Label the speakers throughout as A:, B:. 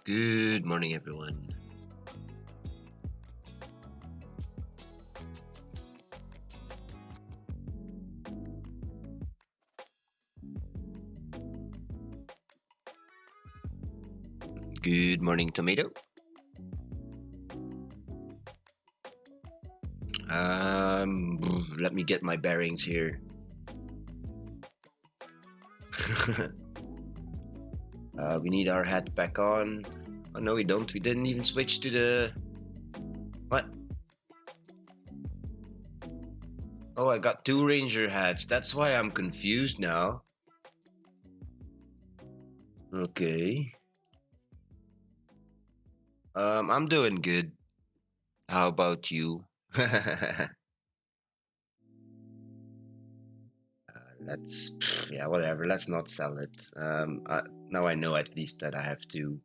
A: Good morning, everyone. Good morning, Tomato. Let me get my bearings here. We need our hat back on. Oh no, we don't. We didn't even switch to the what? Oh, I got two ranger hats. That's why I'm confused now. Okay. I'm doing good. How about you? Let's yeah, whatever. Let's not sell it. Now I know at least that I have to.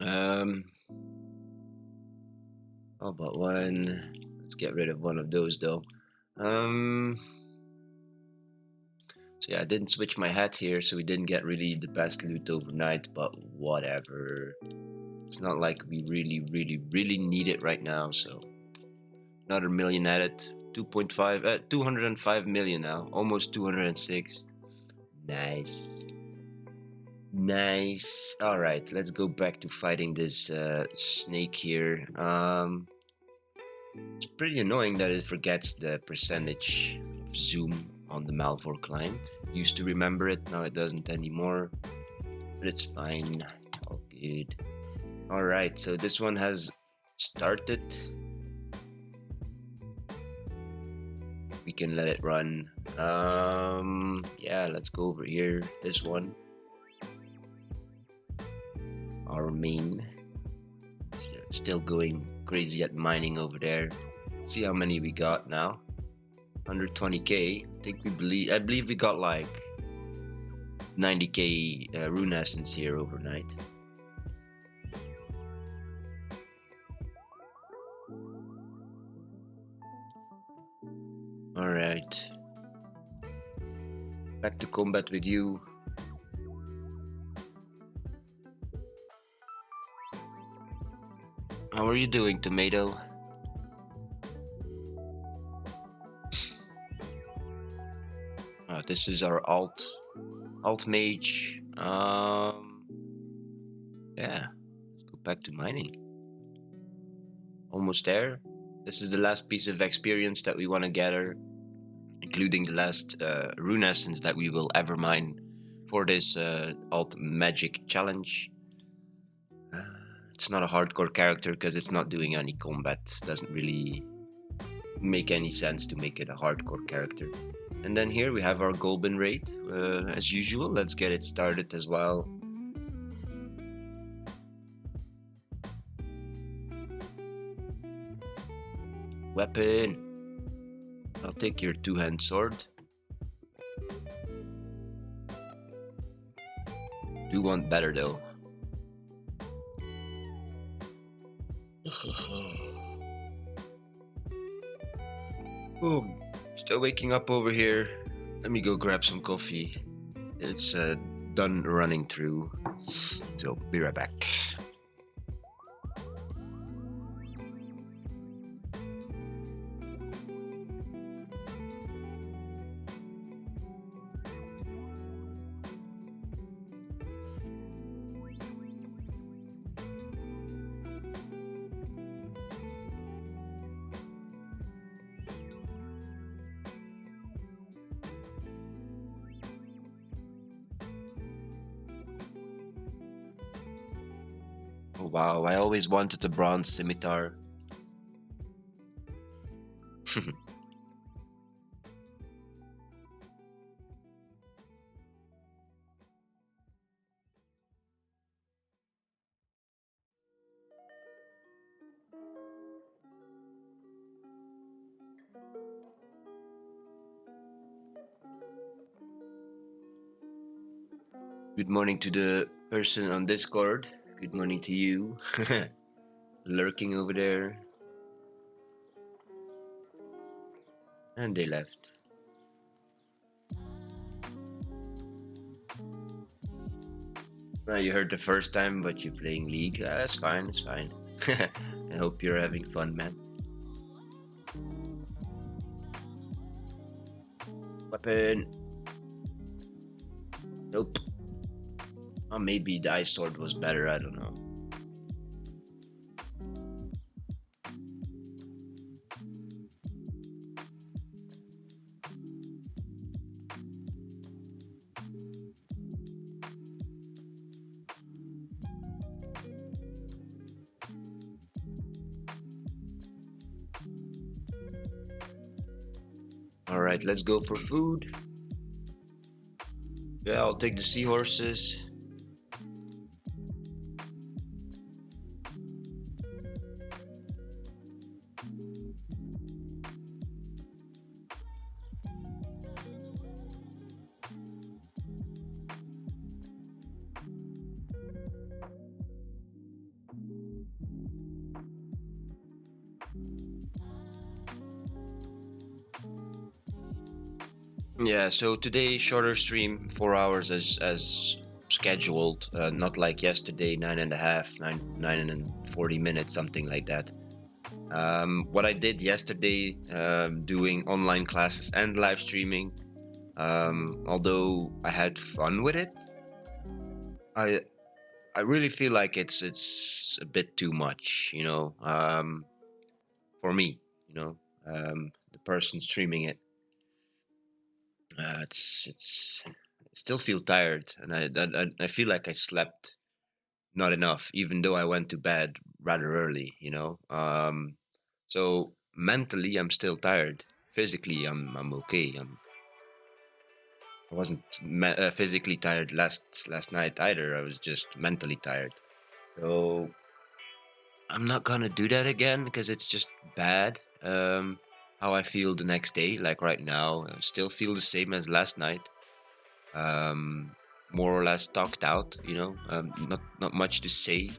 A: Um, how about one? Let's get rid of one of those though. Um, so yeah, I didn't switch my hat here, so we didn't get really the best loot overnight. But whatever. It's not like we really need it right now. So another million added. 2.5, 205 million now. Almost 206. Nice. Nice. All right, let's go back to fighting this snake here. It's pretty annoying that it forgets the percentage of zoom on the Melvor client. Used to remember it, now it doesn't anymore. But it's fine. It's all good. All right, so this one has started. We can let it run. Yeah, let's go over here. This one, our main. Still going crazy at mining over there. See how many we got now. 120k. I believe we got like 90k rune essence here overnight. All right. Back to combat with you. How are you doing, Tomato? This is our alt mage. Yeah, let's go back to mining. Almost there. This is the last piece of experience that we want to gather, including the last rune essence that we will ever mine for this alt magic challenge. It's not a hardcore character because it's not doing any combat. Doesn't really make any sense to make it a hardcore character. And then here we have our Golden raid. As usual, let's get it started as well. Weapon. I'll take your two-hand sword. Do want better though. Oh, still waking up over here. Let me go grab some coffee. It's done running through. So be right back. Oh wow, I always wanted a bronze scimitar. Good morning to the person on Discord. Good morning to you. Lurking over there. And they left. You heard the first time, but you're playing League. That's fine. It's fine. I hope you're having fun, man. Weapon. Nope. Or maybe the ice sword was better. I don't know. All right, let's go for food. Yeah, I'll take the seahorses. Yeah, so today shorter stream, 4 hours as scheduled. Not like yesterday, nine and a half, nine and 40 minutes, something like that. What I did yesterday, doing online classes and live streaming, although I had fun with it, I I really feel like it's a bit too much, for me, the person streaming it. It's I still feel tired, and I feel like I slept not enough, even though I went to bed rather early. So mentally I'm still tired. Physically I'm okay. I wasn't physically tired last night either. I was just mentally tired. So I'm not gonna do that again because it's just bad. How I feel the next day, like right now, I still feel the same as last night. um, More or less talked out. Not much to say.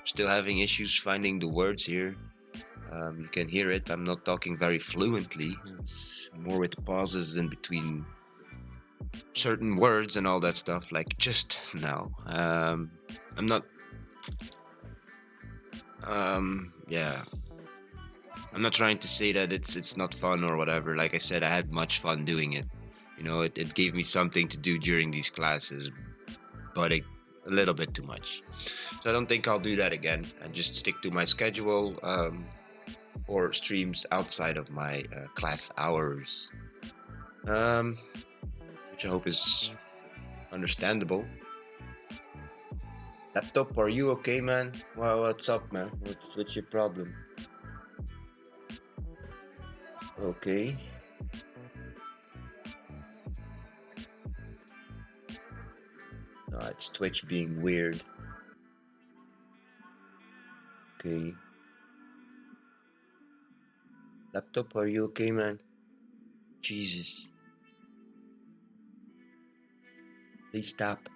A: Still having issues finding the words here. You can hear it. I'm not talking very fluently. It's more with pauses in between certain words and all that stuff. Like just now. I'm not. Yeah. I'm not trying to say that it's not fun or whatever. Like I said, I had much fun doing it. It gave me something to do during these classes, but a little bit too much. So I don't think I'll do that again. I just stick to my schedule, or streams outside of my class hours, um, which I hope is understandable. Laptop, are you okay, man? Well, what's up, man? What's your problem? Okay. It's Twitch being weird. Okay. Laptop, are you okay, man? Jesus. Please stop.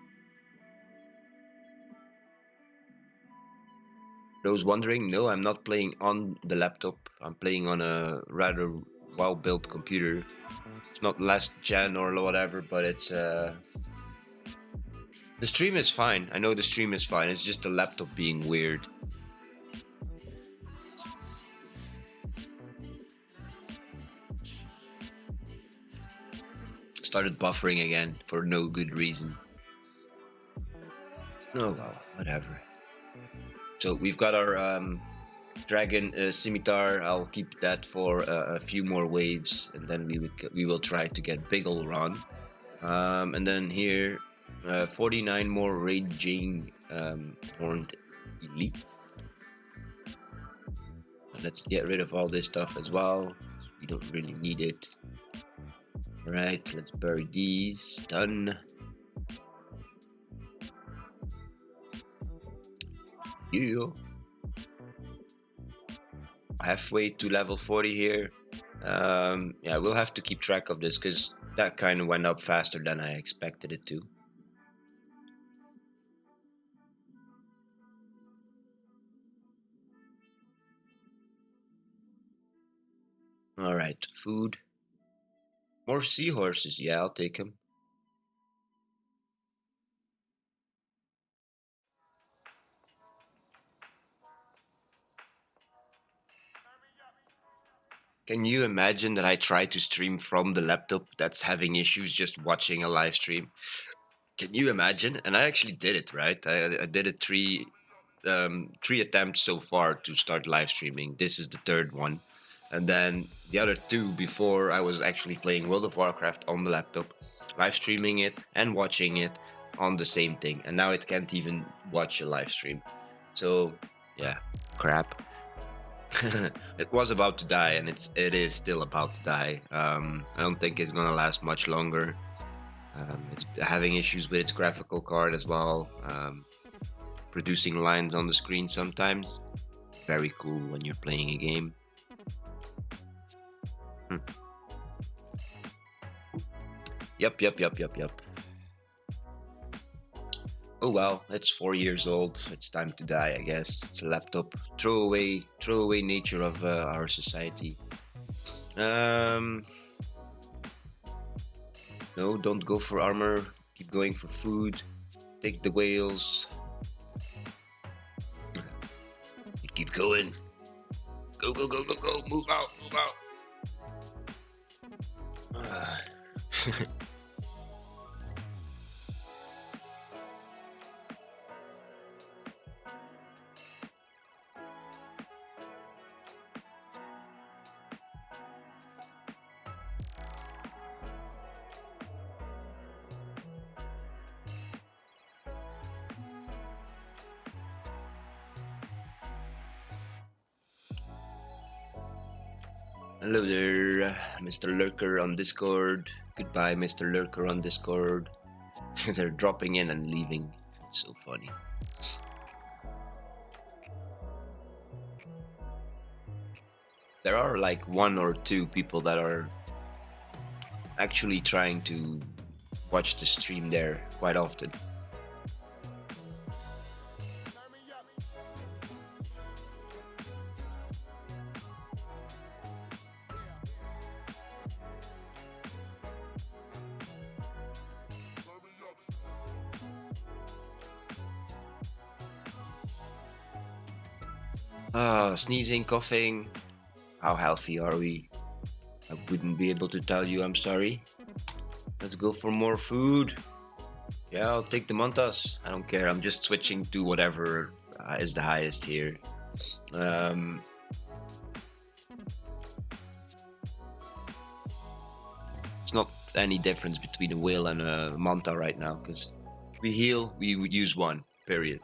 A: Those wondering, no, I'm not playing on the laptop. I'm playing on a rather well-built computer. It's not last gen or whatever, but it's the stream is fine. I know the stream is fine. It's just the laptop being weird. Started buffering again for no good reason. Oh well, whatever. So we've got our dragon scimitar. I'll keep that for a few more waves, and then we will try to get Biggle Run. And then here, 49 more raging horned elite. Let's get rid of all this stuff as well. We don't really need it. Alright, let's bury these. Done. Yeah. Halfway to level 40 here. Yeah, we'll have to keep track of this because that kind of went up faster than I expected it to. Alright, food. More seahorses. Yeah, I'll take them. Can you imagine that I try to stream from the laptop that's having issues just watching a live stream? Can you imagine? And I actually did it, right? I did it three attempts so far to start live streaming. This is the third one. And then the other two before I was actually playing World of Warcraft on the laptop, live streaming it and watching it on the same thing. And now it can't even watch a live stream. So yeah, crap. It was about to die, and it is still about to die. I don't think it's gonna last much longer. It's having issues with its graphical card as well, producing lines on the screen sometimes. Very cool when you're playing a game. Hmm. Yep. Oh well, it's 4 years old. It's time to die, I guess. It's a laptop. Throw away nature of our society. Um, no, don't go for armor. Keep going for food. Take the whales. Keep going. Go. Move out. Ah. Hello there, Mr. Lurker on Discord. Goodbye, Mr. Lurker on Discord. They're dropping in and leaving. It's so funny. There are like one or two people that are actually trying to watch the stream there quite often. Sneezing, coughing. How healthy are we? I wouldn't be able to tell you, I'm sorry. Let's go for more food. Yeah, I'll take the Montas. I don't care. I'm just switching to whatever is the highest here. Um, it's not any difference between a whale and a Manta right now, because we heal, we would use one, period.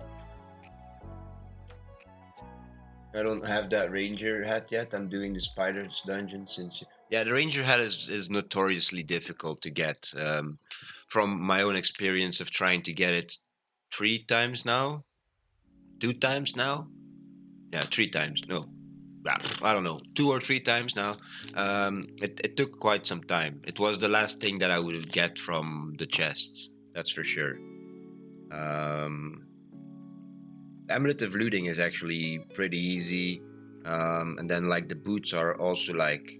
A: I don't have that ranger hat yet. I'm doing the spiders dungeon since yeah, the ranger hat is notoriously difficult to get. From my own experience of trying to get it 3 times now, 2 times now, yeah, 3 times. No, I don't know, 2 or 3 times now. It took quite some time. It was the last thing that I would get from the chests. That's for sure. Um, Amulet of Looting is actually pretty easy. And then like the boots are also like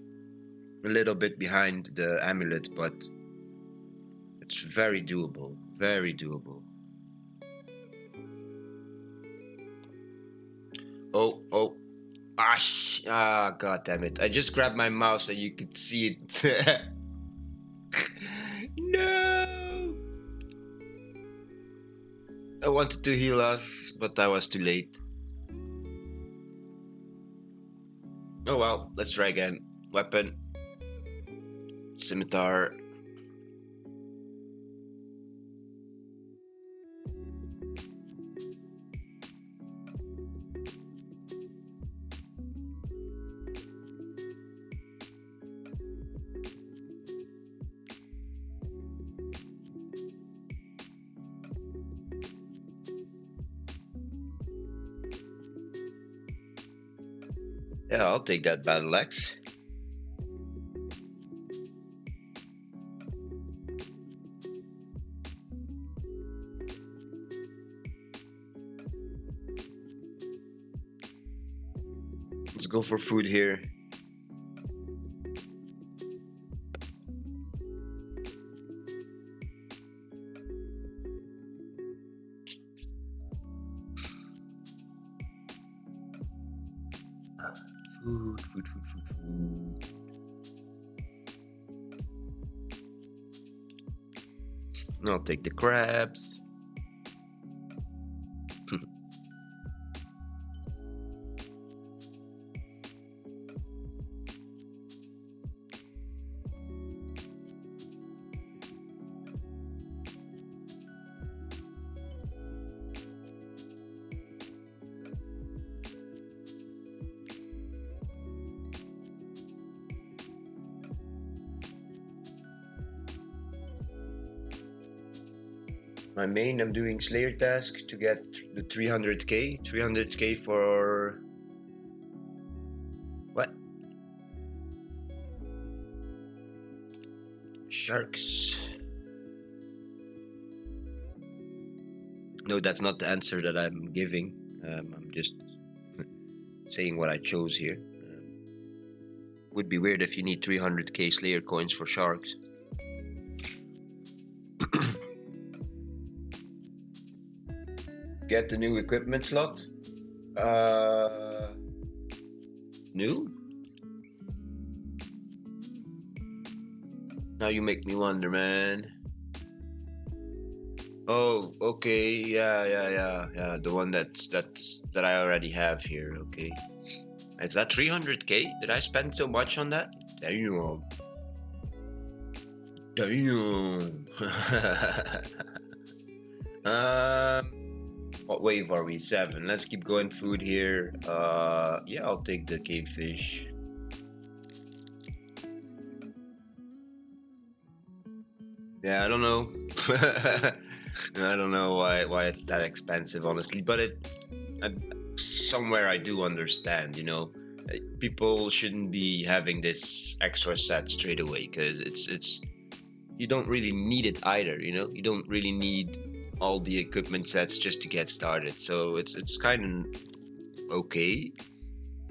A: a little bit behind the amulet, but it's very doable. Very doable. Oh. God damn it. I just grabbed my mouse so you could see it. No! I wanted to heal us, but I was too late. Oh well, let's try again. Weapon. Scimitar. Yeah, I'll take that battle axe. Let's go for food here. Food, food, food, food, food. I'll take the crabs. My main, I'm doing Slayer task to get the 300k. 300k for what? Sharks. No, that's not the answer that I'm giving. I'm just saying what I chose here. Would be weird if you need 300k Slayer coins for sharks. Get the new equipment slot. New? Now you make me wonder, man. Oh, okay, yeah. The one that I already have here. Okay, is that 300k? Did I spend so much on that? Damn. What wave are we? 7. Let's keep going. Food here. Yeah, I'll take the cavefish. Yeah, I don't know. I don't know why it's that expensive, honestly. But somewhere I do understand. People shouldn't be having this extra set straight away because it's you don't really need it either. You don't really need all the equipment sets just to get started. So it's kind of okay,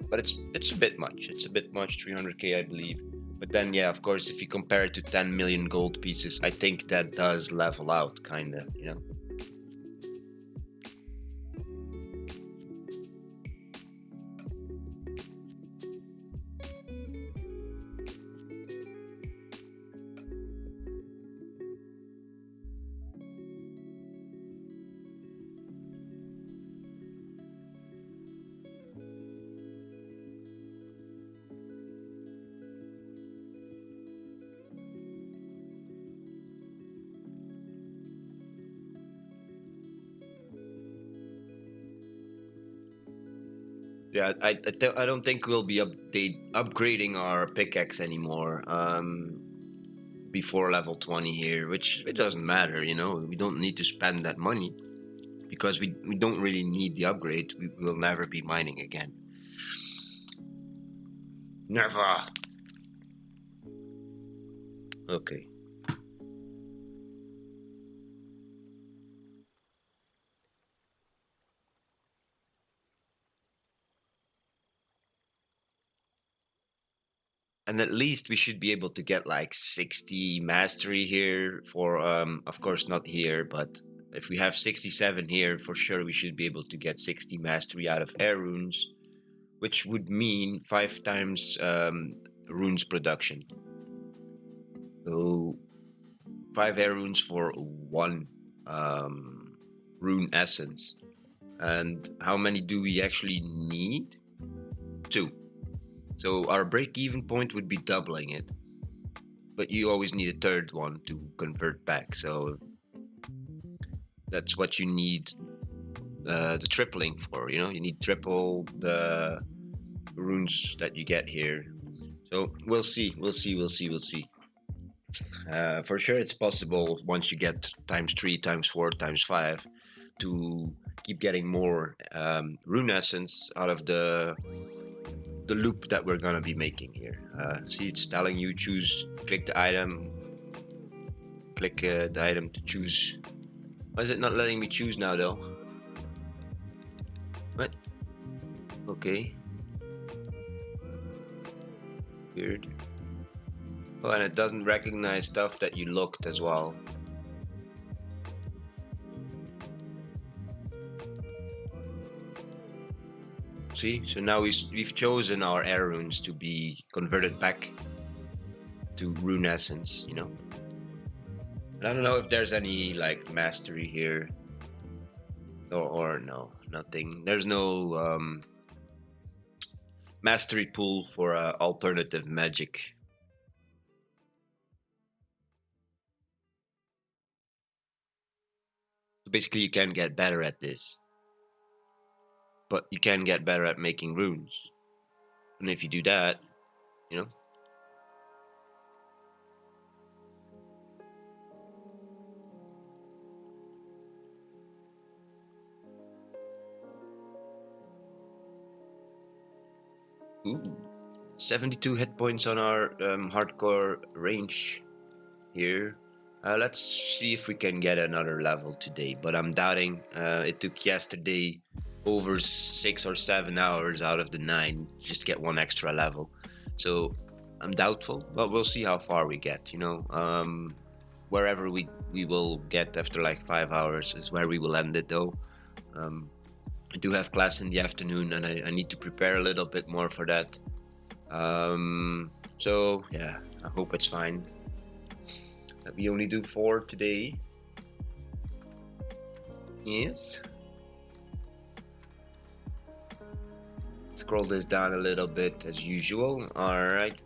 A: but it's a bit much. It's a bit much. 300k, I believe. But then, yeah, of course, if you compare it to 10 million gold pieces, I think that does level out, kind of, Yeah, I don't think we'll be upgrading our pickaxe anymore before level 20 here, which it doesn't matter, we don't need to spend that money because we don't really need the upgrade. We will never be mining again. Never. Okay. And at least we should be able to get like 60 mastery here for of course not here, but if we have 67 here, for sure we should be able to get 60 mastery out of air runes, which would mean 5 times runes production. So 5 air runes for 1 rune essence. And how many do we actually need? 2. So our break-even point would be doubling it, but you always need a third one to convert back. So that's what you need the tripling for. You need triple the runes that you get here. So we'll see. For sure, it's possible once you get times 3, times 4, times 5 to keep getting more rune essence out of the loop that we're gonna be making here. See, it's telling you click the item, click the item to choose. Why is it not letting me choose now though? What? Okay. Weird. Oh, and it doesn't recognize stuff that you looked as well. see, so now we've chosen our air runes to be converted back to rune essence, you know. And I don't know if there's any like mastery here, or no, nothing. There's no mastery pool for alternative magic. So basically, you can get better at this, but you can get better at making runes. And if you do that, you know. Ooh, 72 hit points on our hardcore range here. Let's see if we can get another level today, but I'm doubting. It took yesterday over 6 or 7 hours out of the 9 just to get one extra level. So I'm doubtful, but we'll see how far we get, you know. Wherever we will get after like 5 hours is where we will end it though. I do have class in the afternoon and I need to prepare a little bit more for that. So yeah, I hope it's fine. We only do 4 today. Yes. Scroll this down a little bit as usual. Alright,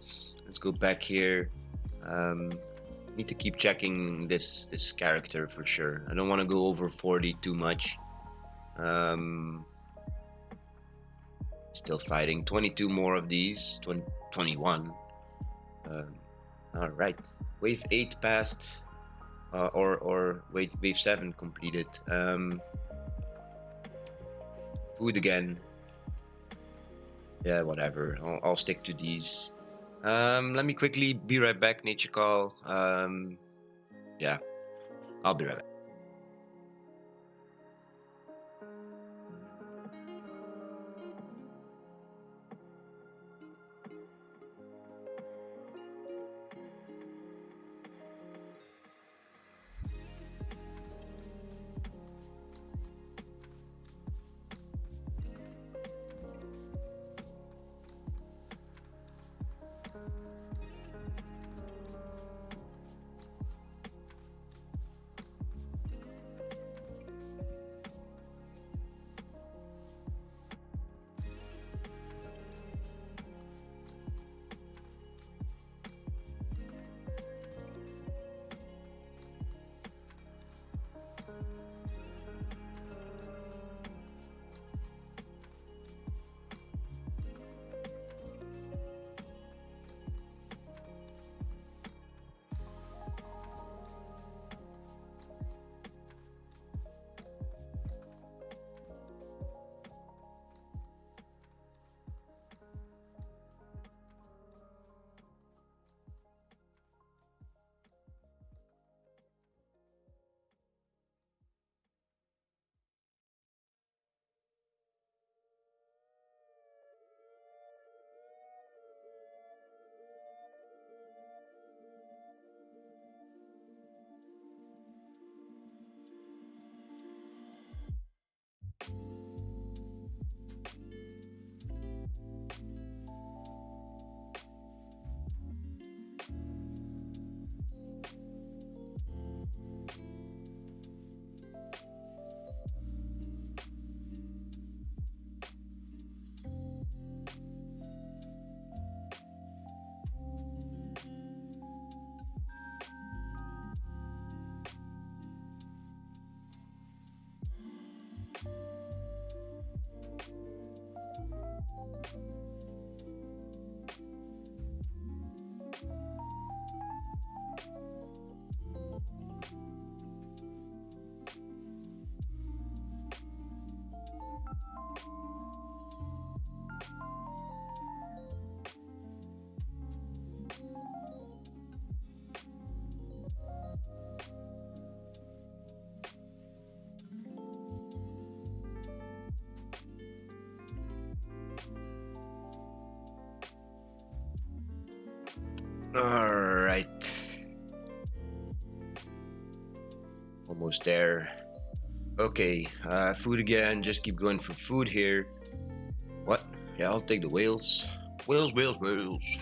A: let's go back here. Need to keep checking this character for sure. I don't want to go over 40 too much. Still fighting 22 more of these. 21. Alright, wave 8 passed. Or wait, wave 7 completed. Food again. Yeah, whatever. I'll stick to these. Let me quickly be right back, nature call. Yeah, I'll be right back. Alright. Almost there. Okay, food again. Just keep going for food here. What? Yeah, I'll take the whales. Whales, whales, whales.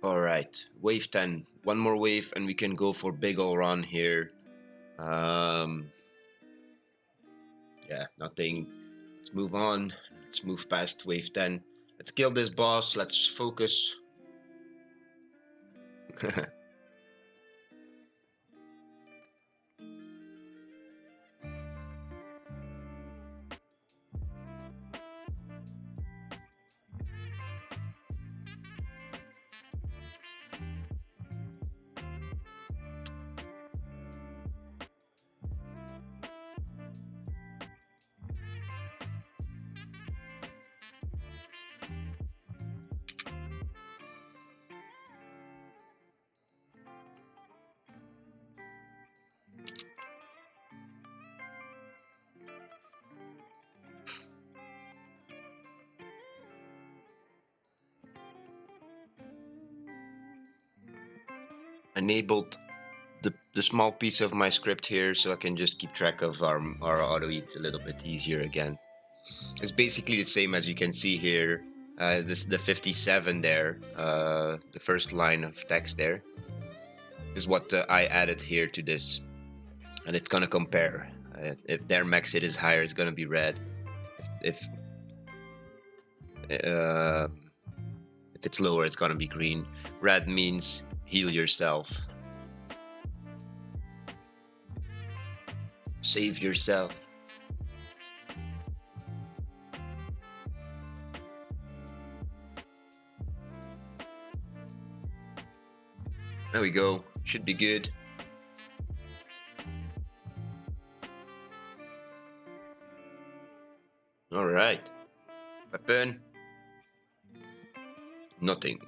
A: All right, wave 10. One more wave, and we can go for big ol' run here. Yeah, nothing. Let's move on. Let's move past wave 10. Let's kill this boss. Let's focus. Enabled the small piece of my script here so I can just keep track of our auto eat a little bit easier again. It's basically the same as you can see here. This the 57 there, the first line of text there is what I added here to this, and it's gonna compare. If their max hit is higher, it's gonna be red. If uh, if it's lower, it's gonna be green. Red means heal yourself, save yourself. There we go. Should be good. All right. Weapon. Nothing.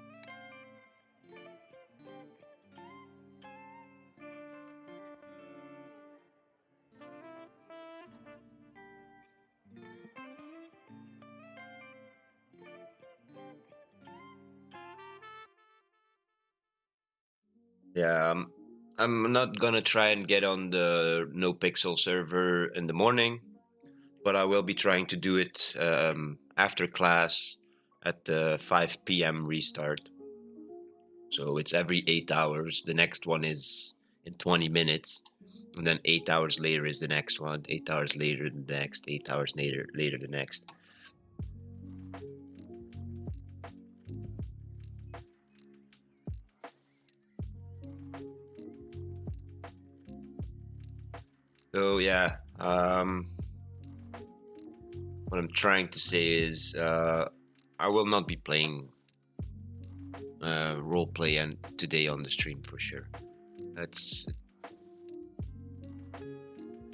A: Yeah, I'm not gonna try and get on the no pixel server in the morning, but I will be trying to do it after class at the 5 p.m. restart. So it's every 8 hours. The next one is in 20 minutes, and then 8 hours later is the next one. 8 hours later, the next. 8 hours later the next. So yeah, what I'm trying to say is I will not be playing roleplay and today on the stream for sure. That's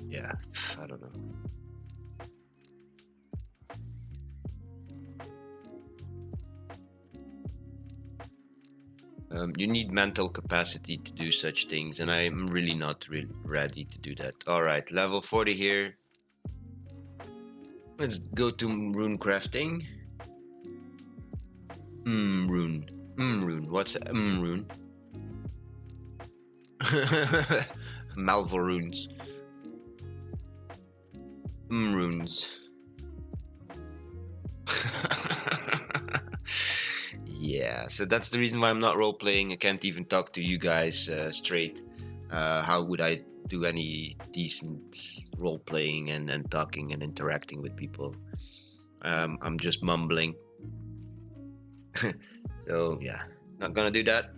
A: yeah, I don't know. You need mental capacity to do such things, and I'm really not ready to do that. All right, level 40 here. Let's go to rune crafting. Rune. Rune. What's rune? Melvor runes. Runes. Yeah, so that's the reason why I'm not role playing. I can't even talk to you guys straight. How would I do any decent role playing and talking and interacting with people? I'm just mumbling. So yeah, not gonna do that.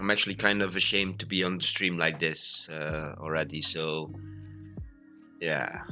A: I'm actually kind of ashamed to be on the stream like this already. So yeah.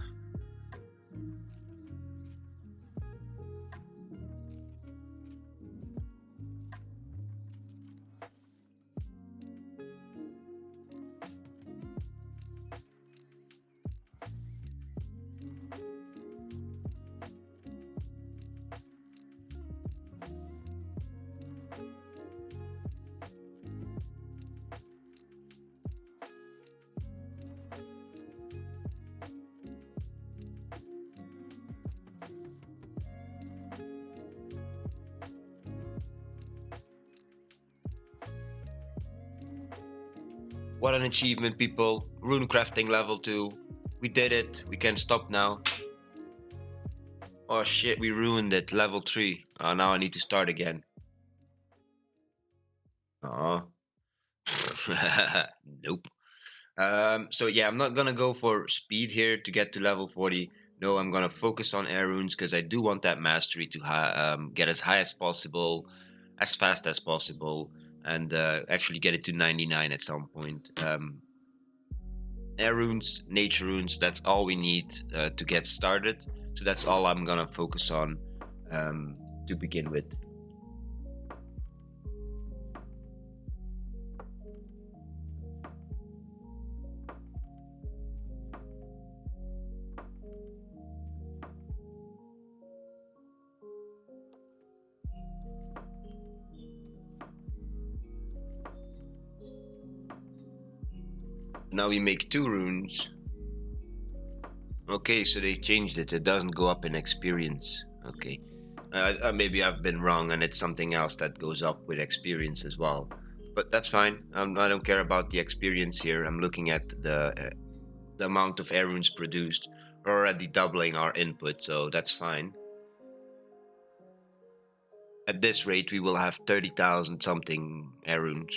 A: What an achievement, people. Rune crafting level 2. We did it. We can stop now. Oh shit, we ruined it. Level 3. Now I need to start again. Oh. Nope. So yeah, I'm not gonna go for speed here to get to level 40. No, I'm gonna focus on air runes because I do want that mastery to get as high as possible, as fast as possible, and actually get it to 99 at some point. Air runes, nature runes, that's all we need to get started. So that's all I'm gonna focus on to begin with. Now we make 2 runes. Okay, so they changed it. It doesn't go up in experience. Okay. Maybe I've been wrong and it's something else that goes up with experience as well. But that's fine. I don't care about the experience here. I'm looking at the amount of air runes produced. We're already doubling our input, so that's fine. At this rate, we will have 30,000 something air runes,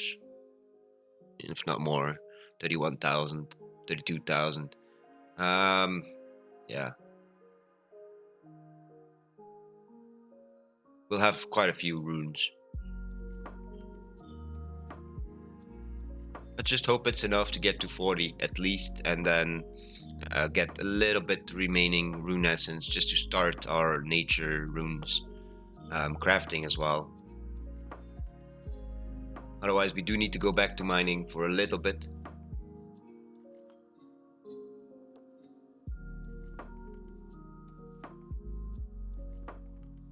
A: if not more. 31,000, 32,000. Yeah. We'll have quite a few runes. Let's just hope it's enough to get to 40 at least, and then get a little bit remaining rune essence just to start our nature runes crafting as well. Otherwise, we do need to go back to mining for a little bit.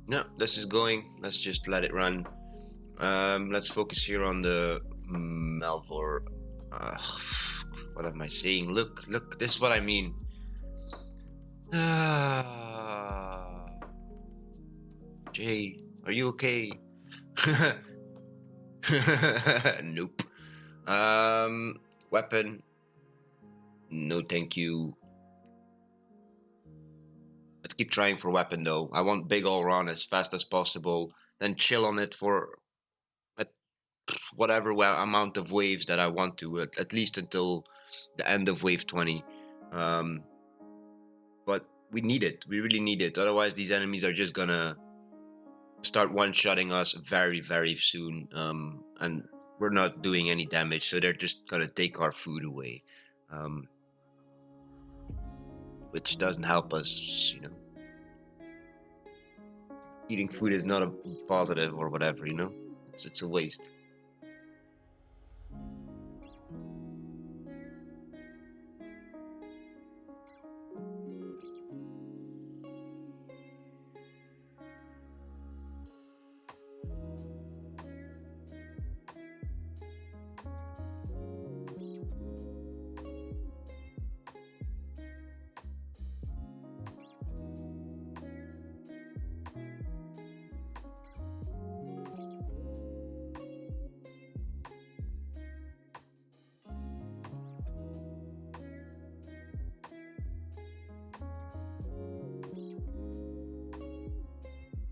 A: No, this is going. Let's just let it run. Let's focus here on the Melvor. What am I saying? Look, this is what I mean. Jay, are you okay? Nope. Weapon. No, thank you. Let's keep trying for weapon though. I want big all run as fast as possible, then chill on it for whatever amount of waves that I want to, at least until the end of wave 20. But we need it. We really need it. Otherwise, these enemies are just gonna start one-shotting us very, very soon. And we're not doing any damage, so they're just gonna take our food away. Which doesn't help us, you know. Eating food is not a positive or whatever, you know. It's a waste.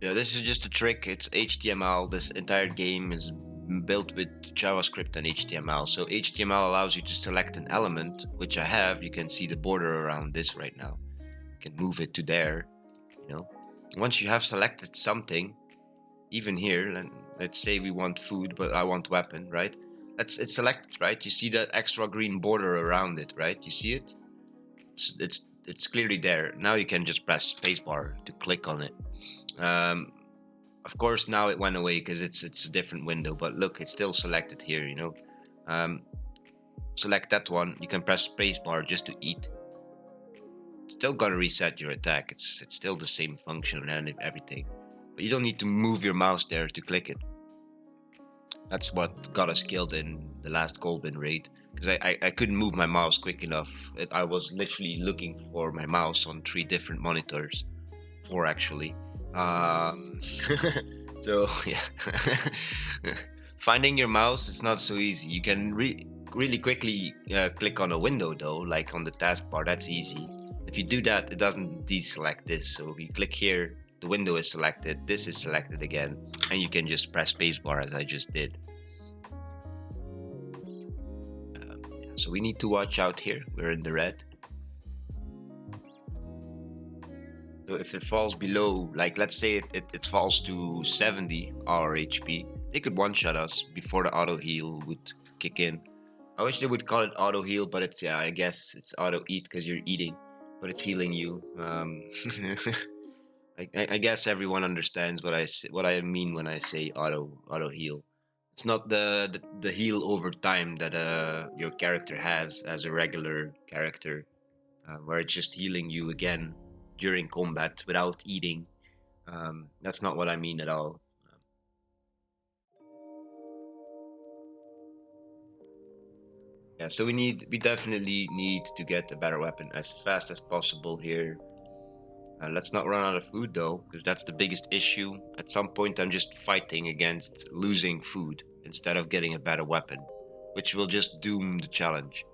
A: Yeah, this is just a trick. It's HTML. This entire game is built with JavaScript and HTML. So HTML allows you to select an element, which I have. You can see the border around this right now. You can move it to there, you know. Once you have selected something, even here, and let's say we want food, but I want weapon, right? it's selected, right? You see that extra green border around it, right? You see it? It's clearly there. Now you can just press spacebar to click on it. Um, of course, now it went away because it's a different window. But look, it's still selected here. You know, select that one. You can press spacebar just to eat. Still gonna reset your attack. It's still the same function and everything, but you don't need to move your mouse there to click it. That's what got us killed in the last Goldbin raid, because I couldn't move my mouse quick enough. I was literally looking for my mouse on 3 different monitors, 4 actually. So yeah, finding your mouse is not so easy. You can really quickly click on a window though, like on the taskbar. That's easy. If you do that, it doesn't deselect this. So if you click here, the window is selected, this is selected again, and you can just press spacebar as I just did. So we need to watch out here. We're in the red. So if it falls below, like let's say it falls to 70 our HP, they could one-shot us before the auto heal would kick in. I wish they would call it auto heal, but it's, yeah, I guess it's auto eat because you're eating, but it's healing you. I guess everyone understands what I mean when I say auto heal. It's not the heal over time that your character has as a regular character, where it's just healing you again during combat without eating. That's not what I mean at all. Yeah, so we definitely need to get a better weapon as fast as possible here. Let's not run out of food though, because that's the biggest issue. At some point, I'm just fighting against losing food instead of getting a better weapon, which will just doom the challenge.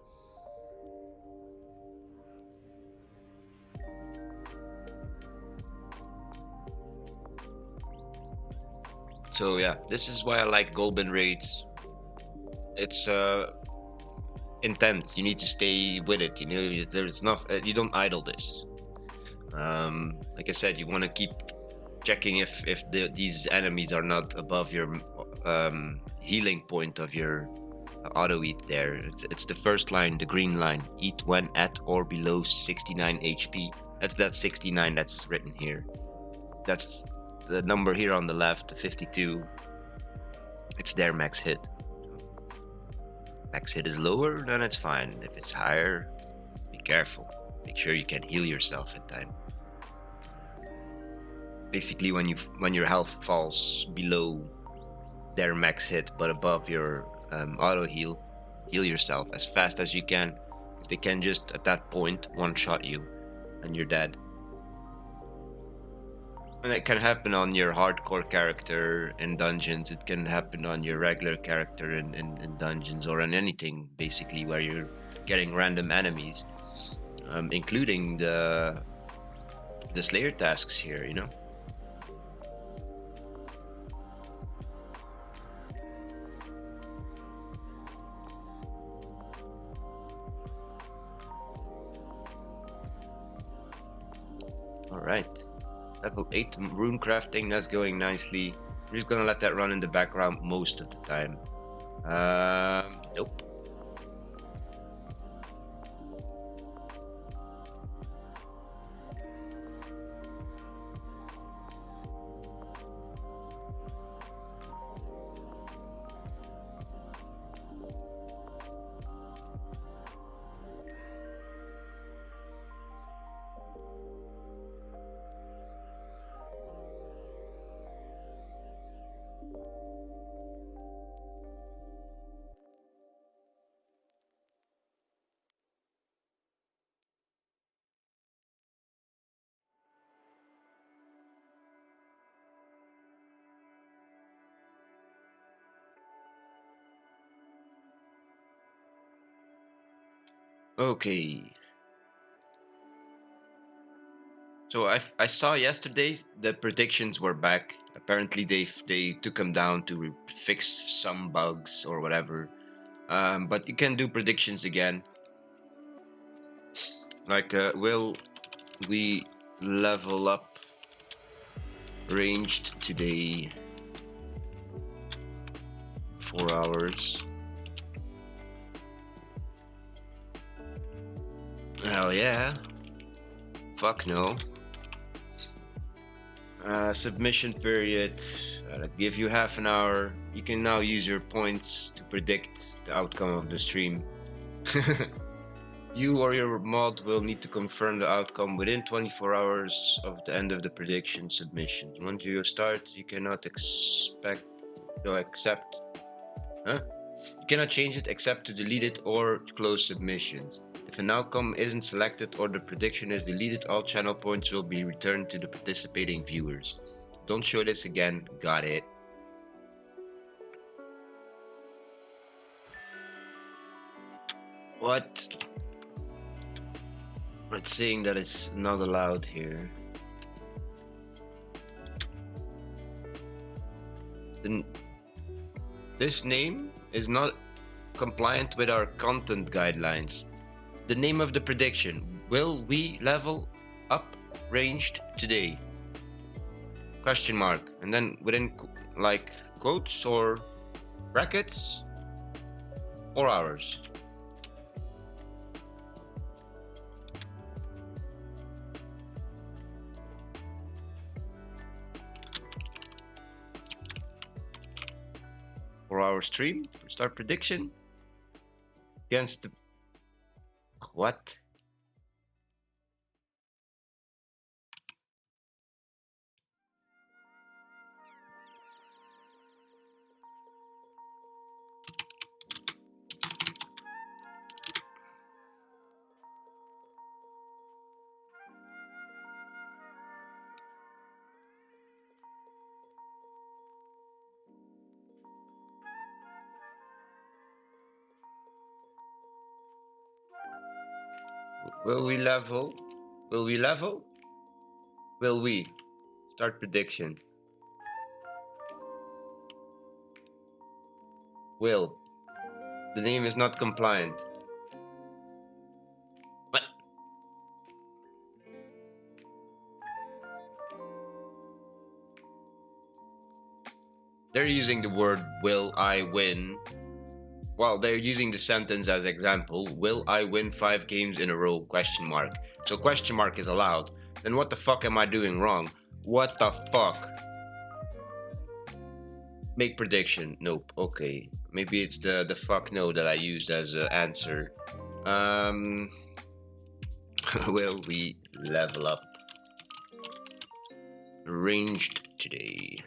A: So yeah, this is why I like Golden raids. It's intense. You need to stay with it. You know, there's not. You don't idle this. Like I said, you want to keep checking if these enemies are not above your healing point of your auto eat there. It's the first line, the green line. Eat when at or below 69 HP. That's that 69 that's written here. That's the number here on the left, the 52. It's their max hit. Max hit is lower, then it's fine. If it's higher, be careful. Make sure you can heal yourself in time. Basically, when your health falls below their max hit but above your auto heal yourself as fast as you can, because they can just at that point one shot you and you're dead. And it can happen on your hardcore character in dungeons. It can happen on your regular character in dungeons, or in anything basically where you're getting random enemies, including the Slayer tasks here, you know. All right. Level 8 rune crafting, that's going nicely. We're just gonna let that run in the background most of the time. Nope. Okay. So I saw yesterday the predictions were back. Apparently they took them down to fix some bugs or whatever. But you can do predictions again. Like, will we level up ranged today? 4 hours. Hell yeah. Fuck no. Submission period. I'll give you half an hour. You can now use your points to predict the outcome of the stream. You or your mod will need to confirm the outcome within 24 hours of the end of the prediction submission. Once you start, you cannot accept. You cannot change it except to delete it or to close submissions. If an outcome isn't selected or the prediction is deleted, all channel points will be returned to the participating viewers. Don't show this again. Got it. What? It's saying that it's not allowed here. Then this name is not compliant with our content guidelines. The name of the prediction: will we level up ranged today? Question mark. And then within like quotes or brackets, 4 hours. Our stream, start prediction against the what? Will we level? Will we level? Will we? Start prediction. Will. The name is not compliant. What? They're using the word will I win. Well, they're using the sentence as example. Will I win 5 games in a row? Question mark. So question mark is allowed. Then what the fuck am I doing wrong? What the fuck? Make prediction. Nope. Okay. Maybe it's the fuck no that I used as an answer. Will we level up ranged today?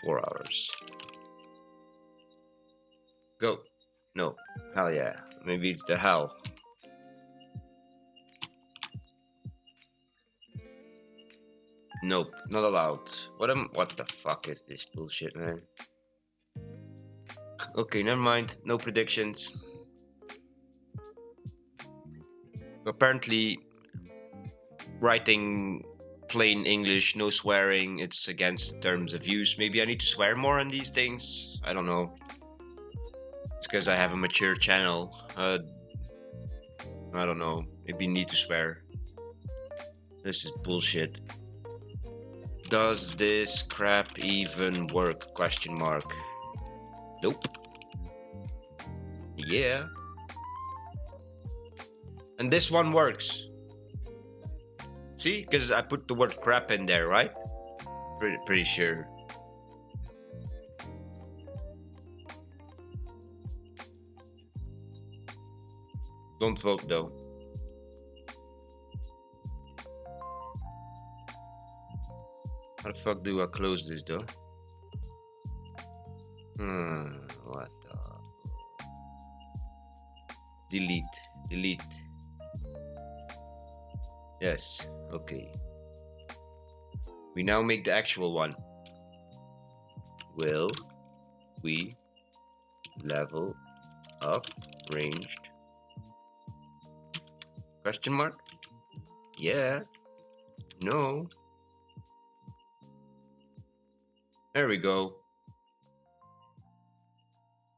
A: 4 hours. Go. No. Hell yeah. Maybe it's the hell. Nope. Not allowed. What the fuck is this bullshit, man? Okay, never mind. No predictions. Apparently, writing plain English, no swearing, it's against terms of use. Maybe I need to swear more on these things. I don't know. It's because I have a mature channel. I don't know. Maybe need to swear. This is bullshit. Does this crap even work? Question mark. Nope. Yeah. And this one works. See? Because I put the word crap in there, right? Pretty sure. Don't vote though. How the fuck do I close this though? What the... Delete. Yes, okay. We now make the actual one. Will we level up ranged? Question mark? Yeah. No. There we go.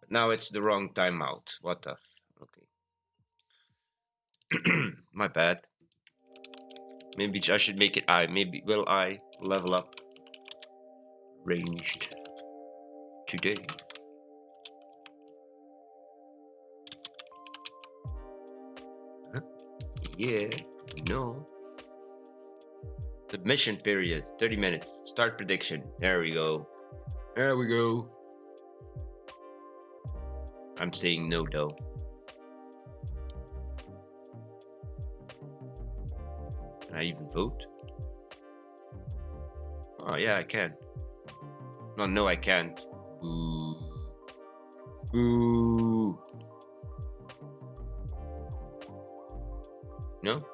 A: But now it's the wrong timeout. What the okay. My bad. Maybe I should make it I. Maybe will I level up ranged today? Yeah, we know. Submission period, 30 minutes. Start prediction. There we go. There we go. I'm saying no though. Can I even vote? Oh yeah, I can. No, I can't. Ooh. Ooh. No?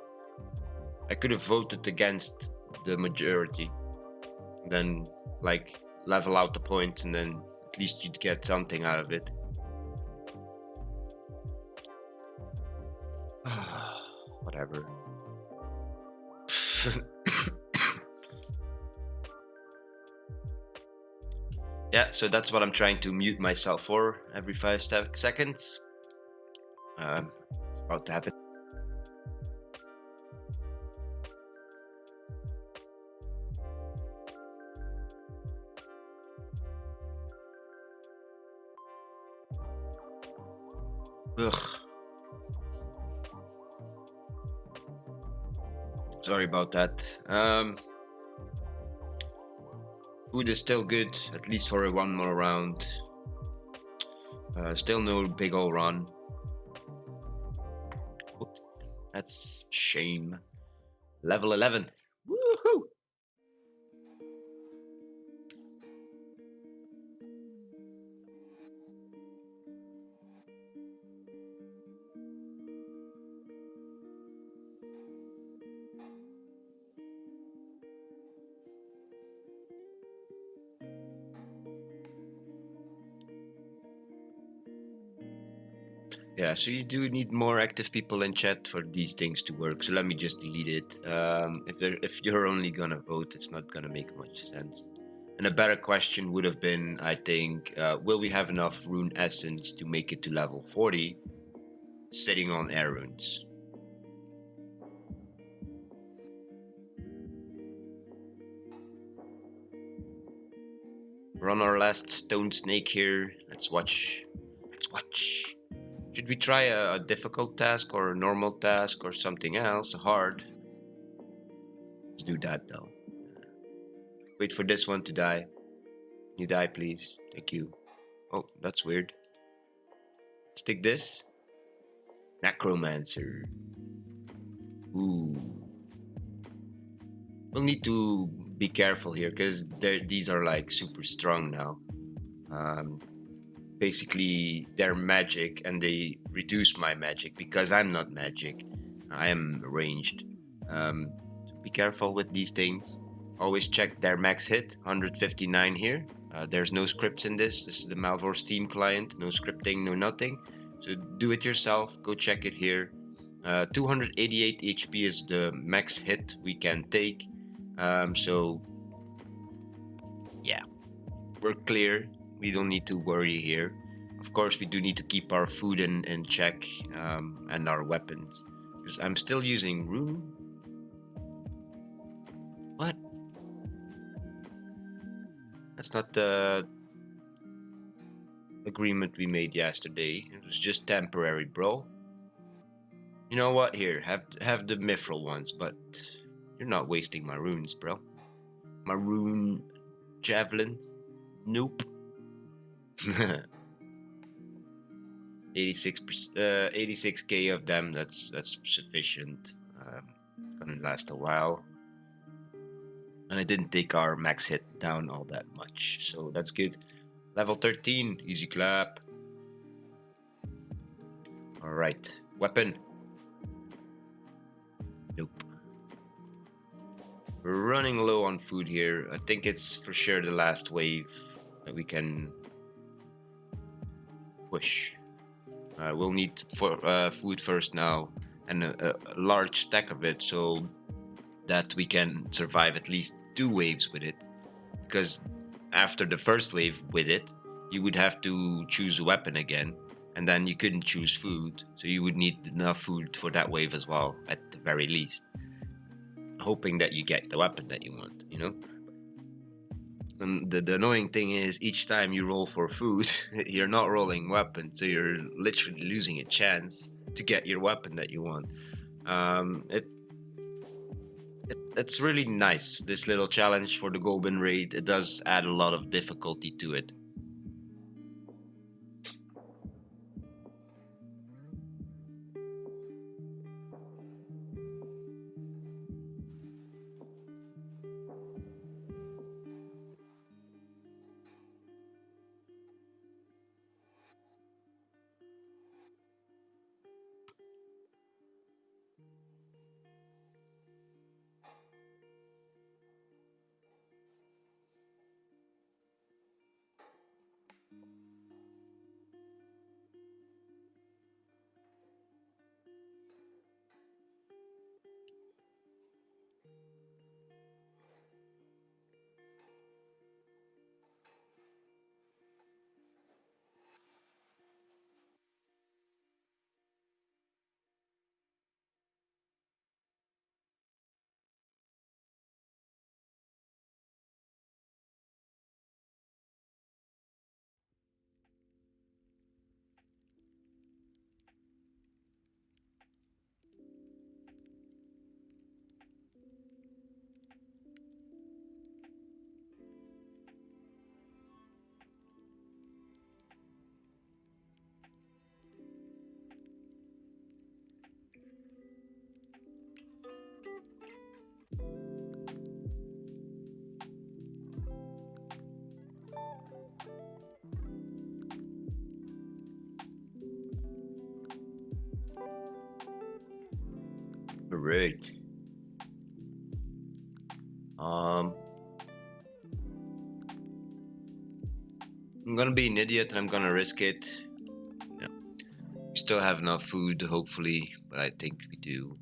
A: I could have voted against the majority. Then, like, level out the points and then at least you'd get something out of it. Whatever. Yeah, so that's what I'm trying to mute myself for every 5 seconds. It's about to happen. Ugh. Sorry about that. Food is still good, at least for one more round. Still no big ol' run. Whoops, that's shame. Level 11. Woohoo! Yeah, so you do need more active people in chat for these things to work. So let me just delete it. If you're only gonna vote, it's not gonna make much sense. And a better question would have been, I think, will we have enough rune essence to make it to level 40, sitting on air runes? We're on our last stone snake here. Let's watch. Let's watch. Should we try a difficult task or a normal task or something else, hard? Let's do that though. Wait for this one to die. You die, please. Thank you. Oh, that's weird. Let's take this. Necromancer. Ooh. We'll need to be careful here because these are like super strong now. Basically, they're magic and they reduce my magic because I'm not magic. I am ranged. So be careful with these things. Always check their max hit, 159 here. There's no scripts in this. This is the Melvor Steam client. No scripting, no nothing. So do it yourself. Go check it here. 288 HP is the max hit we can take. So yeah, we're clear. We don't need to worry here. Of course, we do need to keep our food in check and our weapons. Because I'm still using rune. What? That's not the agreement we made yesterday. It was just temporary, bro. You know what? Here, have the mithril ones, but you're not wasting my runes, bro. My rune javelin? Nope. 86k of them. That's sufficient. It's gonna last a while. And I didn't take our max hit down all that much, so that's good. Level 13, easy clap. All right, weapon. Nope. We're running low on food here. I think it's for sure the last wave that we can push. We'll need food first now, and a large stack of it, so that we can survive at least 2 waves with it. Because after the first wave with it, you would have to choose a weapon again, and then you couldn't choose food, so you would need enough food for that wave as well, at the very least. Hoping that you get the weapon that you want, you know? And the annoying thing is, each time you roll for food, you're not rolling weapon, so you're literally losing a chance to get your weapon that you want. It it's really nice, this little challenge for the Goblin raid. It does add a lot of difficulty to it. Right. Um, I'm gonna be an idiot and I'm gonna risk it. Yeah. We still have enough food, hopefully, but I think we do.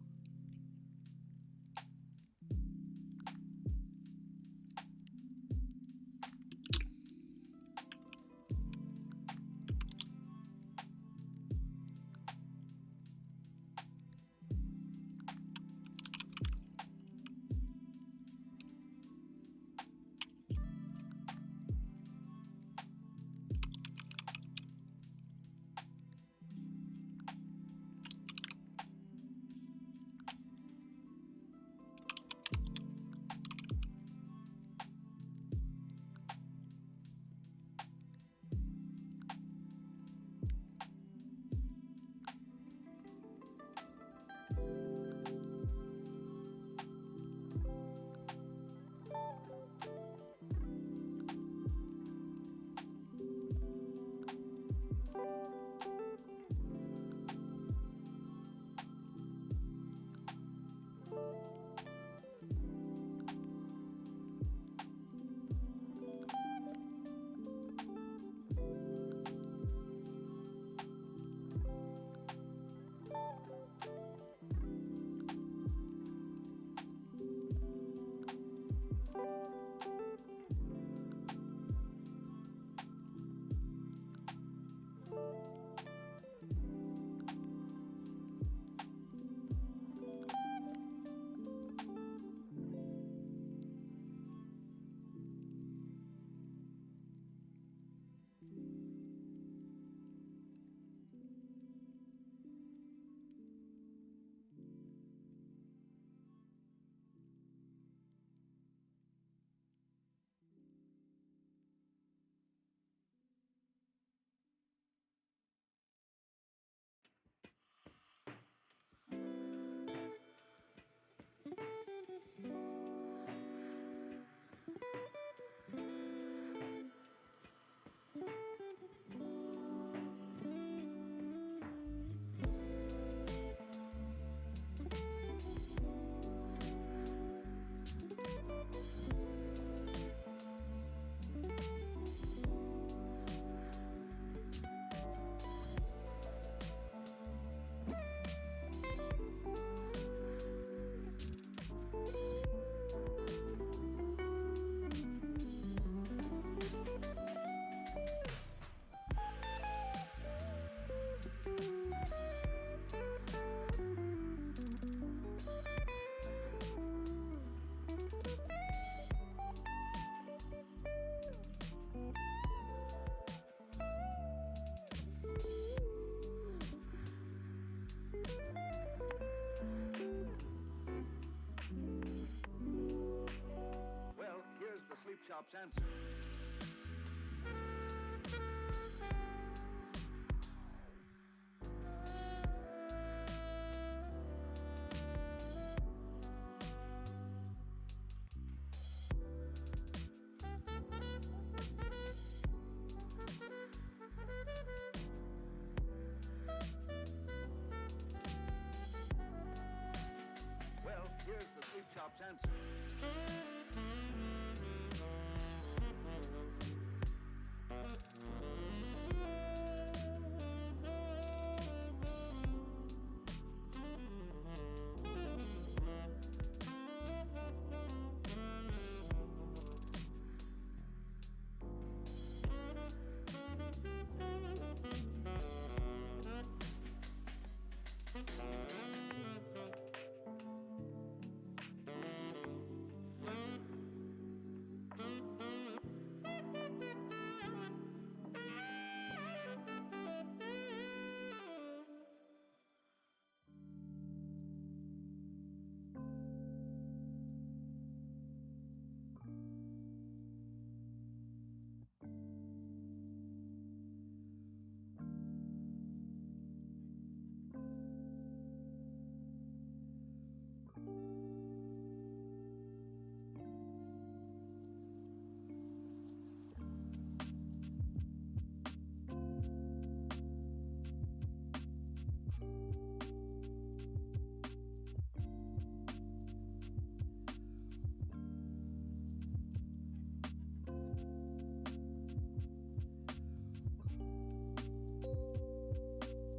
B: Well, here's the sweet shop's answer.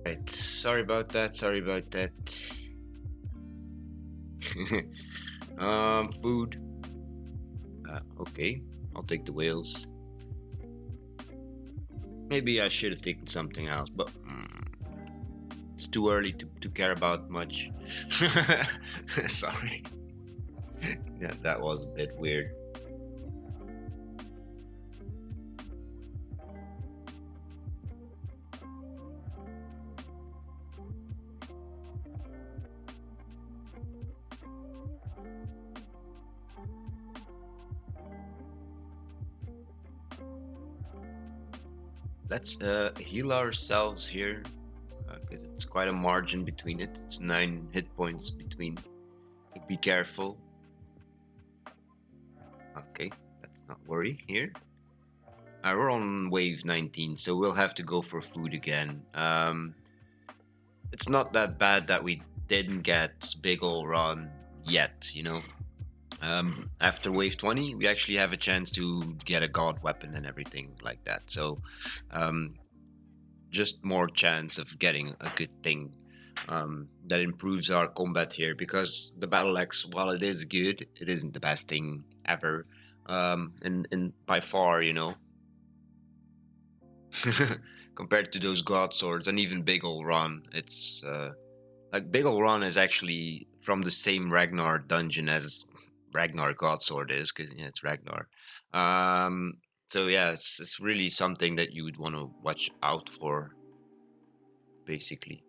A: Right. Sorry about that. Sorry about that. Food. Okay. I'll take the whales. Maybe I should have taken something else, but it's too early to care about much. Sorry. Yeah, that was a bit weird. Let's heal ourselves here, because it's quite a margin between it. It's 9 hit points between. So be careful. Okay, let's not worry here. We're on wave 19, so we'll have to go for food again. It's not that bad that we didn't get big ol' run yet, you know. After wave 20, we actually have a chance to get a god weapon and everything like that. So, um, just more chance of getting a good thing that improves our combat here, because the battle axe, while it is good, it isn't the best thing ever. And by far, you know, compared to those god swords and even big ol' Ron, it's like big ol' Ron is actually from the same Ragnar dungeon as Ragnar god sword is, because yeah, it's Ragnar. Um, so yeah, it's really something that you would want to watch out for, basically.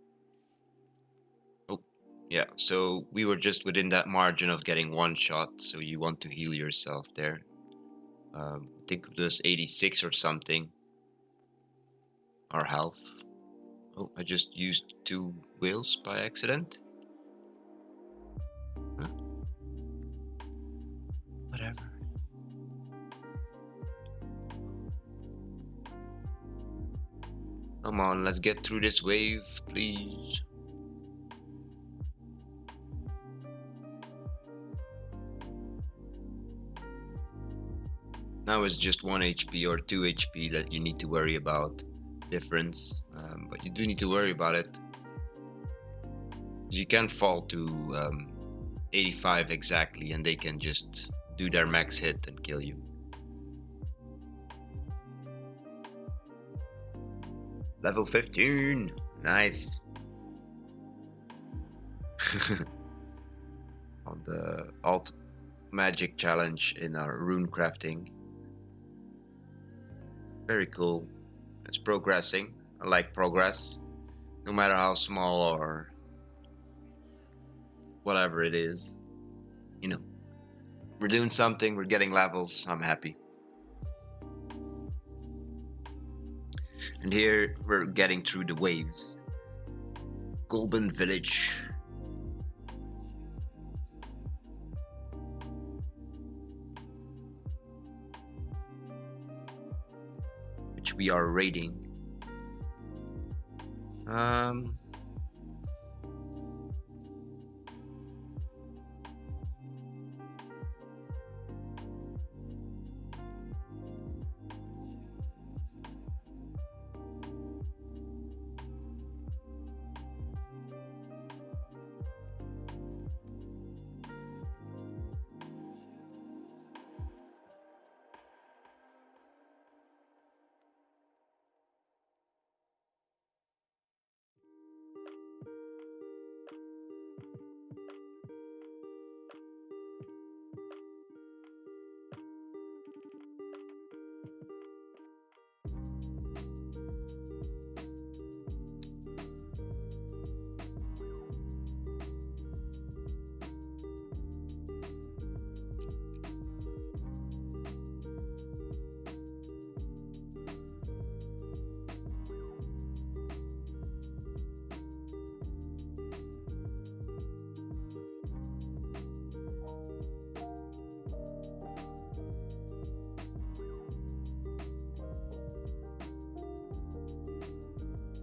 A: Oh, yeah. So we were just within that margin of getting one shot, so you want to heal yourself there. I think it was 86 or something. Our health. Oh, I just used 2 wheels by accident. Huh? Whatever. Come on, let's get through this wave, please. Now it's just 1 HP or 2 HP that you need to worry about difference, but you do need to worry about it. You can fall to 85 exactly, and they can just do their max hit and kill you. Level 15, nice. On the alt magic challenge in our rune crafting. Very cool. It's progressing. I like progress, no matter how small or whatever it is. You know, we're doing something, we're getting levels, I'm happy. And here we're getting through the waves. Golden Village. Which we are raiding. Um,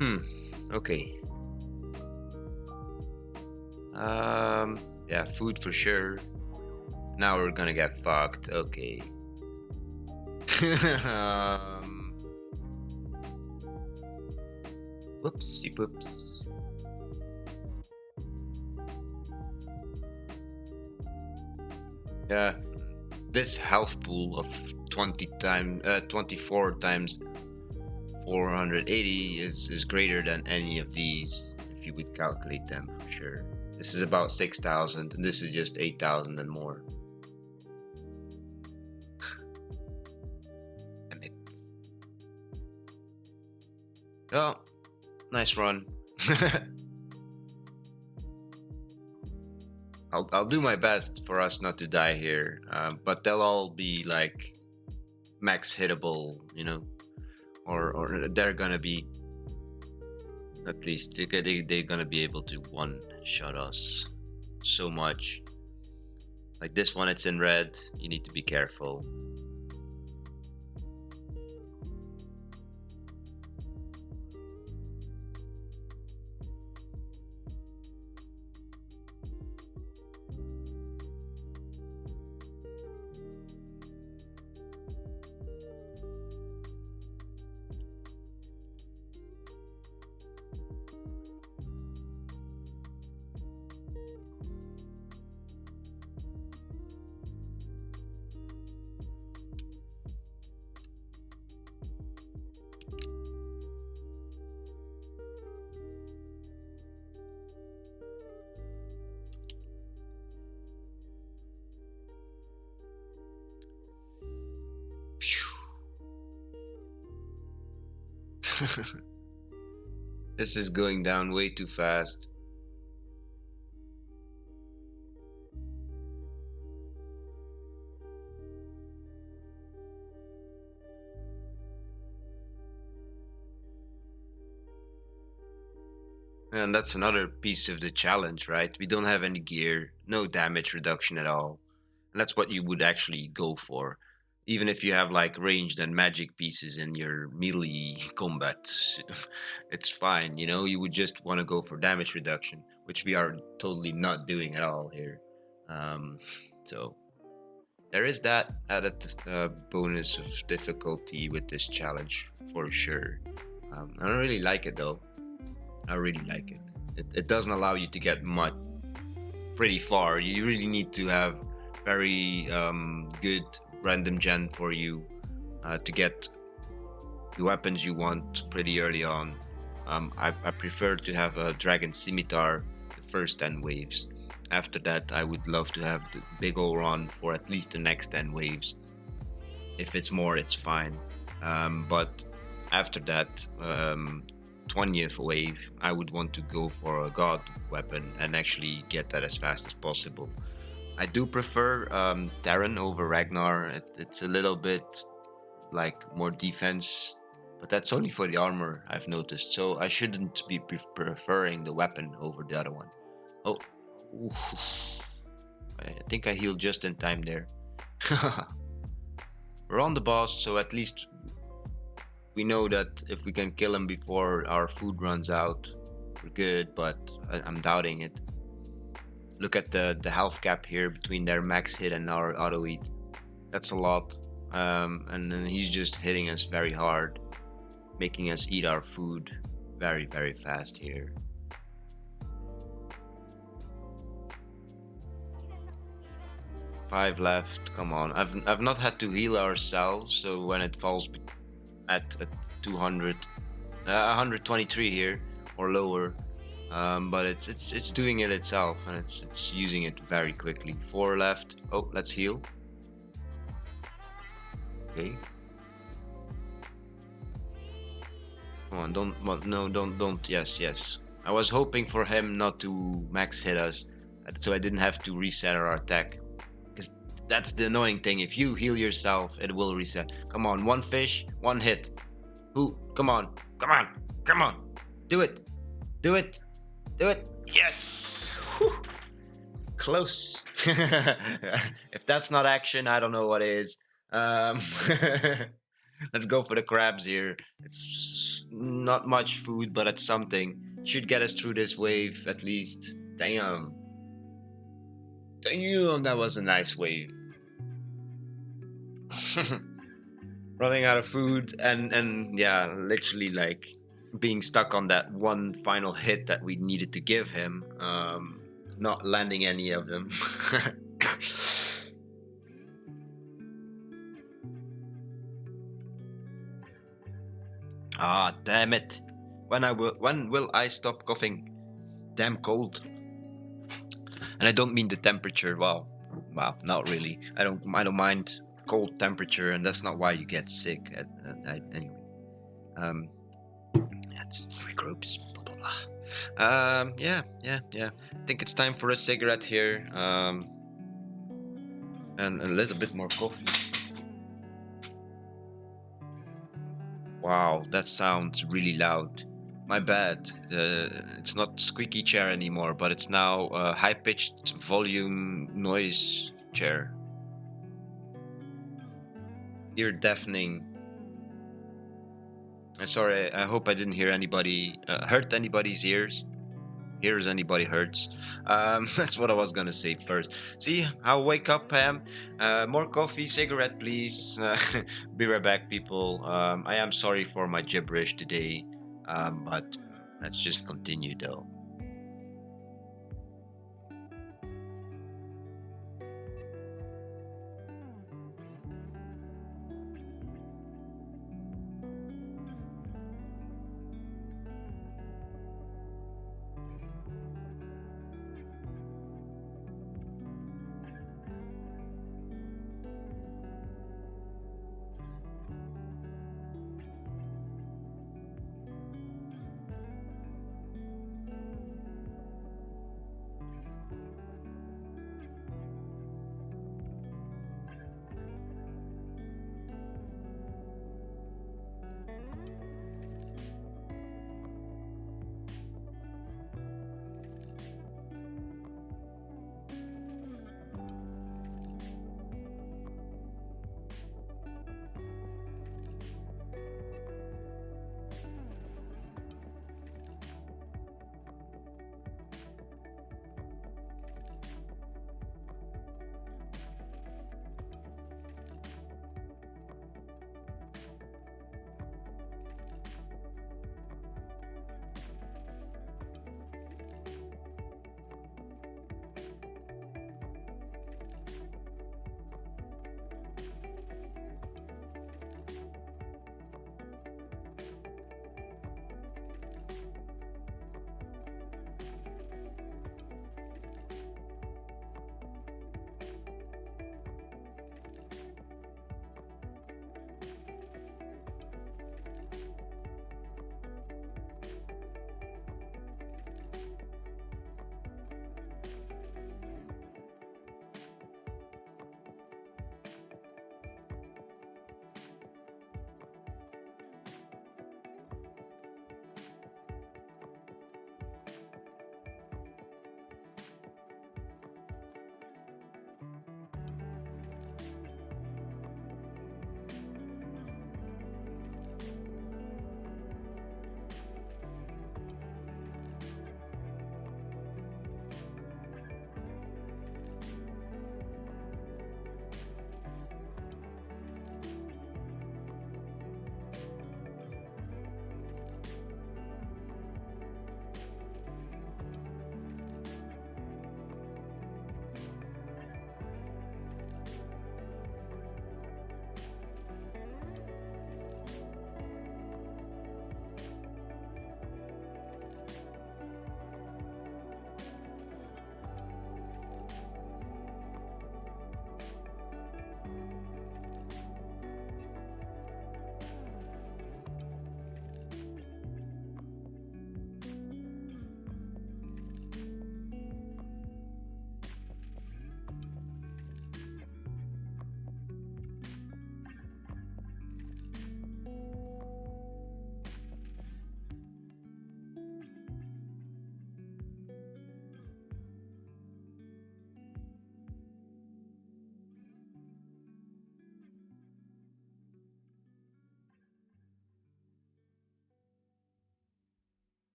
A: hmm. Okay. Um, yeah, food for sure. Now we're gonna get fucked. Okay. um, whoopsie whoops. Yeah, this health pool of 24 times 480 is greater than any of these if you would calculate them for sure. This is about 6,000, and this is just 8,000 and more. Damn it. Oh, nice run. I'll do my best for us not to die here, but they'll all be like max hittable, or they're gonna be at least they're gonna be able to one shot us so much. Like this one, it's in red. You need to be careful. This is going down way too fast. And that's another piece of the challenge, right? We don't have any gear, no damage reduction at all. And that's what you would actually go for. Even if you have like ranged and magic pieces in your melee combat, it's fine, you would just want to go for damage reduction, which we are totally not doing at all here. Um, so there is that added bonus of difficulty with this challenge for sure. I don't really like it though. I really like it. It doesn't allow you to get much pretty far. You really need to have very good random gen for you to get the weapons you want pretty early on. I prefer to have a dragon scimitar the first 10 waves. After that, I would love to have the big ol' run for at least the next 10 waves. If it's more, it's fine. But after that, 20th wave, I would want to go for a god weapon and actually get that as fast as possible. I do prefer Terran over Ragnar. It's a little bit like more defense, but that's only for the armor, I've noticed. So I shouldn't be preferring the weapon over the other one. Oh, oof. I think I healed just in time there. We're on the boss, so at least We know that if we can kill him before our food runs out, we're good, but I'm doubting it. Look at the health gap here between their max hit and our auto eat. That's a lot. And then he's just hitting us very hard, making us eat our food very, very fast here. Five left. Come on. I've not had to heal ourselves, so when it falls at 200, 123 here or lower, but it's doing it itself, and it's using it very quickly. Four left. Oh, let's heal. Okay. Come on, don't, no, don't. Yes, yes. I was hoping for him not to max hit us, so I didn't have to reset our attack. Because that's the annoying thing. If you heal yourself, it will reset. Come on, one fish, one hit. Who? Come on, come on, come on. Do it, do it, do it. Yes. Whew. Close. If that's not action, I don't know what is. Um, let's go for the crabs here. It's not much food, but it's something. Should get us through this wave at least. Damn. Damn, that was a nice wave. Running out of food and yeah, literally like being stuck on that one final hit that we needed to give him. Not landing any of them. Ah, damn it. When will I stop coughing? Damn cold. And I don't mean the temperature. Well, not really. I don't mind cold temperature, and that's not why you get sick. Anyway, um, that's microbes. Blah blah blah. Yeah. I think it's time for a cigarette here. And a little bit more coffee. Wow, that sounds really loud. My bad. It's not squeaky chair anymore, but it's now high pitched volume noise chair. Ear deafening. I'm sorry. I hope I didn't hear anybody hurt anybody's ears. Hears anybody hurts. That's what I was gonna say first. See, I'll wake up, Pam. More coffee, cigarette, please. Be right back, people. I am sorry for my gibberish today, but let's just continue though.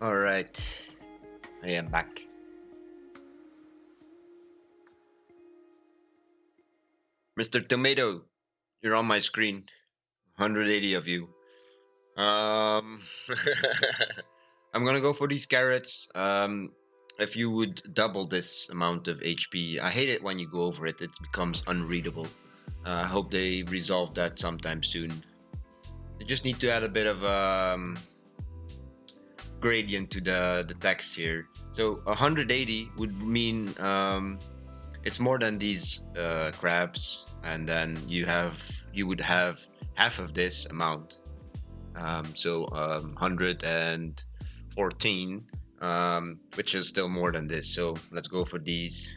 A: All right, I am back. Mr. Tomato, you're on my screen. 180 of you. Um, I'm gonna go for these carrots. If you would double this amount of HP, I hate it when you go over it. It becomes unreadable. I hope they resolve that sometime soon. You just need to add a bit of gradient to the text here. So 180 would mean it's more than these crabs, and then you would have half of this amount. So 114, which is still more than this. So let's go for these.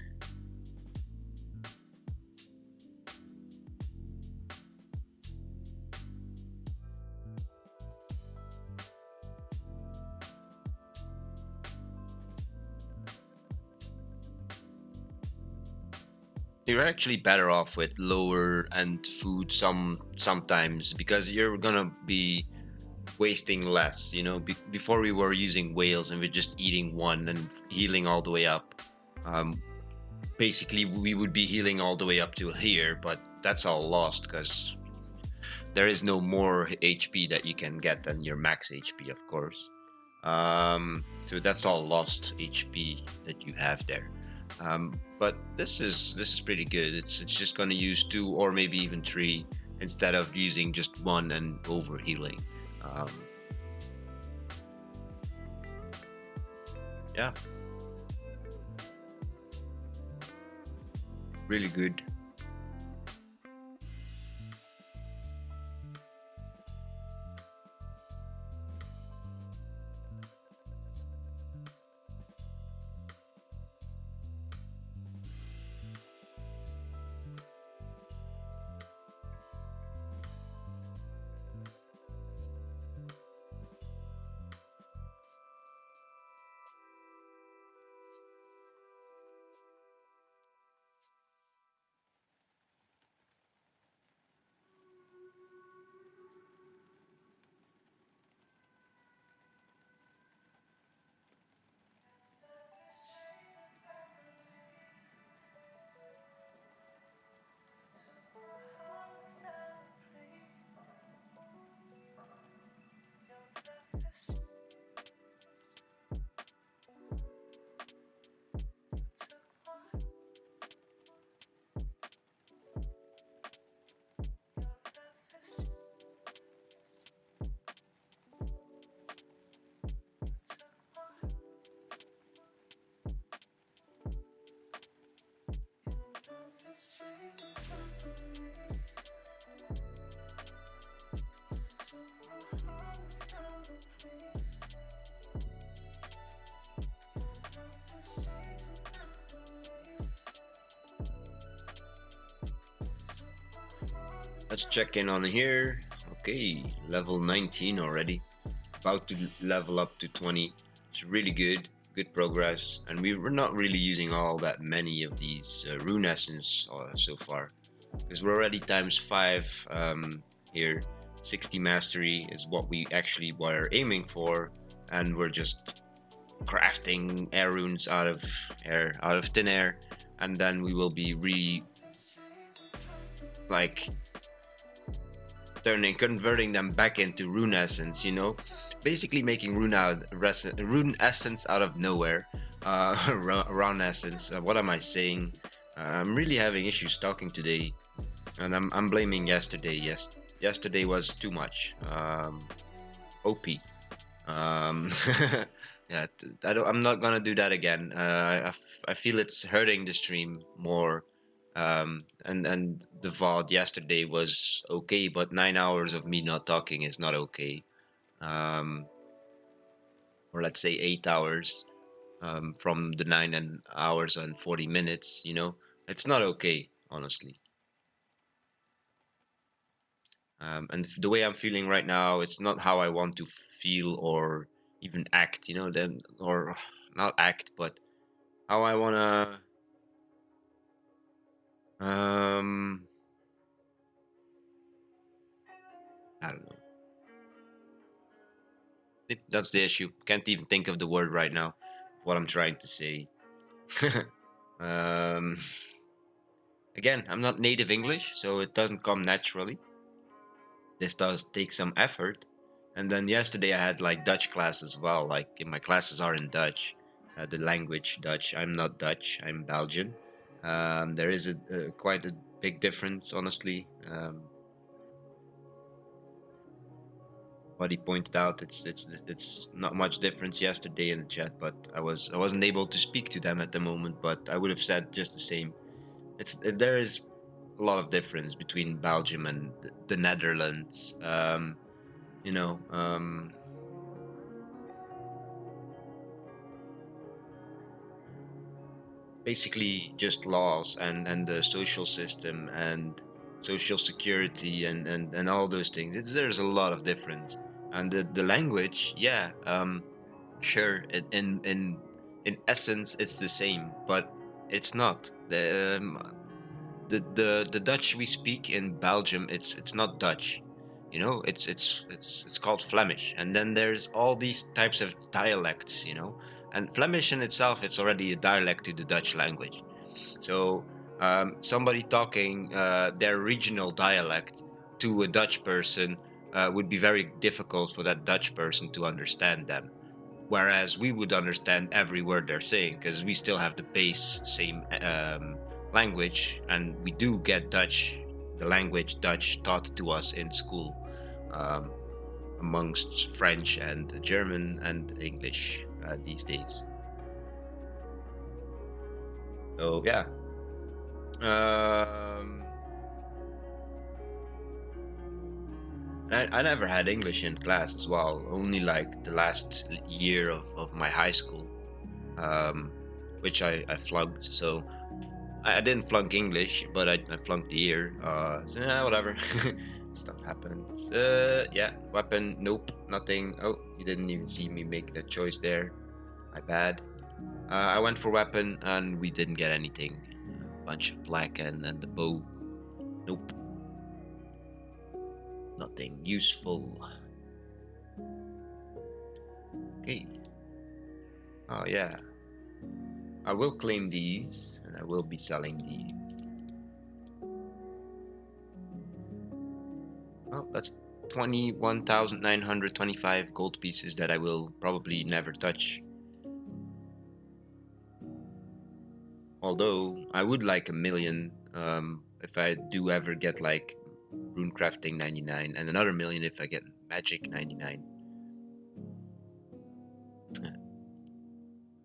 A: You're actually better off with lower end food sometimes because you're gonna be wasting less. Before we were using whales and we're just eating one and healing all the way up. Um, Basically, we would be healing all the way up to here, but that's all lost because there is no more HP that you can get than your max HP, of course. So that's all lost HP that you have there. But this is pretty good. It's just gonna use two or maybe even three instead of using just one and over healing. Um, yeah, really good. Let's check in on here. Okay, level 19 already. About to level up to 20. It's really good. Good progress. And we were not really using all that many of these rune essence so far. Because we're already times 5 here. 60 mastery is what we actually were aiming for. And we're just crafting air runes out of thin air. And then we will be like converting them back into rune essence, basically making rune essence out of nowhere. Rune essence. What am I saying? I'm really having issues talking today, and I'm blaming yesterday. Yes, yesterday was too much. OP. Um, yeah, I'm not gonna do that again. I feel it's hurting the stream more. And the VOD yesterday was okay, but 9 hours of me not talking is not okay. Um, or let's say 8 hours from the 9 hours and 40 minutes. It's not okay, honestly. And the way I'm feeling right now, it's not how I want to feel or even act. Then or not act, but how I wanna. Um, I don't know. That's the issue. Can't even think of the word right now. What I'm trying to say. um, Again, I'm not native English, so it doesn't come naturally. This does take some effort. And then yesterday I had like Dutch class as well. Like my classes are in Dutch, the language Dutch. I'm not Dutch. I'm Belgian. There is a quite a big difference, honestly. What he pointed out, it's not much difference yesterday in the chat, but I wasn't able to speak to them at the moment. But I would have said just the same. There is a lot of difference between Belgium and the Netherlands. You know, basically just laws and the social system and social security and all those things. There's a lot of difference, and the language, yeah, sure, in essence it's the same, but it's not. The Dutch we speak in Belgium, it's not Dutch. You know, it's called Flemish, and then there's all these types of dialects. You know, and Flemish in itself, it's already a dialect to the Dutch language. So somebody talking their regional dialect to a Dutch person would be very difficult for that Dutch person to understand them. Whereas we would understand every word they're saying because we still have the base same language, and we do get Dutch, the language Dutch taught to us in school, um, amongst French and German and English these days. So yeah. Um, I never had English in class as well. Only like the last year of my high school, um, which I flunked. So I didn't flunk English, but I flunked the year. So yeah, whatever. Stuff happens. Yeah, weapon. Nope, nothing. Oh, you didn't even see me make that choice there. My bad. I went for weapon and we didn't get anything. A bunch of black and the bow. Nope, nothing useful. Okay. Oh yeah. I will claim these and I will be selling these. Well, that's 21,925 gold pieces that I will probably never touch. Although I would like a million if I do ever get like rune crafting 99 and another million if I get magic 99.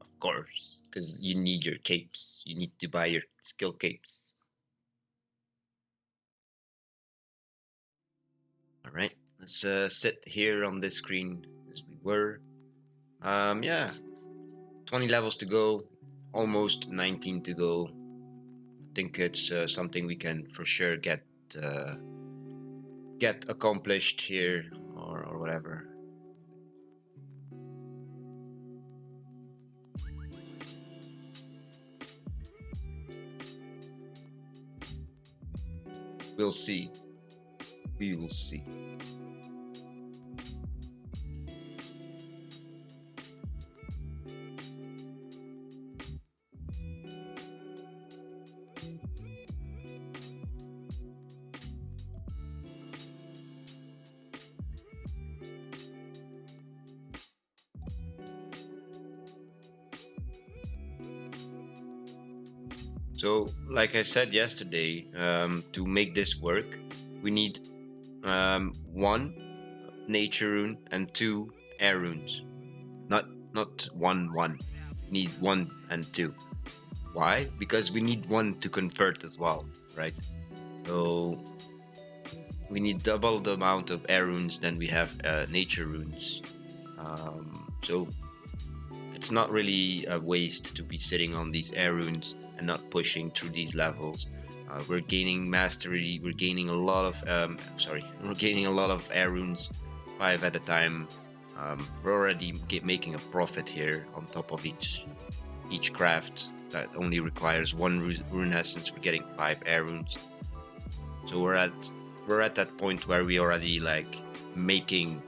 A: Of course, because you need your capes. You need to buy your skill capes. All right, let's sit here on this screen as we were. Yeah, 20 levels to go, almost 19 to go. I think it's something we can for sure uh, get accomplished here, or whatever. We'll see. We will see. So, like I said yesterday, to make this work, we need one nature rune and two air runes. Not one. We need one and two. Why? Because we need one to convert as well, right? So we need double the amount of air runes than we have nature runes. So it's not really a waste to be sitting on these air runes and not pushing through these levels. We're gaining mastery. We're gaining a lot of we're gaining a lot of air runes, 5 at a time. We're already making a profit here on top of each craft that only requires one rune essence. We're getting 5 air runes. So we're at that point where we already like making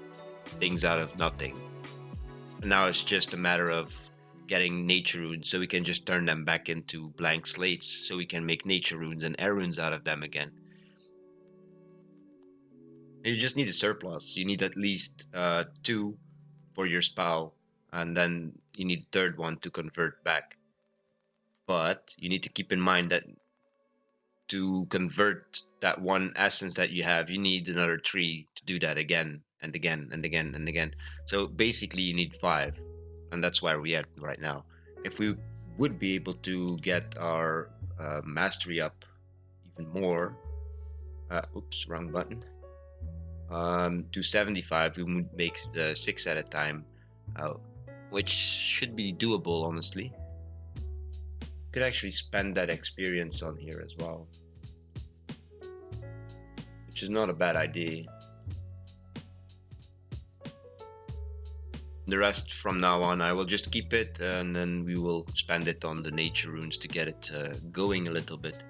A: things out of nothing. Now it's just a matter of getting nature runes so we can just turn them back into blank slates so we can make nature runes and air runes out of them again. You just need a surplus. You need at least 2 for your spell, and then you need a third one to convert back. But you need to keep in mind that to convert that one essence that you have, you need another 3 to do that again and again and again and again. So basically, you need 5, and that's where we are right now. If we would be able to get our mastery up even more, oops, wrong button. To 75, we would make 6 at a time, uh, which should be doable, honestly. Could actually spend that experience on here as well, which is not a bad idea. The rest from now on, I will just keep it, and then we will spend it on the nature runes to get it going a little bit.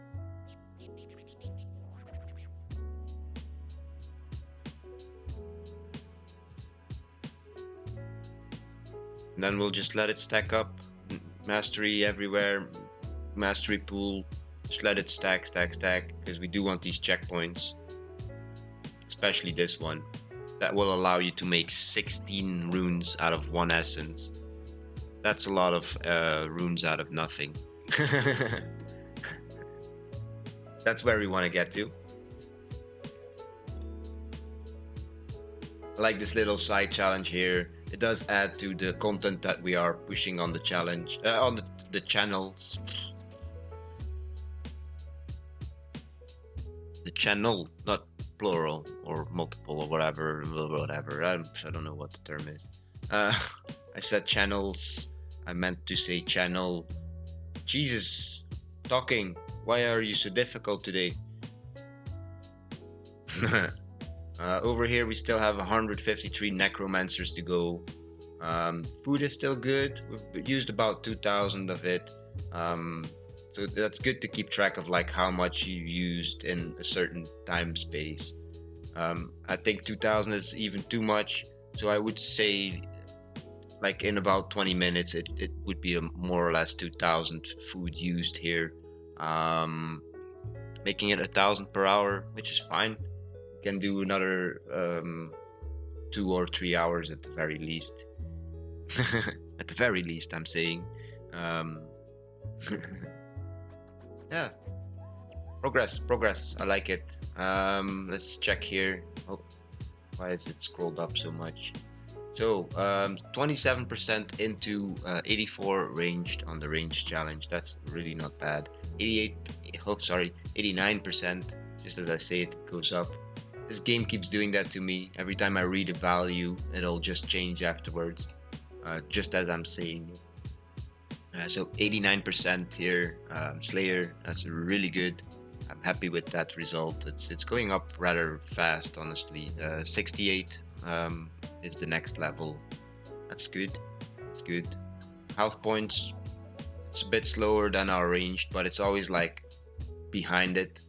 A: And then we'll just let it stack up. Mastery everywhere, mastery pool. Just let it stack, stack, stack, because we do want these checkpoints, especially this one. That will allow you to make 16 runes out of 1 essence. That's a lot of runes out of nothing. That's where we want to get to. I like this little side challenge here. It does add to the content that we are pushing on the challenge, on the channels. The channel, not plural or multiple or whatever. I don't know what the term is. I said channels. I meant to say channel. Jesus, talking. Why are you so difficult today? Over here, we still have 153 necromancers to go. Food is still good. We've used about 2,000 of it. So that's good to keep track of like how much you used in a certain time space. I think 2,000 is even too much. So I would say like in about 20 minutes, it would be a more or less 2,000 food used here. Making it 1,000 per hour, which is fine. Can do another 2 or 3 hours at the very least. At the very least, I'm saying. Um, yeah, progress. I like it. Let's check here. Oh, why is it scrolled up so much? So 27% into 84 ranged on the range challenge. That's really not bad. 88. Oh, sorry, 89%. Just as I say it goes up. This game keeps doing that to me. Every time I read a value, it'll just change afterwards, just as I'm saying it. So 89% here, Slayer. That's really good. I'm happy with that result. It's going up rather fast, honestly. 68 is the next level. That's good. It's good. Health points. It's a bit slower than our ranged, but it's always like behind it.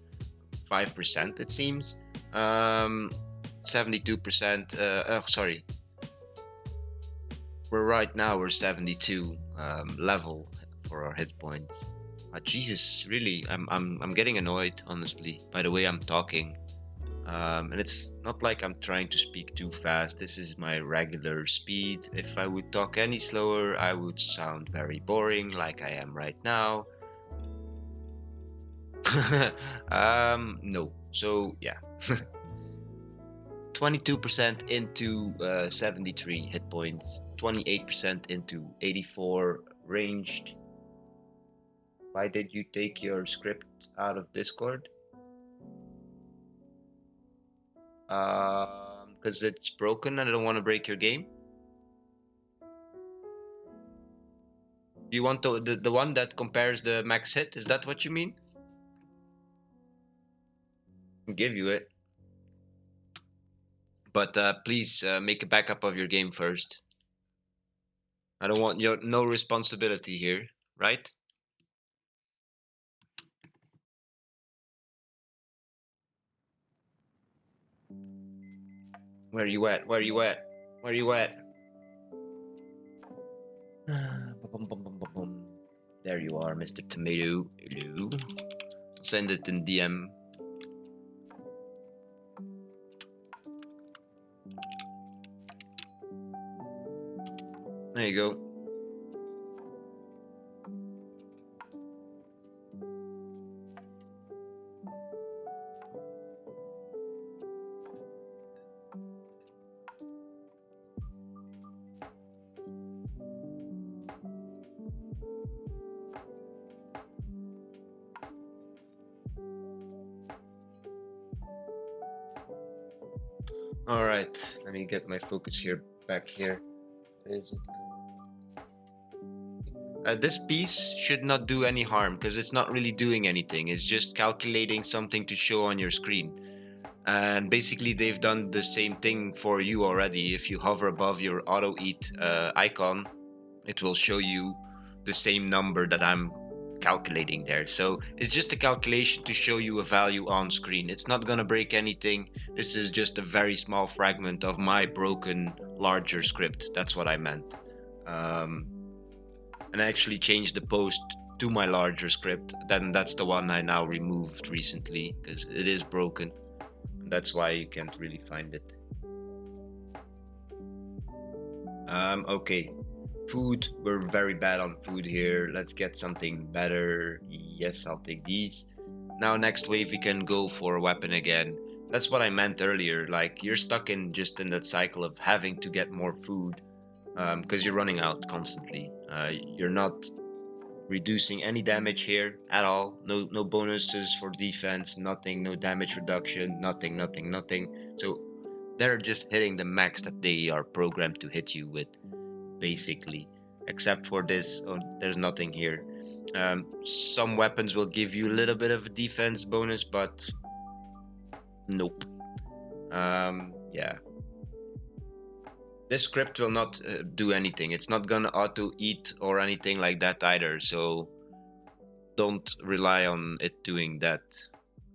A: 5% it seems. 72%. Sorry. We're 72 level for our hit points. Jesus, really, I'm getting annoyed, honestly, by the way I'm talking. And it's not like I'm trying to speak too fast. This is my regular speed. If I would talk any slower, I would sound very boring, like I am right now. No. So yeah. 22% into 73 hit points, 28% into 84 ranged. Why did you take your script out of Discord? Because it's broken and I don't want to break your game. You want the one that compares the max hit? Is that what you mean? I'll give you it. But please make a backup of your game first. I don't want your no responsibility here, right? Where you at? Where you at? Where you at? There you are, Mr. Tomato. Hello. Send it in DM. There you go. All right, let me get my focus here back here. Is it? This piece should not do any harm because it's not really doing anything. It's just calculating something to show on your screen. And basically, they've done the same thing for you already. If you hover above your auto eat icon, it will show you the same number that I'm calculating there. So it's just a calculation to show you a value on screen. It's not going to break anything. This is just a very small fragment of my broken larger script. That's what I meant. And I actually changed the post to my larger script. Then that's the one I now removed recently because it is broken. That's why you can't really find it. Okay. Food, we're very bad on food here. Let's get something better. Yes, I'll take these. Now next wave we can go for a weapon again. That's what I meant earlier. Like you're stuck in just in that cycle of having to get more food because you're running out constantly. You're not reducing any damage here at all. No bonuses for defense, nothing, no damage reduction, nothing. So they're just hitting the max that they are programmed to hit you with, basically. Except for this, oh, there's nothing here. Some weapons will give you a little bit of a defense bonus, but nope. Yeah. This script will not do anything. It's not gonna auto eat or anything like that either. So don't rely on it doing that.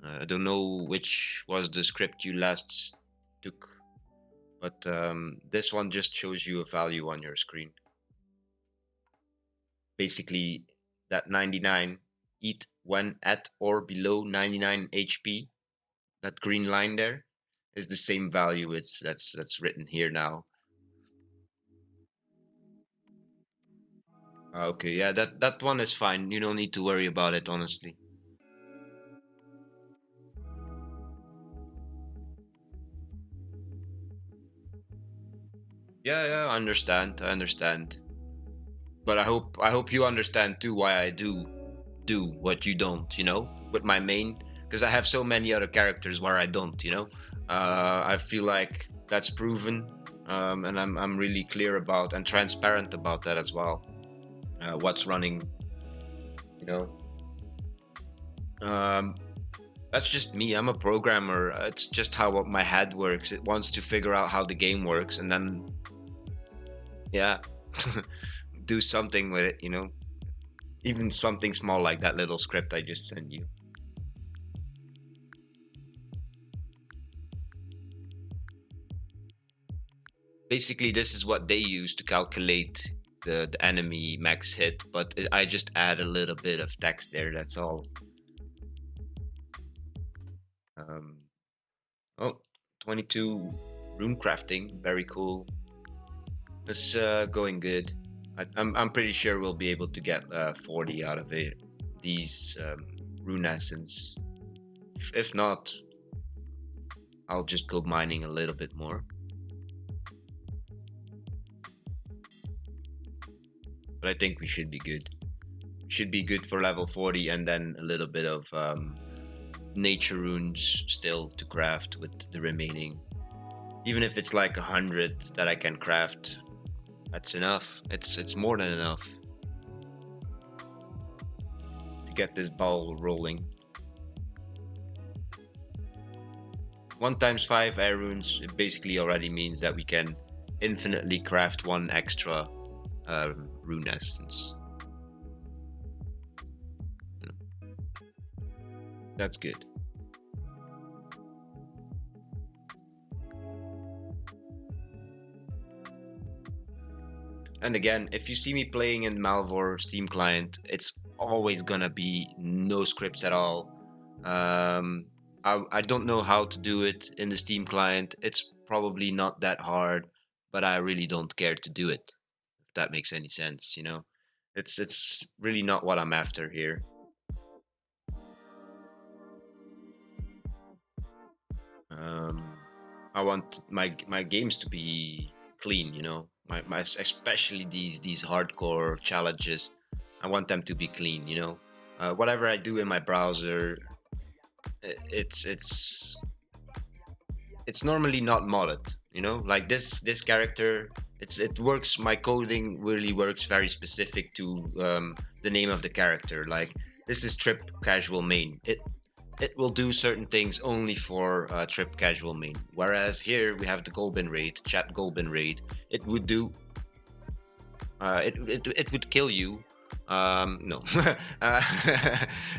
A: I don't know which was the script you last took, but this one just shows you a value on your screen. Basically, that 99 eat when at or below 99 HP. That green line there is the same value. That's written here now. Okay, yeah, that one is fine. You don't need to worry about it, honestly. Yeah, I understand. But I hope you understand too why I do what you don't, with my main, because I have so many other characters where I don't. I feel like that's proven, and I'm really clear about and transparent about that as well. What's running, you know. Um, that's just me. I'm a programmer. It's just how my head works. It wants to figure out how the game works, and then yeah, do something with it. Even something small like that little script I just sent you. Basically, this is what they use to calculate the enemy max hit, but I just add a little bit of text there, that's all. um, oh, 22 rune crafting, very cool. It's going good. I'm pretty sure we'll be able to get 40 out of it, these rune essence. If not, I'll just go mining a little bit more. But I think we should be good. Should be good for level 40, and then a little bit of nature runes still to craft with the remaining. Even if it's like 100 that I can craft, that's enough. It's more than enough to get this ball rolling. 1 times 5 air runes, it basically already means that we can infinitely craft 1 extra rune essence. That's good. And again, if you see me playing in Melvor Steam client, it's always gonna be no scripts at all. I don't know how to do it in the Steam client. It's probably not that hard, but I really don't care to do it. If that makes any sense, it's really not what I'm after here. Um, I want my games to be clean, my especially these hardcore challenges. I want them to be clean. Whatever I do in my browser, it's normally not modded. Like this character, it works. My coding really works very specific to the name of the character. Like this is Trip Casual Main. It will do certain things only for Trip Casual Main. Whereas here we have the Golden Raid, Chat Golden Raid. It would do. It would kill you. No. uh,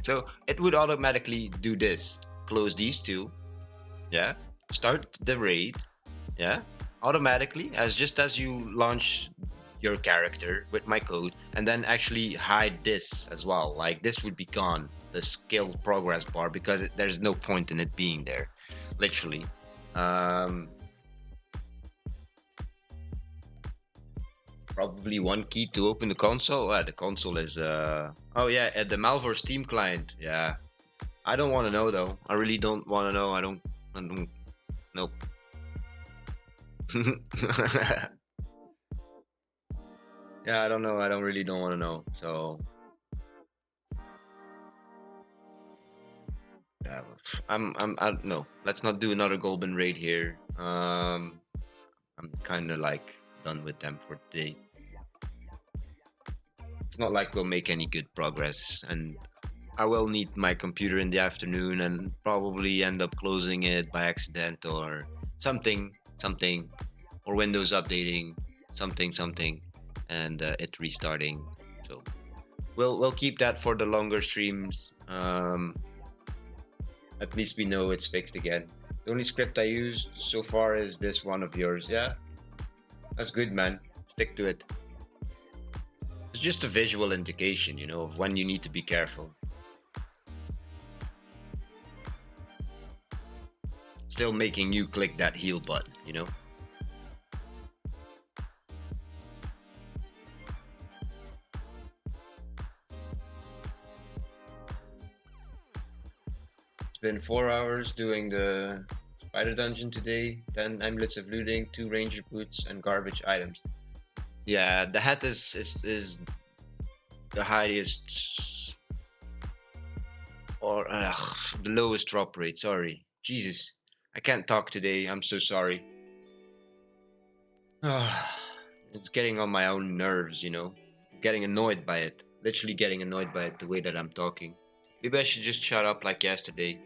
A: so it would automatically do this. Close these two. Yeah. Start the raid. Yeah. Automatically, as you launch your character with my code, and then actually hide this as well. Like this would be gone, the skill progress bar, because there's no point in it being there, literally. Um, Probably one key to open the console. The console is oh yeah, at the Melvor Steam client. Yeah, I don't want to know though. I really don't want to know. I don't. Nope. Yeah, I don't know. I don't really don't want to know. So yeah, I no. Let's not do another golden raid here. I'm kind of like done with them for today. It's not like we'll make any good progress, and I will need my computer in the afternoon and probably end up closing it by accident or something, or Windows updating, something, and it restarting. So we'll keep that for the longer streams. At least we know it's fixed again. The only script I used so far is this one of yours. Yeah, that's good, man. Stick to it. It's just a visual indication, of when you need to be careful. Still making you click that heal button. It's been 4 hours doing the spider dungeon today, 10 amulets of looting, 2 ranger boots, and garbage items. Yeah, the hat is the highest, or the lowest drop rate. Sorry, Jesus, I can't talk today. I'm so sorry. It's getting on my own nerves. Getting annoyed by it. Literally getting annoyed by it, the way that I'm talking. Maybe I should just shut up like yesterday.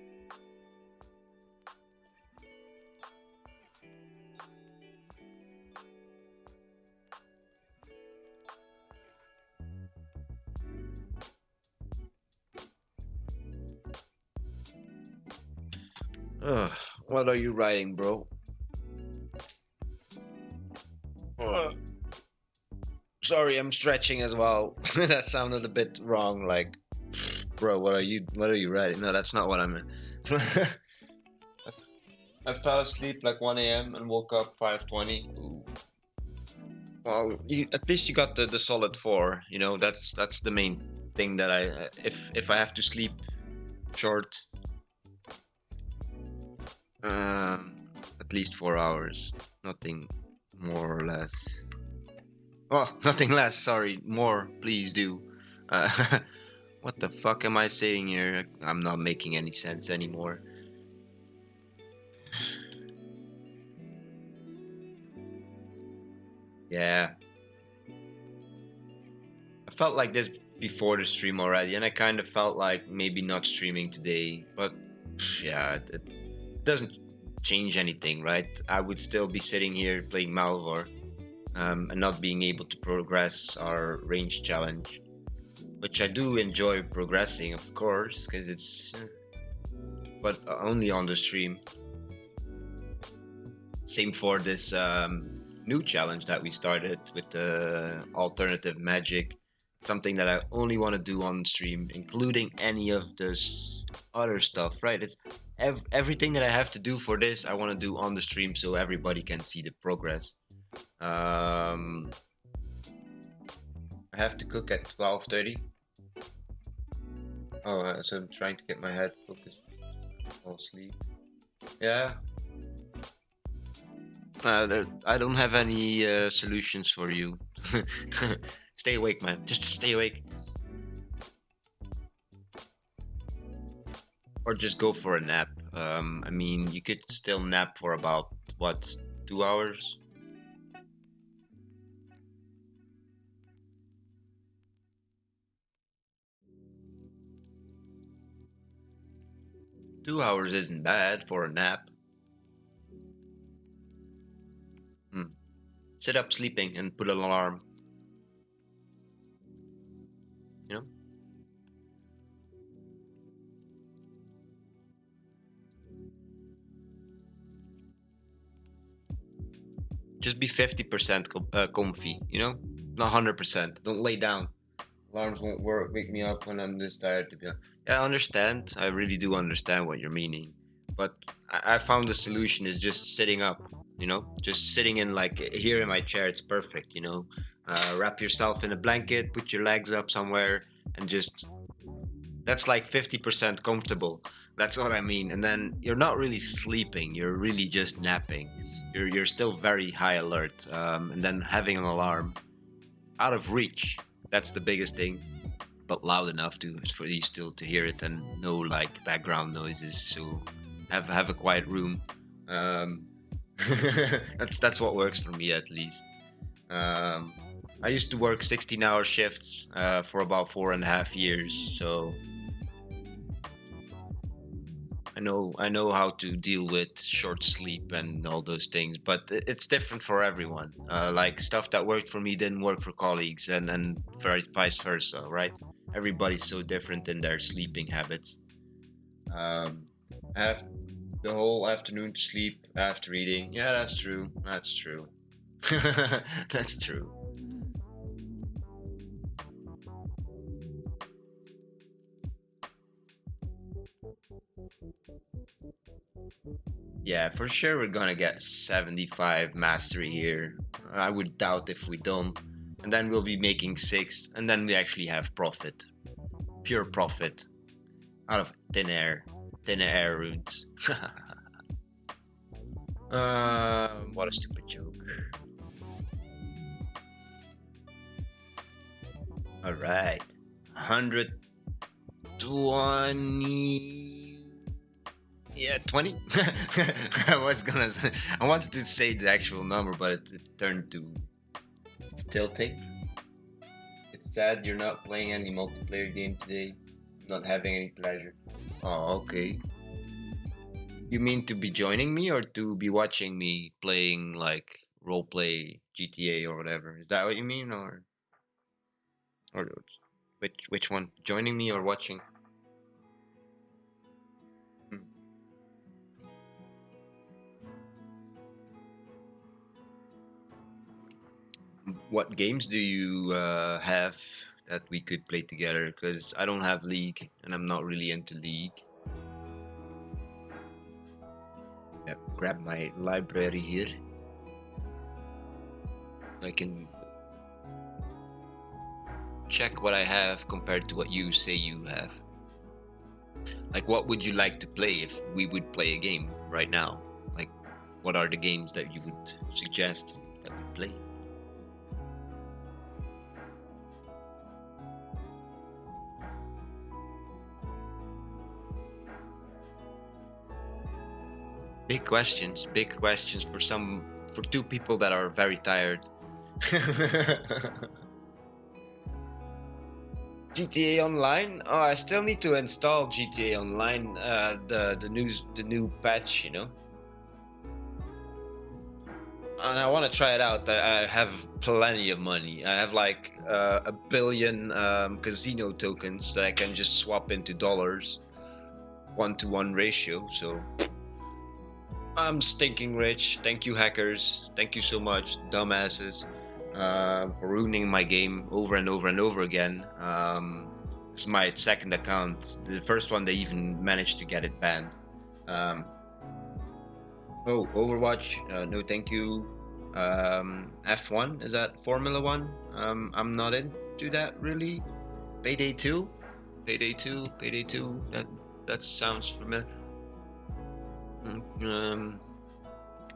A: Ugh, what are you writing, bro? Ugh. Sorry, I'm stretching as well. That sounded a bit wrong. Like, bro, what are you writing? No, that's not what I meant. I fell asleep like 1 a.m. and woke up 5:20. Well, at least you got the solid four. That's the main thing that if I have to sleep short, um, at least 4 hours, nothing more or less. Oh, nothing less. Sorry, more. Please do. Uh, what the fuck am I saying here? I'm not making any sense anymore. Yeah, I felt like this before the stream already, and I kind of felt like maybe not streaming today, but yeah, it doesn't change anything, right? I would still be sitting here playing Malvor, and not being able to progress our range challenge, which I do enjoy progressing, of course, because it's, but only on the stream. Same for this new challenge that we started with the alternative magic something that I only want to do on stream, including any of this other stuff, right? It's everything that I have to do for this, I want to do on the stream so everybody can see the progress. Um, I have to cook at 12:30. Oh, so I'm trying to get my head focused. Fall asleep. Yeah. I don't have any solutions for you. Stay awake, man. Just stay awake. Or just go for a nap. I mean, you could still nap for about, what, 2 hours? Two hours isn't bad for a nap. Sit up sleeping and put an alarm. You know? Just be 50% comfy, you know? Not 100%. Don't lay down. Alarms won't work. Wake me up when I'm this tired to be. Yeah, I understand. I really do understand what you're meaning. But I found the solution is just sitting up, you know? Just sitting in, like, here in my chair, it's perfect, you know? Wrap yourself in a blanket, put your legs up somewhere, and just. That's like 50% comfortable. That's what I mean. And then you're not really sleeping, you're really just napping. You're still very high alert. And then having an alarm out of reach. That's the biggest thing, but loud enough to for you still to hear it and no like background noises. So have a quiet room. Um, that's what works for me at least. Um, I used to work 16-hour shifts for about 4.5 years, so I know how to deal with short sleep and all those things, but it's different for everyone. Like stuff that worked for me didn't work for colleagues, and vice versa, right? Everybody's so different in their sleeping habits. Um, I have the whole afternoon to sleep after eating. Yeah, that's true. That's true. That's true. Yeah, for sure we're gonna get 75 mastery here. I would doubt if we don't. And then we'll be making 6, and then we actually have profit. Pure profit. Out of thin air. Thin air runes. What a stupid joke. Alright. 120. Yeah, 20. I was gonna say, I wanted to say the actual number, but it turned to. It's tilting. It's sad you're not playing any multiplayer game today. Not having any pleasure. Oh, okay. You mean to be joining me or to be watching me playing like roleplay GTA or whatever? Is that what you mean, or which one? Joining me or watching? Hmm. What games do you have that we could play together? Because I don't have League and I'm not really into League. Yep, grab my library here. I can check what I have compared to what you say you have. Like, what would you like to play if we would play a game right now? Like, what are the games that you would suggest that we play? Big questions for two people that are very tired. GTA Online? Oh, I still need to install GTA Online. The new patch, you know. And I want to try it out. I have plenty of money. I have like 1 billion casino tokens that I can just swap into dollars, 1-to-1 ratio. So I'm stinking rich. Thank you, hackers. Thank you so much, dumbasses. for ruining my game over and over and over again. This is my second account. The first one they even managed to get it banned. Um, oh, Overwatch, no thank you. F1, is that Formula One? I'm not into that really. Payday 2, Payday 2. That sounds familiar. Um,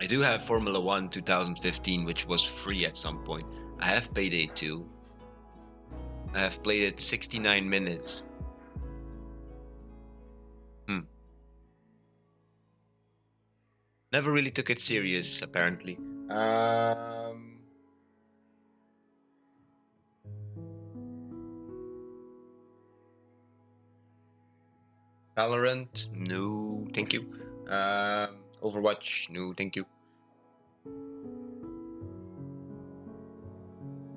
A: I do have Formula One 2015, which was free at some point. I have Payday 2. I have played it 69 minutes. Hmm. Never really took it serious, apparently. Valorant, no, thank you. Overwatch, no, thank you.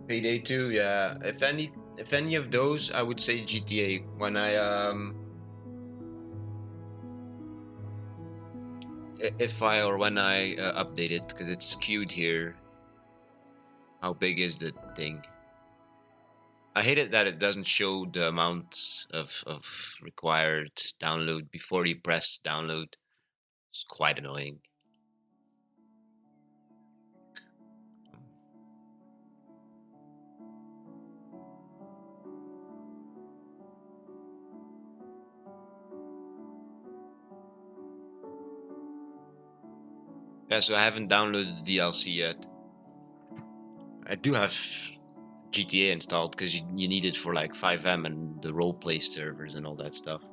A: Payday 2, yeah. If any of those, I would say GTA. When if I or when I update it, because it's queued here. How big is the thing? I hate it that it doesn't show the amount of required download before you press download. It's quite annoying. Yeah, so I haven't downloaded the DLC yet. I do have GTA installed because you need it for like 5M and the roleplay servers and all that stuff.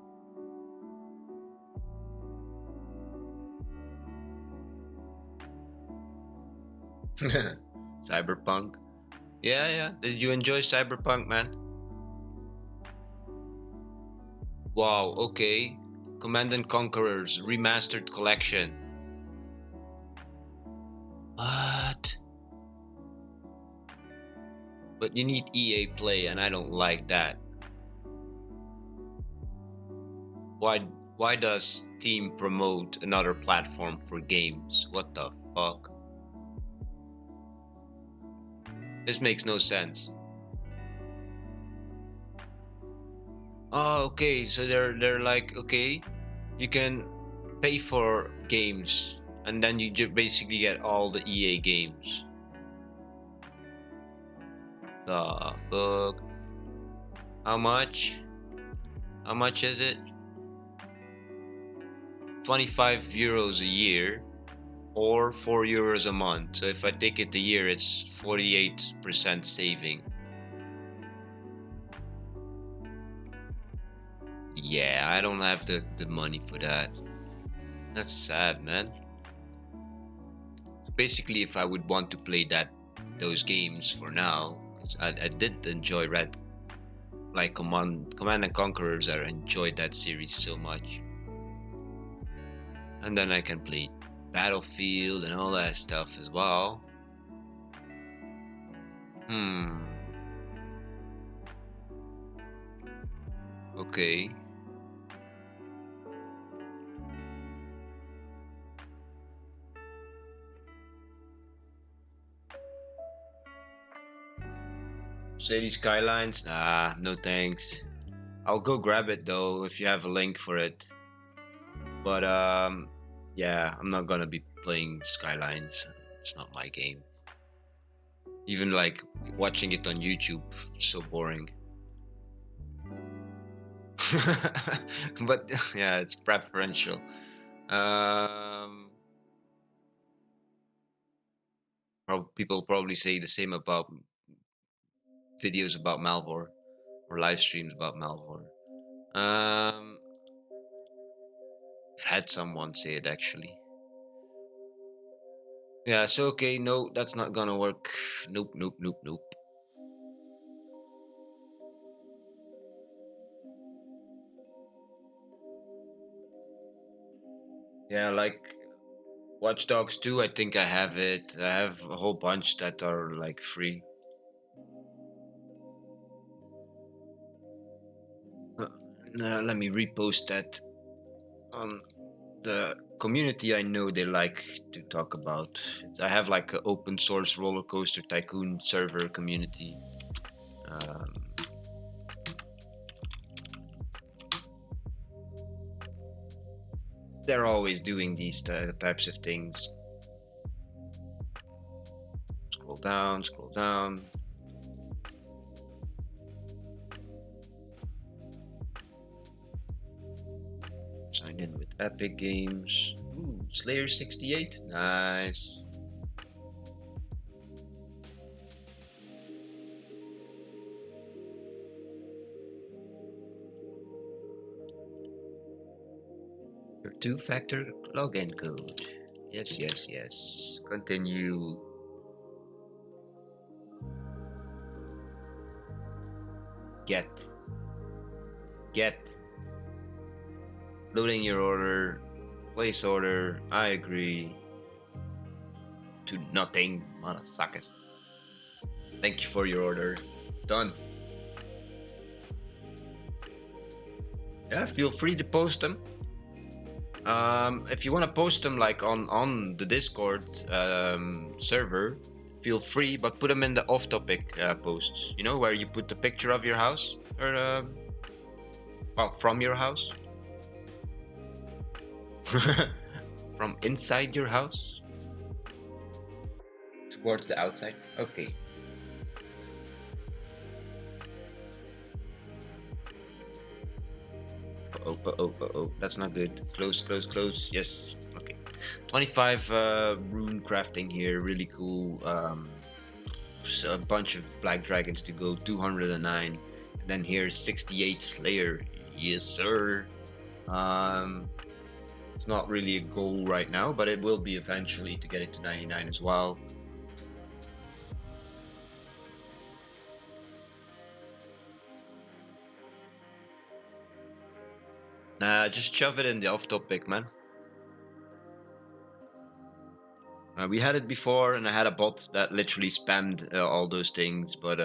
A: Cyberpunk. Yeah, yeah. Did you enjoy Cyberpunk, man? Wow, okay. Command and Conquerors Remastered Collection. What? But you need EA Play, and I don't like that. Why? Why does Steam promote another platform for games? What the fuck? This makes no sense. Oh, okay. So they're like, okay, you can pay for games, and then you basically get all the EA games. The fuck? How much? How much is it? 25 euros a year or 4 euros a month. So if I take it a year, it's 48% saving. Yeah, I don't have the money for that. That's sad, man. So basically, if I would want to play those games for now, 'cause I did enjoy Red, like Command and Conquerors. I enjoyed that series so much, and then I can play Battlefield and all that stuff as well. Hmm. Okay. City Skylines? Nah, no thanks. I'll go grab it though if you have a link for it. But yeah, I'm not gonna be playing Skylines. It's not my game. Even like watching it on YouTube, so boring. But yeah, it's preferential. Um, People probably say the same about videos about Melvor or live streams about Melvor. I've had someone say it actually. Yeah, so okay, no, that's not gonna work. Nope, nope, nope, nope. Yeah, like Watch Dogs 2, I think I have it. I have a whole bunch that are like free. Uh, Let me repost that on the community, I know they like to talk about. I have like an open source roller coaster tycoon server community. Um, they're always doing these types of things. Scroll down, scroll down. Signed in with Epic Games. Ooh, Slayer 68. Nice. Your two-factor login code. Yes, yes, yes. Continue. Get. Get. Loading your order. Place order. I agree. To nothing. Motherfuckers. Thank you for your order. Done. Yeah, feel free to post them. If you want to post them like on the Discord server, feel free, but put them in the off-topic post. You know, where you put the picture of your house or well, from your house, from inside your house towards the outside. Okay. Oh, that's not good. Close, close, close. Yes. Okay. 25 rune crafting here. Really cool. So a bunch of black dragons to go. 209. And then here's 68 Slayer. Yes, sir. Um, it's not really a goal right now, but it will be eventually to get it to 99 as well. Nah, just shove it in the off topic, man. We had it before, and I had a bot that literally spammed all those things, but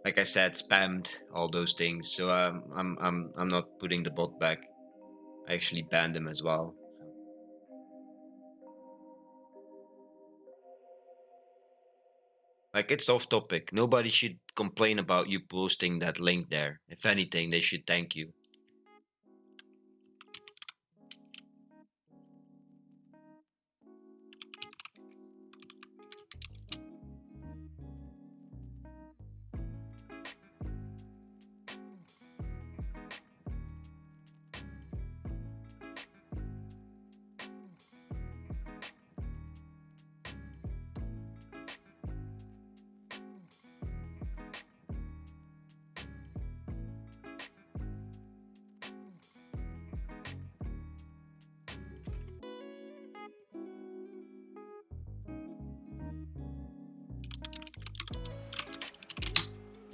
A: like I said, spammed all those things. So I'm not putting the bot back. I actually banned him as well. Like, it's off topic. Nobody should complain about you posting that link there. If anything, they should thank you.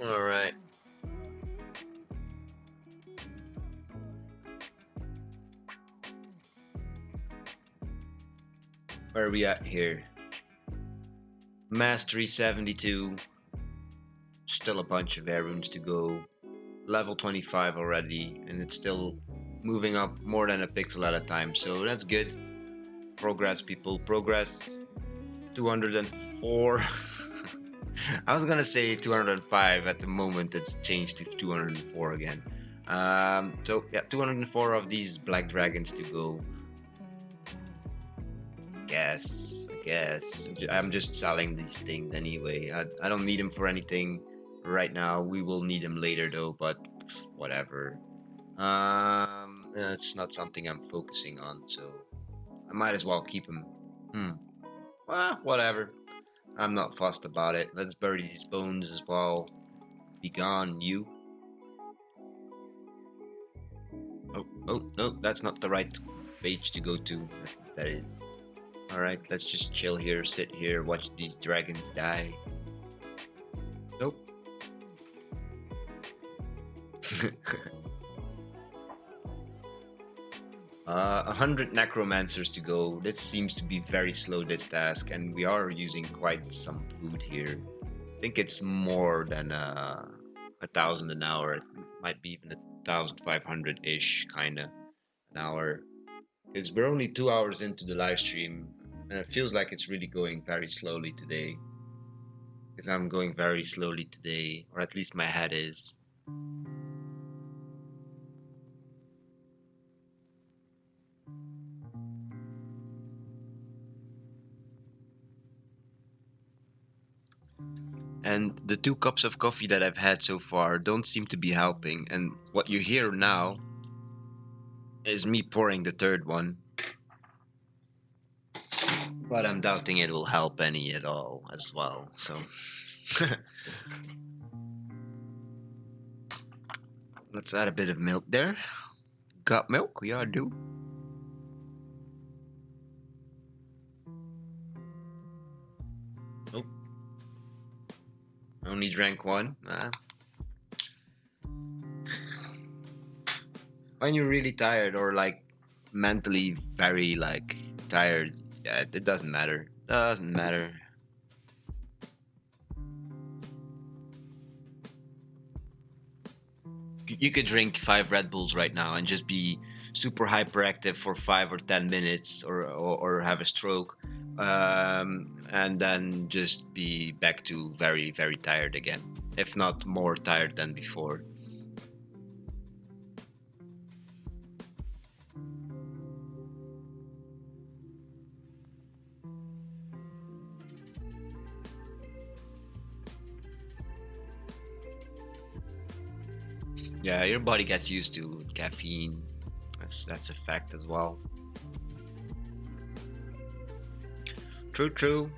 A: All right. Where are we at here? Mastery 72. Still a bunch of air runes to go. Level 25 already, and it's still moving up more than a pixel at a time, so that's good. Progress, people, progress. 204. I was gonna say 205. At the moment it's changed to 204 again. So yeah, 204 of these black dragons to go. I guess I'm just selling these things anyway. I don't need them for anything right now. We will need them later though, but whatever. It's not something I'm focusing on, so I might as well keep them. Well, whatever. I'm not fussed about it. Let's bury these bones as well. Be gone, you. Oh, no, that's not the right page to go to. That is. Alright, let's just chill here, sit here, watch these dragons die. Nope. 100 necromancers to go. This seems to be very slow, this task, and we are using quite some food here. I think it's more than 1,000 an hour. It might be even 1,500-ish, kinda, an hour. Because we're only 2 hours into the live stream, and it feels like it's really going very slowly today. Because I'm going very slowly today, or at least my head is. And the 2 cups of coffee that I've had so far don't seem to be helping. And what you hear now is me pouring the third one. But I'm doubting it will help any at all as well. So let's add a bit of milk there. Got milk? Yeah, I do. Nope. Only drank one. When you're really tired or like mentally very like tired, yeah, it doesn't matter. Doesn't matter. You could drink 5 Red Bulls right now and just be super hyperactive for 5 or 10 minutes, or have a stroke, and then just be back to very very tired again, if not more tired than before. Yeah, your body gets used to caffeine. That's a fact as well. True, true.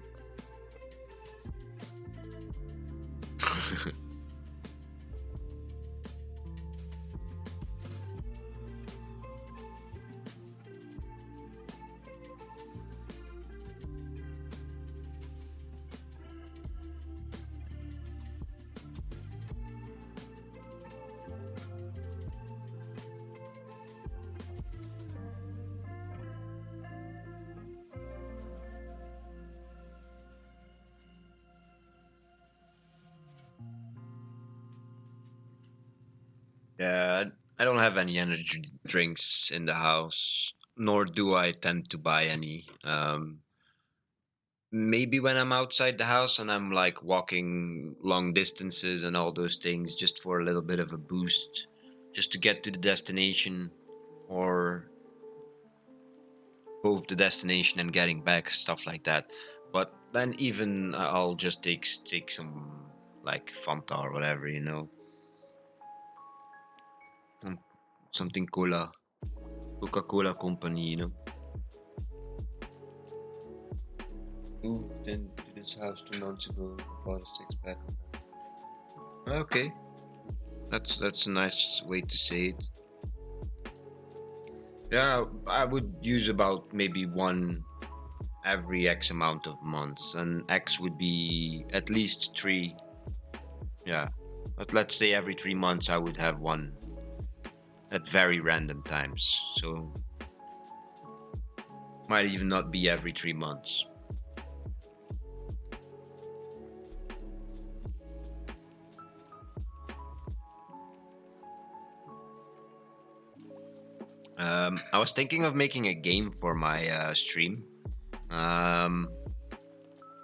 A: Yeah, I don't have any energy drinks in the house, nor do I tend to buy any. Maybe when I'm outside the house and I'm like walking long distances and all those things, just for a little bit of a boost, just to get to the destination, or both the destination and getting back, stuff like that. But then even I'll just take some like Fanta or whatever, some, something cola, Coca-Cola company, Moved into this house 2 months ago. Bought a six-pack. Okay, that's a nice way to say it. Yeah, I would use about maybe one every X amount of months, and X would be at least three. Yeah, but let's say every 3 months I would have one at very random times. So might even not be every 3 months. I was thinking of making a game for my stream. Um,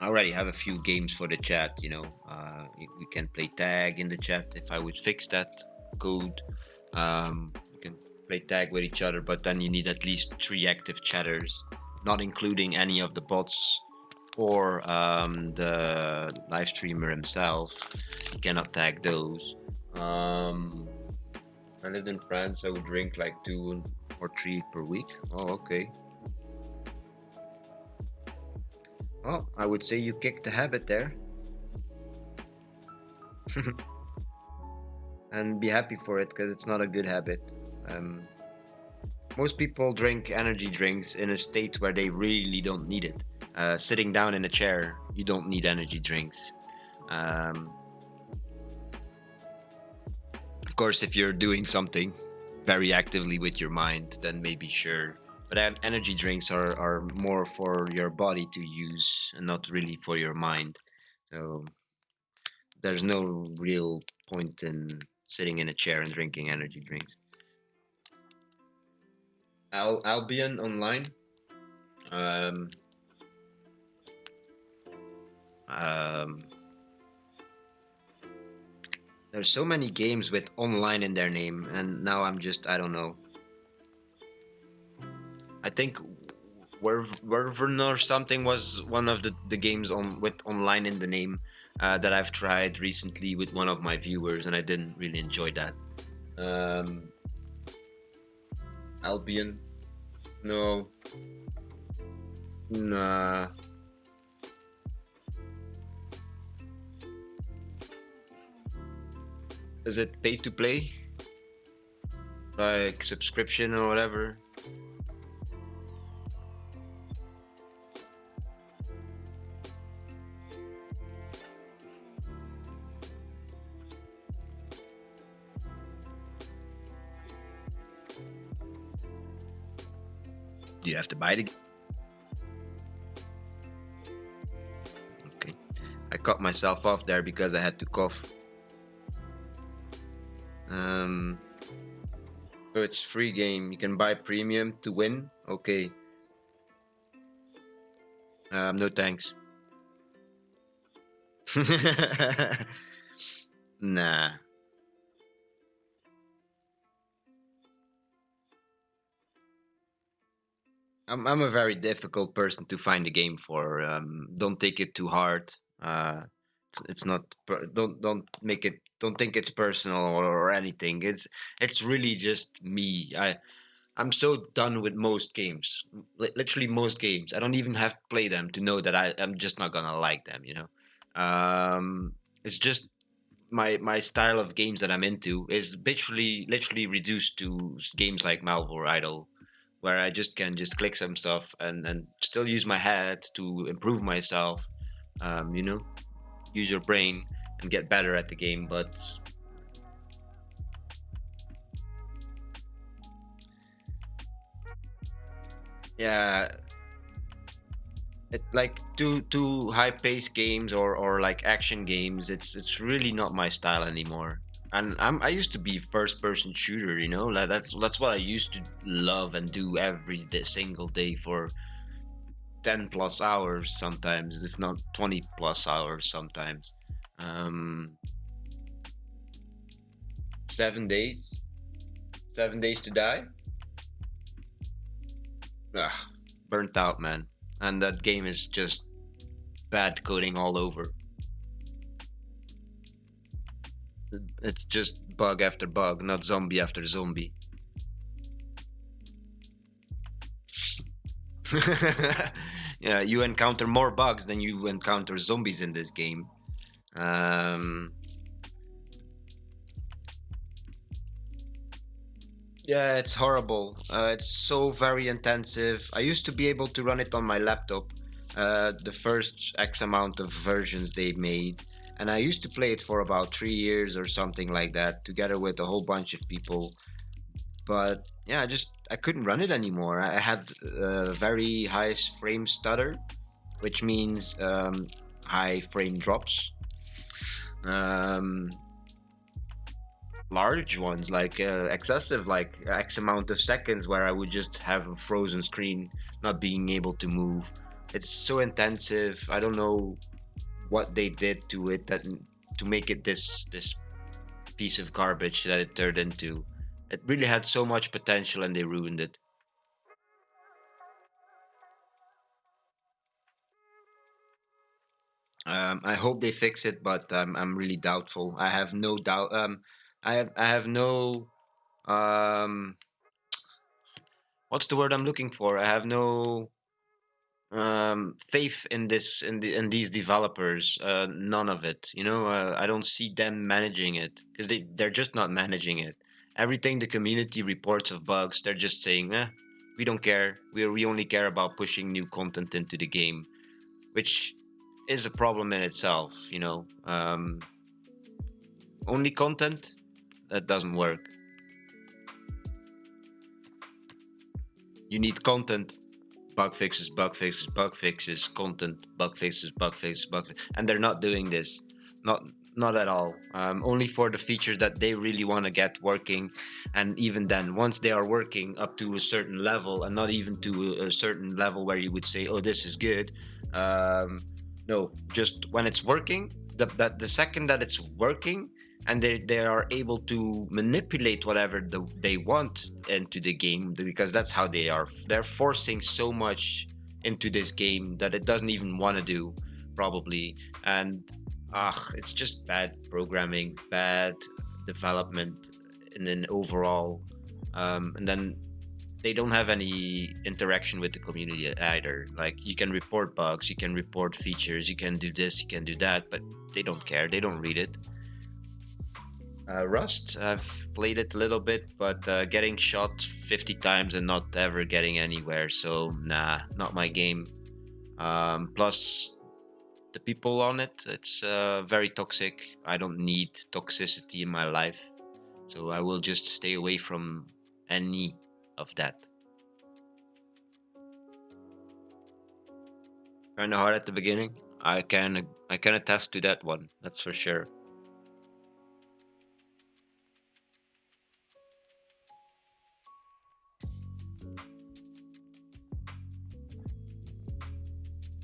A: I already have a few games for the chat. We can play tag in the chat. If I would fix that code, we can play tag with each other. But then you need at least 3 active chatters, not including any of the bots or the live streamer himself. You cannot tag those. If I lived in France, I would drink like 2 or 3 per week. Oh, okay. Well, I would say you kicked the habit there. And be happy for it, because it's not a good habit. Um, Most people drink energy drinks in a state where they really don't need it. Sitting down in a chair, you don't need energy drinks. Um, of course, if you're doing something very actively with your mind, then maybe sure. But energy drinks are more for your body to use and not really for your mind. So there's no real point in sitting in a chair and drinking energy drinks. Albion Online. Um, um, there's so many games with online in their name, and now I don't know. I think Wervern or something was one of the games on with online in the name that I've tried recently with one of my viewers, and I didn't really enjoy that. Um, Albion, no, nah. Is it pay to play, like subscription or whatever? Do you have to buy the game? Okay, I cut myself off there because I had to cough. Um, so it's free game. You can buy premium to win. Okay. No thanks. Nah. I'm a very difficult person to find a game for. Don't take it too hard. It's not. Don't make it. Don't think it's personal or anything. It's really just me. I'm so done with most games. Literally most games. I don't even have to play them to know that I'm just not gonna like them. It's just my style of games that I'm into is literally reduced to games like Melvor Idle, where I just can just click some stuff and still use my head to improve myself. Um, you know, use your brain and get better at the game. But yeah, like too high paced games or like action games. It's really not my style anymore. And I used to be first person shooter, like that's what I used to love and do every single day for 10 plus hours sometimes, if not 20 plus hours sometimes. Um, 7 days, 7 days to die. Ugh, burnt out, man. And that game is just bad coding all over. It's just bug after bug, not zombie after zombie. Yeah, you encounter more bugs than you encounter zombies in this game. Um, yeah, it's horrible. It's so very intensive. I used to be able to run it on my laptop, the first X amount of versions they made. And I used to play it for about 3 years or something like that, together with a whole bunch of people. But yeah, I couldn't run it anymore. I had a very high frame stutter, which means high frame drops. Um, Large ones, like excessive, like X amount of seconds, where I would just have a frozen screen, not being able to move. It's so intensive. I don't know what they did to it that to make it this piece of garbage that it turned into. It really had so much potential, and they ruined it. I hope they fix it, but I'm really doubtful. I have no doubt. I have no um, what's the word I'm looking for? I have no faith in in these developers. None of it. I don't see them managing it because they're just not managing it. Everything the community reports of bugs, they're just saying, we don't care. We only care about pushing new content into the game, which is a problem in itself. Only content that doesn't work. You need content, bug fixes, bug fixes, bug fixes, content, bug fixes, bug fixes, and they're not doing this. Not. Not at all. Only for the features that they really want to get working, and even then, once they are working up to a certain level, and not even to a certain level where you would say, "Oh, this is good." Um, no, just when it's working, the second that it's working, and they are able to manipulate whatever they want into the game, because that's how they are. They're forcing so much into this game that it doesn't even want to do, probably, and it's just bad programming, bad development, and then overall, and then they don't have any interaction with the community either. Like, you can report bugs, you can report features, you can do this, you can do that, but they don't care. They don't read it. Rust, I've played it a little bit, but getting shot 50 times and not ever getting anywhere. So nah, not my game. Plus, the people on it, it's very toxic. I don't need toxicity in my life, so I will just stay away from any of that. Kind of hard at the beginning. I can attest to that one. That's for sure.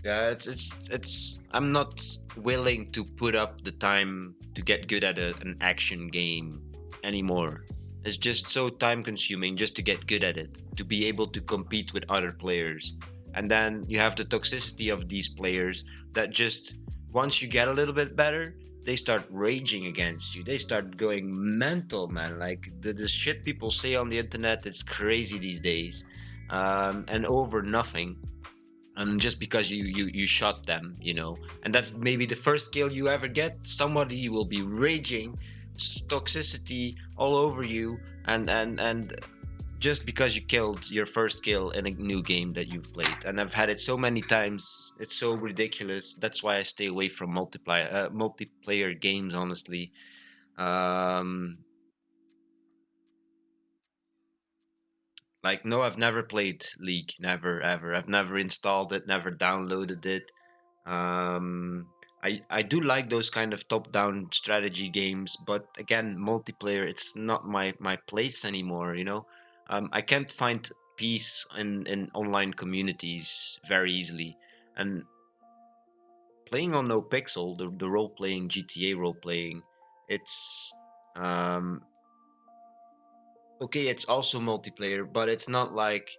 A: Yeah, it's. I'm not willing to put up the time to get good at an action game anymore. It's just so time consuming just to get good at it, to be able to compete with other players. And then you have the toxicity of these players that just, once you get a little bit better, they start raging against you. They start going mental, man. Like the shit people say on the internet, it's crazy these days. And over nothing, and just because you shot them, and that's maybe the first kill you ever get, somebody will be raging, toxicity all over you, and just because you killed your first kill in a new game that you've played. And I've had it so many times, it's so ridiculous. That's why I stay away from multiplayer games, honestly. um Like, no, I've never played League, never ever. I've never installed it, never downloaded it. I do like those kind of top-down strategy games, but again, multiplayer, it's not my place anymore. I can't find peace in online communities very easily, and playing on No Pixel, the role-playing GTA role-playing, it's um okay. It's also multiplayer, but it's not like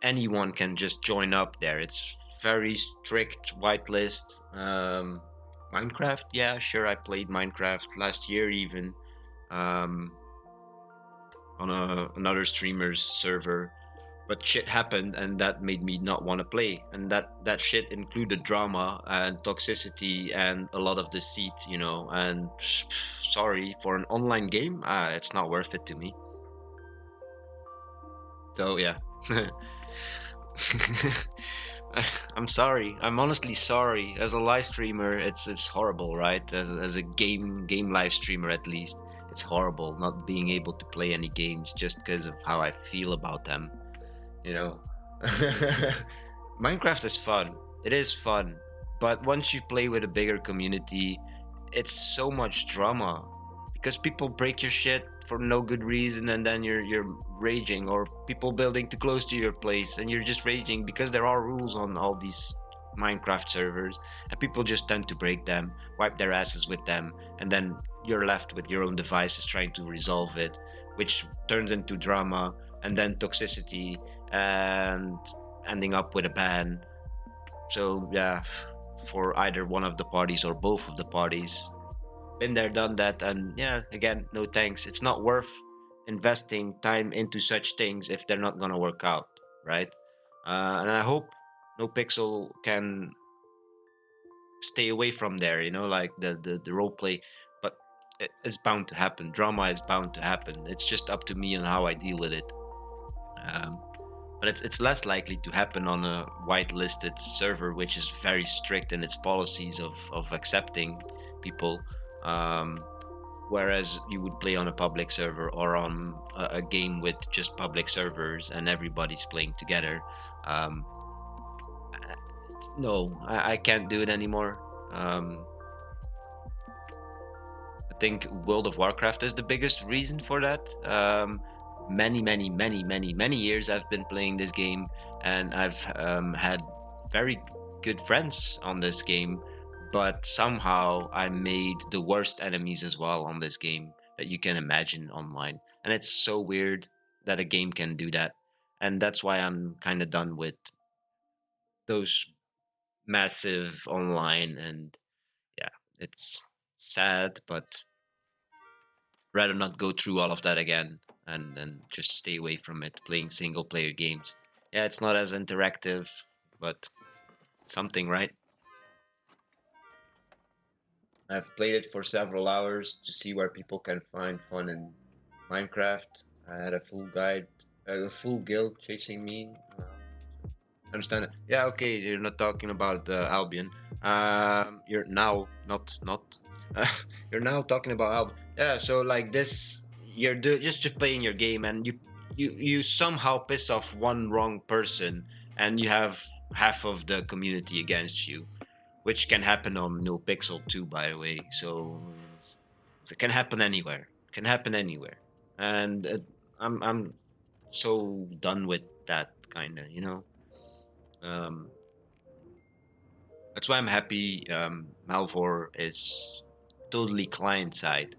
A: anyone can just join up there. It's very strict whitelist. Minecraft, yeah, sure. I played Minecraft last year even, um, on another streamer's server, but shit happened, and that made me not want to play. And that shit included drama and toxicity and a lot of deceit, And sorry, for an online game, it's not worth it to me. So yeah. I'm sorry. I'm honestly sorry. As a live streamer, it's horrible, right? As a game live streamer, at least, it's horrible not being able to play any games just because of how I feel about them. You know, Minecraft is fun. It is fun, but once you play with a bigger community, it's so much drama because people break your shit for no good reason, and then you're raging, or people building too close to your place and you're just raging because there are rules on all these Minecraft servers, and people just tend to break them, wipe their asses with them, and then you're left with your own devices trying to resolve it, which turns into drama and then toxicity and ending up with a ban. So yeah, for either one of the parties or both of the parties, been there, done that, and yeah, again, no thanks. It's not worth investing time into such things if they're not gonna work out, right? And I hope No Pixel can stay away from there. Like the role play, but it's bound to happen. Drama is bound to happen. It's just up to me and how I deal with it. Um, but it's less likely to happen on a whitelisted server, which is very strict in its policies of accepting people. Um, Whereas you would play on a public server or on a game with just public servers and everybody's playing together. Um, no, I can't do it anymore. Um, think World of Warcraft is the biggest reason for that. Many years I've been playing this game, and I've had very good friends on this game, but somehow I made the worst enemies as well on this game that you can imagine online. And it's so weird that a game can do that. And that's why I'm kind of done with those massive online. And yeah, it's sad, but rather not go through all of that again and then just stay away from it playing single player games. Yeah, it's not as interactive, but something, right? I've played it for several hours to see where people can find fun in Minecraft. I had a full guide, a full guild chasing me. Understand it? Yeah, okay. You're not talking about Albion. You're now not. You're now talking about Albion. Yeah. So like this, just playing your game, and you somehow piss off one wrong person, and you have half of the community against you, which can happen on No Pixel too, by the way. So it can happen anywhere. Can happen anywhere, and I'm so done with that kind of, um, that's why I'm happy Malvor is totally client side.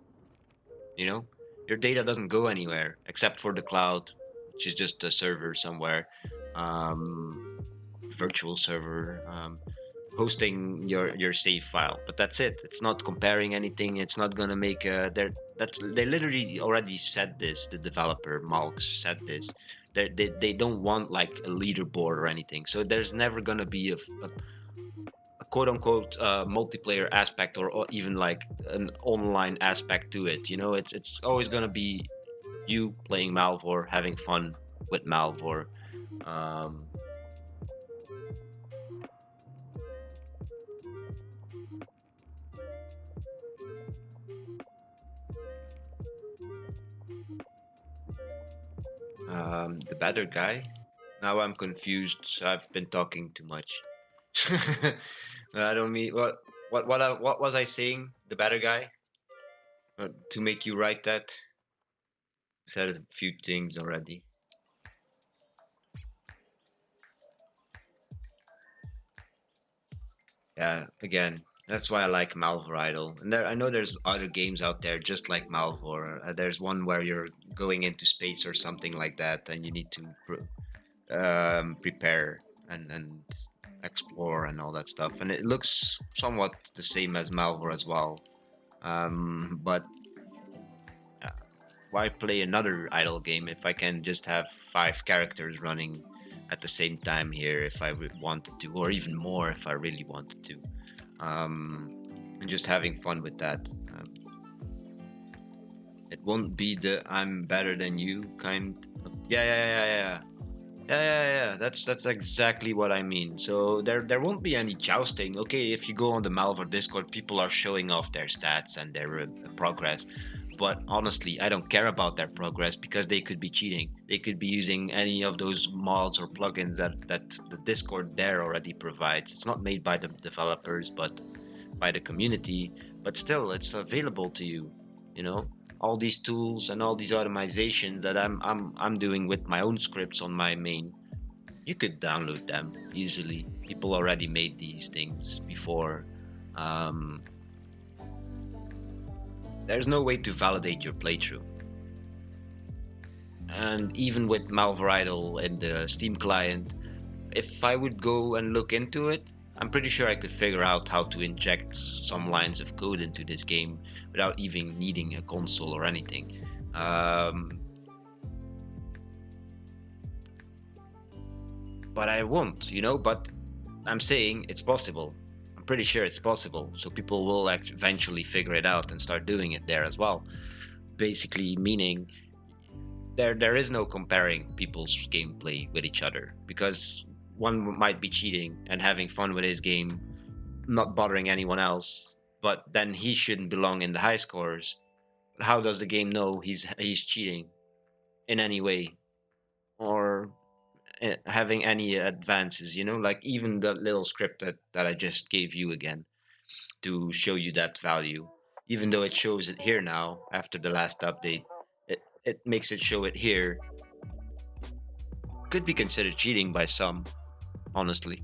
A: You know, your data doesn't go anywhere except for the cloud, which is just a server somewhere, virtual server, hosting your save file. But that's it. It's not comparing anything. It's not gonna make they literally already said this. The developer Malk said this. They don't want like a leaderboard or anything. So there's never gonna be a quote unquote multiplayer aspect, or even like an online aspect to it. It's always gonna be you playing Malvor, having fun with Malvor. Um, the better guy. Now I'm confused. I've been talking too much. I don't mean what was I saying? The better guy. To make you write that, said a few things already. Yeah, again, that's why I like Malvor Idle. And I know there's other games out there just like Malvor. There's one where you're going into space or something like that, and you need to prepare and explore and all that stuff. And it looks somewhat the same as Malvor as well. But uh, why play another idle game if I can just have five characters running at the same time here if I wanted to, or even more if I really wanted to, and just having fun with that. It won't be the "I'm better than you" kind of. Yeah. That's exactly what I mean. So there won't be any jousting. Okay, if you go on the Malvar Discord, people are showing off their stats and their progress. But honestly, I don't care about their progress because they could be cheating. They could be using any of those mods or plugins that the Discord there already provides. It's not made by the developers, but by the community. But still, it's available to you. You know, all these tools and all these automatizations that I'm doing with my own scripts on my main, you could download them easily. People already made these things before. um, there's no way to validate your playthrough. And even with Malware Idle and the Steam client, if I would go and look into it, I'm pretty sure I could figure out how to inject some lines of code into this game without even needing a console or anything. Um, but I won't, But I'm saying it's possible. I'm pretty sure it's possible. So people will eventually figure it out and start doing it there as well. Basically, meaning there is no comparing people's gameplay with each other, because one might be cheating and having fun with his game, not bothering anyone else, but then he shouldn't belong in the high scores. How does the game know he's cheating in any way, or having any advances? Like even the little script that I just gave you again to show you that value. even though it shows it here now after the last update. It makes it show it here. Could be considered cheating by some, honestly.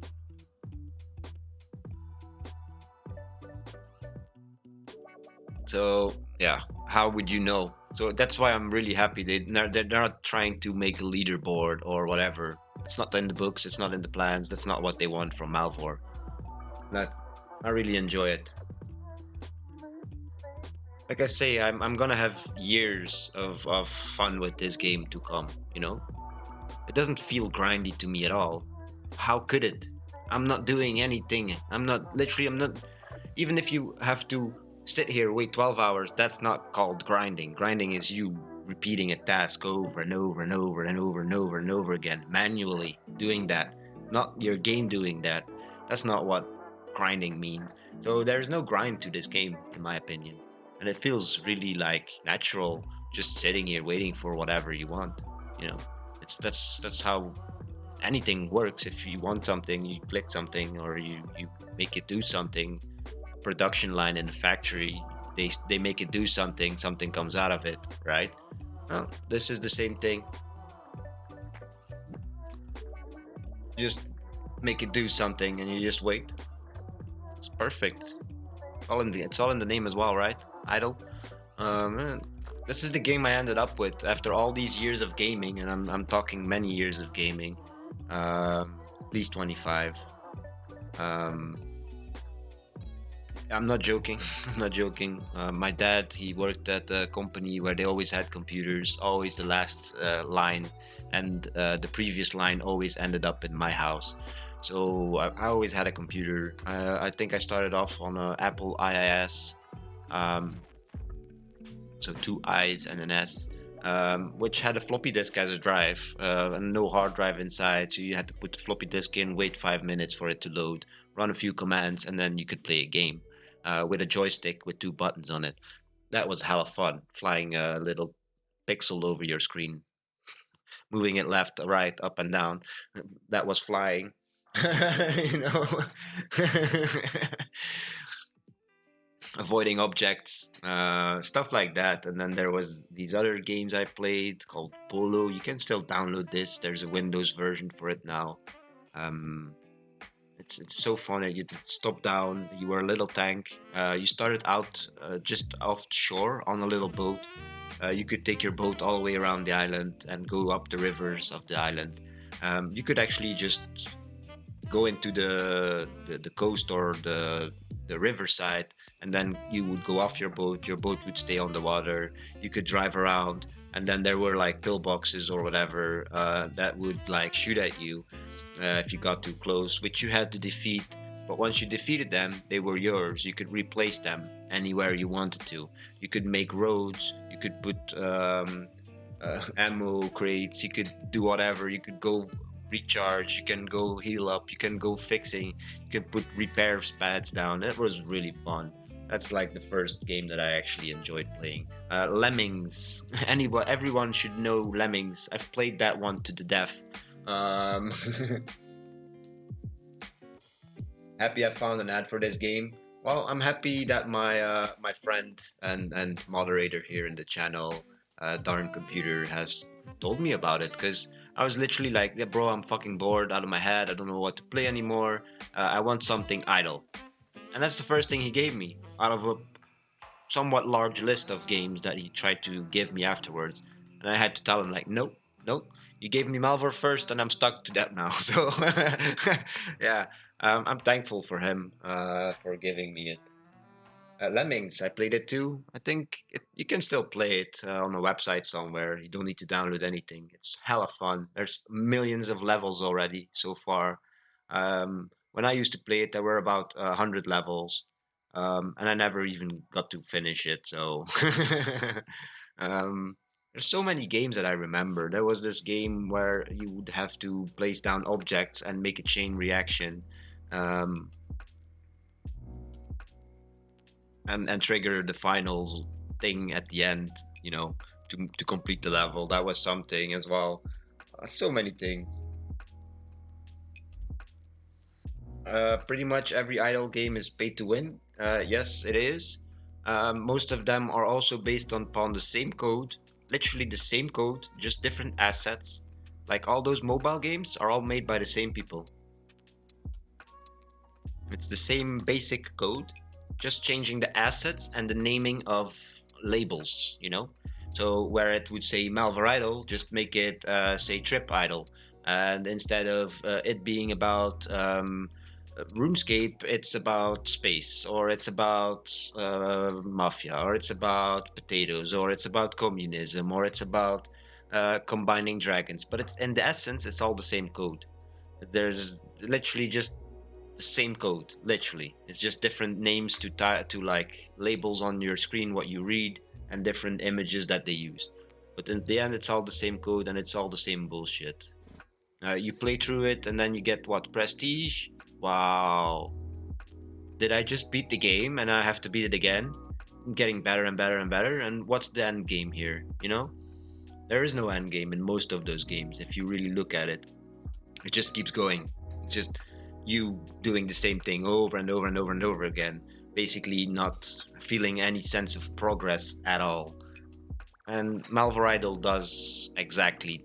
A: So yeah, how would you know? So that's why I'm really happy they're not trying to make a leaderboard or whatever. It's not in the books. It's not in the plans. That's not what they want from Malvor. That I really enjoy it. Like I say, I'm gonna have years of fun with this game to come. You know, it doesn't feel grindy to me at all. How could it? I'm not doing anything. I'm not. Even if you have to sit here, wait 12 hours, that's not called grinding. Grinding is you repeating a task over and over and over and over and over and over again, manually doing that, not your game doing that. That's not what grinding means. So there's no grind to this game, in my opinion. And it feels really like natural, just sitting here waiting for whatever you want. You know, that's how anything works. If you want something, you click something, or you make it do something. Production line in the factory, they make it do something, something comes out of it, right? Well, this is the same thing. You just make it do something and you just wait. It's perfect. It's all in the name as well, right? Idle. um this is the game I ended up with after all these years of gaming, and I'm talking many years of gaming. At least 25. um I'm not joking. I'm not joking. My dad, he worked at a company where they always had computers, always the last line, and the previous line always ended up in my house. So I always had a computer. I think I started off on a Apple IIS, um, so two I's and an S, which had a floppy disk as a drive and no hard drive inside. So you had to put the floppy disk in, wait 5 minutes for it to load, run a few commands, and then you could play a game with a joystick with two buttons on it. That was hella fun, flying a little pixel over your screen, moving it left, right, up, and down. That was flying. you know. Avoiding objects, stuff like that. And then there was these other games I played called Polo. You can still download this. There's a Windows version for it now. Um, it's so funny. You just stop down. You were a little tank. You started out just offshore on a little boat. You could take your boat all the way around the island and go up the rivers of the island. You could actually just go into the coast or the riverside, and then you would go off your boat would stay on the water, you could drive around, and then there were like pillboxes or whatever that would like shoot at you if you got too close, which you had to defeat. But once you defeated them, they were yours. You could replace them anywhere you wanted to. You could make roads, you could put ammo crates, you could do whatever. You could go recharge, you can go heal up, you can go fixing, you can put repair pads down. It was really fun. That's like the first game that I actually enjoyed playing. Lemmings. Everyone should know Lemmings. I've played that one to the death. Um, happy I found an ad for this game. Well, I'm happy that my friend and moderator here in the channel, Darn Computer, has told me about it, because I was literally like, yeah, bro, I'm fucking bored out of my head. I don't know what to play anymore. I want something idle, and that's the first thing he gave me out of a somewhat large list of games that he tried to give me afterwards. And I had to tell him like, nope, nope. You gave me Melvor first, and I'm stuck to that now. So yeah, I'm thankful for him for giving me it. Lemmings, I played it too. I think you can still play it on a website somewhere. You don't need to download anything. It's hella fun. There's millions of levels already so far. When I used to play it, there were about 100 levels, and I never even got to finish it. So um, there's so many games that I remember. There was this game where you would have to place down objects and make a chain reaction. Um, and trigger the final thing at the end, you know, to complete the level. That was something as well. So many things. Pretty much every idle game is pay to win. Yes, it is. Most of them are also based upon the same code, literally the same code, just different assets. Like all those mobile games are all made by the same people. It's the same basic code, just changing the assets and the naming of labels, you know? So where it would say Melvor Idle, just make it say Trip Idle. And instead of it being about RuneScape, it's about space, or it's about mafia, or it's about potatoes, or it's about communism, or it's about combining dragons. But it's in the essence, it's all the same code. There's literally just the same code, literally. It's just different names to like labels on your screen, what you read, and different images that they use. But in the end, it's all the same code and it's all the same bullshit. You play through it and then you get what? Prestige? Wow. Did I just beat the game and I have to beat it again? I'm getting better and better and better. And what's the end game here? You know? There is no end game in most of those games if you really look at it. It just keeps going. It's just you doing the same thing over and over and over and over again, basically not feeling any sense of progress at all. And Melvor Idle does exactly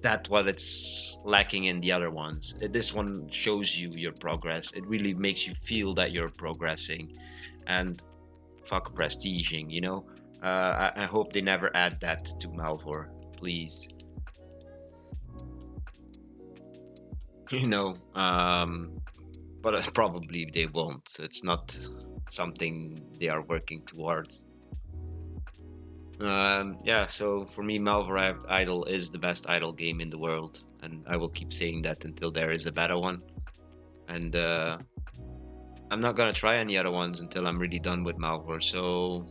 A: that what it's lacking in the other ones. This one shows you your progress. It really makes you feel that you're progressing. And fuck prestiging, you know? I hope they never add that to Malvor, please. You know, but probably they won't. It's not something they are working towards. Yeah, so for me, Malvor Idle is the best idle game in the world, and I will keep saying that until there is a better one. And I'm not gonna try any other ones until I'm really done with Malvor. So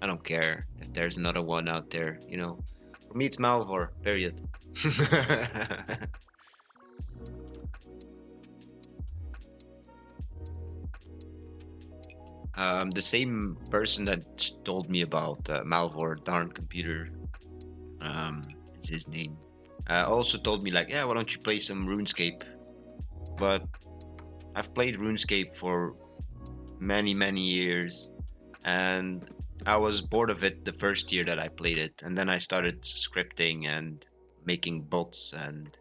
A: I don't care if there's another one out there. You know, for me, it's Malvor. Period. The same person that told me about Malvor Darn Computer, um, is his name, also told me like, yeah, why don't you play some RuneScape? But I've played RuneScape for many years, and I was bored of it the first year that I played it, and then I started scripting and making bots and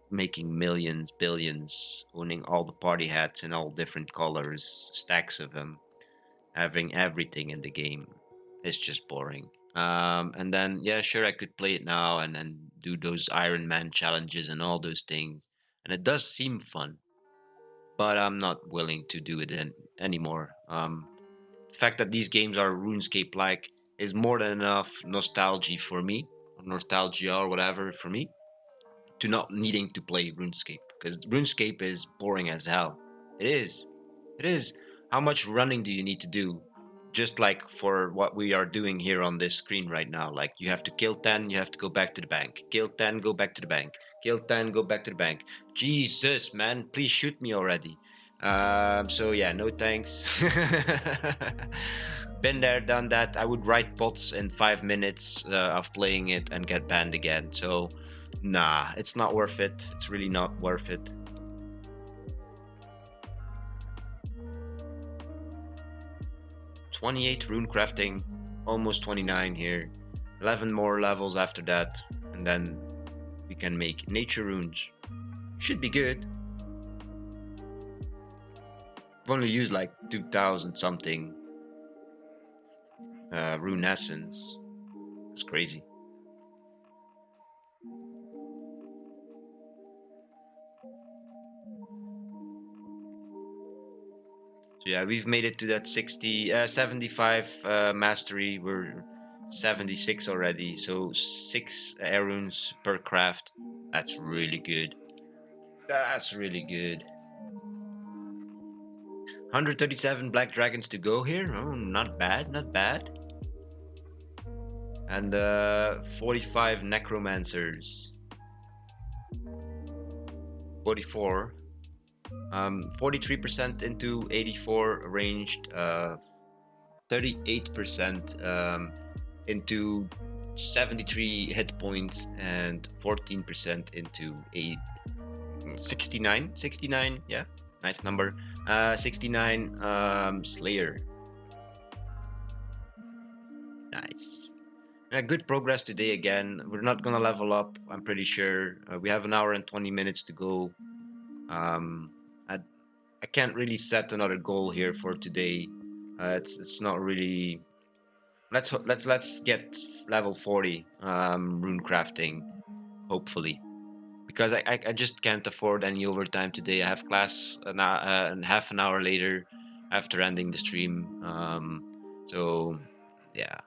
A: making millions, billions, owning all the party hats in all different colors, stacks of them, having everything in the game. It's just boring. And then yeah, sure, I could play it now and then do those Iron Man challenges and all those things, and it does seem fun, but I'm not willing to do it anymore. The fact that these games are RuneScape like is more than enough nostalgia for me, or nostalgia or whatever for me, to not needing to play RuneScape, because RuneScape is boring as hell. It is. It is. How much running do you need to do? Just like for what we are doing here on this screen right now. Like you have to kill 10, you have to go back to the bank. Kill 10, go back to the bank. Kill 10, go back to the bank. Jesus, man, please shoot me already. So yeah, no thanks. Been there, done that. I would write bots in 5 minutes of playing it and get banned again. So nah, it's not worth it. It's really not worth it. 28 rune crafting, almost 29 here. 11 more levels after that, and then we can make nature runes. Should be good. I've only used like 2000 something rune essence. That's crazy. So yeah, we've made it to that 75 mastery. We're 76 already, so 6 air runes per craft. That's really good. That's really good. 137 black dragons to go here. Oh, not bad, not bad. And 45 necromancers. 44. 43% into 84 ranged. 38% into 73 hit points, and 14% into 69. 69, yeah. Nice number. 69, Slayer. Nice. Good progress today again. We're not gonna level up, I'm pretty sure. We have an hour and 20 minutes to go. Um, I, I can't really set another goal here for today. It's not really. Let's get level 40 rune crafting, hopefully, because I just can't afford any overtime today. I have class and half an hour later after ending the stream. So yeah,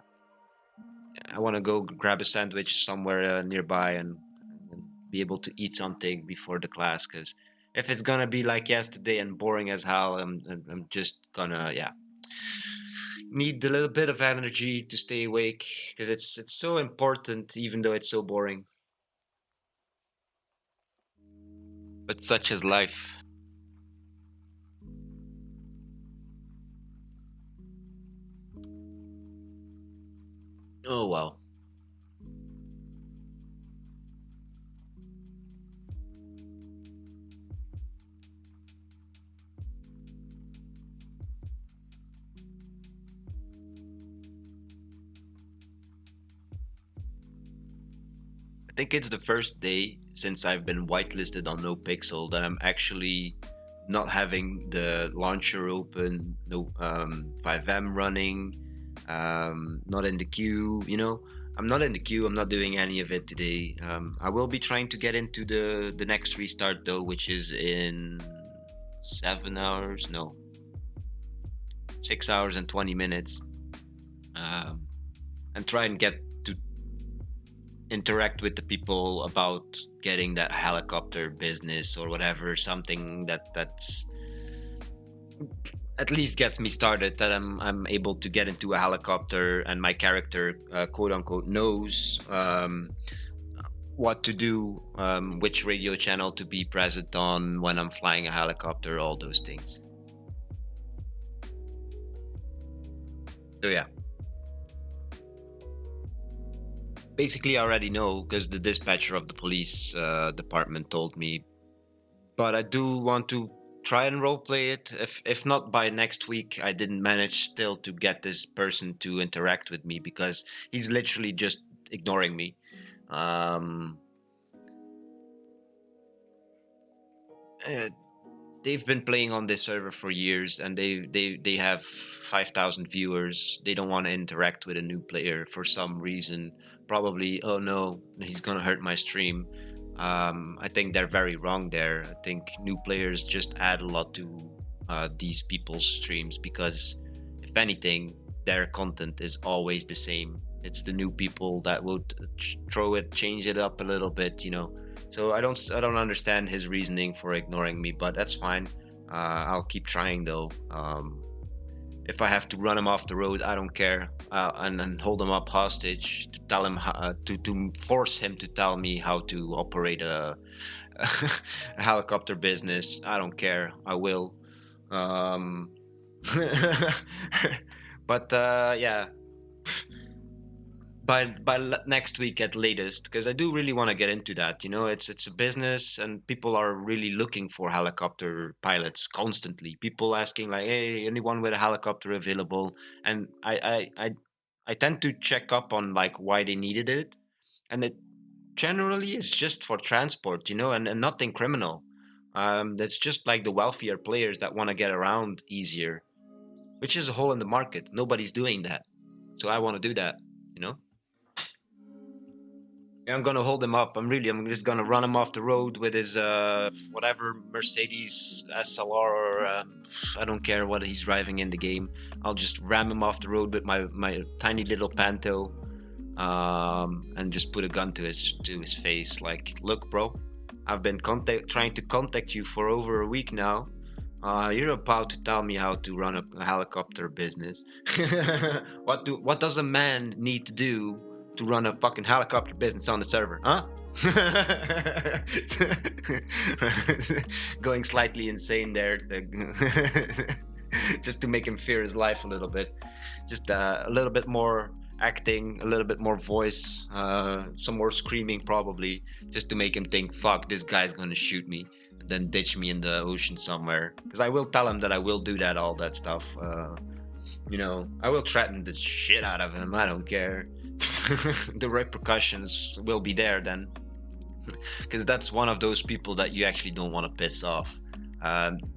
A: I want to go grab a sandwich somewhere nearby and be able to eat something before the class. Because if it's gonna be like yesterday and boring as hell, I'm just gonna need a little bit of energy to stay awake because it's so important, even though it's so boring. But such is life. Oh well. I think it's the first day since I've been whitelisted on NoPixel that I'm actually not having the launcher open, no 5M running, not in the queue. I'm not in the queue. I'm not doing any of it today. I will be trying to get into the next restart though, which is in 7 hours. No, 6 hours and 20 minutes. Um, and try and get to interact with the people about getting that helicopter business or whatever, something that's at least gets me started, that I'm able to get into a helicopter and my character quote unquote knows what to do, which radio channel to be present on when I'm flying a helicopter, all those things. So yeah, basically I already know because the dispatcher of the police department told me, but I do want to try and roleplay it. If not by next week, I didn't manage still to get this person to interact with me because he's literally just ignoring me. Um, uh, they've been playing on this server for years, and they have 5,000 viewers. They don't want to interact with a new player for some reason. Probably, oh no, he's gonna hurt my stream. I think they're very wrong there. I think new players just add a lot to these people's streams because, if anything, their content is always the same. It's the new people that would change it up a little bit. So I don't understand his reasoning for ignoring me, but that's fine. I'll keep trying though. If I have to run him off the road, I don't care, and hold him up hostage to tell him to force him to tell me how to operate a helicopter business. I don't care. I will. Um, but yeah, by next week at latest, because I do really want to get into that. It's a business, and people are really looking for helicopter pilots constantly. People asking like, "Hey, anyone with a helicopter available?" And I tend to check up on like why they needed it, and it generally is just for transport, and nothing criminal. That's just like the wealthier players that want to get around easier, which is a hole in the market. Nobody's doing that, so I want to do that. You know. Yeah, I'm gonna hold him up. I'm just gonna run him off the road with his whatever Mercedes SLR, or I don't care what he's driving in the game. I'll just ram him off the road with my tiny little Panto, and just put a gun to his face. Like, look, bro, I've been trying to contact you for over a week now. You're about to tell me how to run a helicopter business. What does a man need to do to run a fucking helicopter business on the server, huh? Going slightly insane there, just to make him fear his life a little bit. Just a little bit more acting, a little bit more voice, some more screaming probably, just to make him think, fuck, this guy's gonna shoot me, and then ditch me in the ocean somewhere. Because I will tell him that I will do that, all that stuff. I will threaten the shit out of him. I don't care. The repercussions will be there then. Because that's one of those people that you actually don't want to piss off.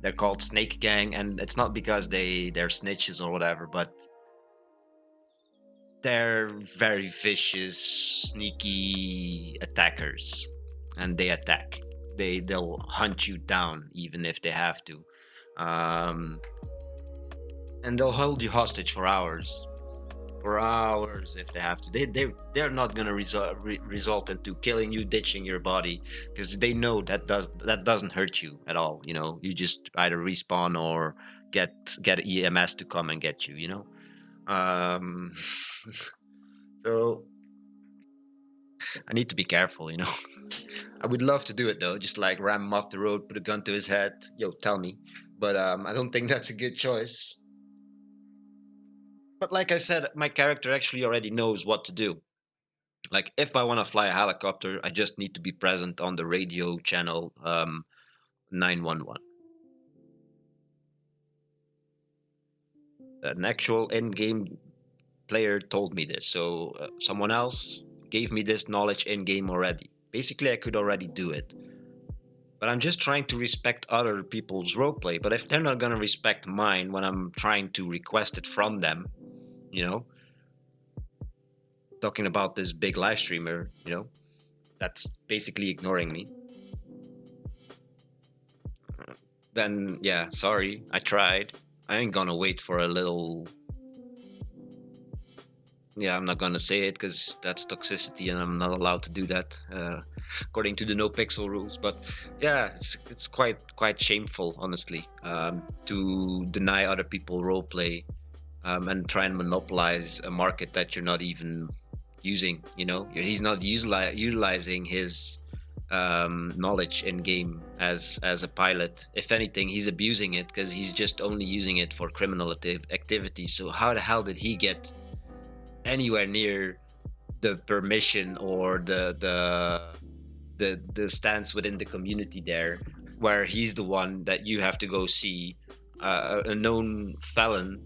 A: They're called Snake Gang, and it's not because they're snitches or whatever, but they're very vicious, sneaky attackers, and they attack. They'll hunt you down even if they have to, um, and they'll hold you hostage for hours if they have to. They're not gonna result into killing you, ditching your body, because they know that doesn't hurt you at all. You just either respawn or get EMS to come and get you. Um, so I need to be careful. I would love to do it though, just like ram him off the road, put a gun to his head, yo, tell me. But I don't think that's a good choice. But like I said, my character actually already knows what to do. Like if I want to fly a helicopter, I just need to be present on the radio channel 911. An actual in-game player told me this, so someone else gave me this knowledge in-game already. Basically, I could already do it. But I'm just trying to respect other people's roleplay. But if they're not gonna respect mine when I'm trying to request it from them, you know, talking about this big live streamer, that's basically ignoring me. Then yeah, sorry, I tried. I ain't gonna wait for a little. Yeah, I'm not gonna say it because that's toxicity, and I'm not allowed to do that according to the no pixel rules. But yeah, it's quite shameful, honestly, to deny other people role play and try and monopolize a market that you're not even using. He's not utilizing his knowledge in game as a pilot. If anything, he's abusing it because he's just only using it for criminal activity. So how the hell did he get anywhere near the permission or the stance within the community there, where he's the one that you have to go see, a known felon,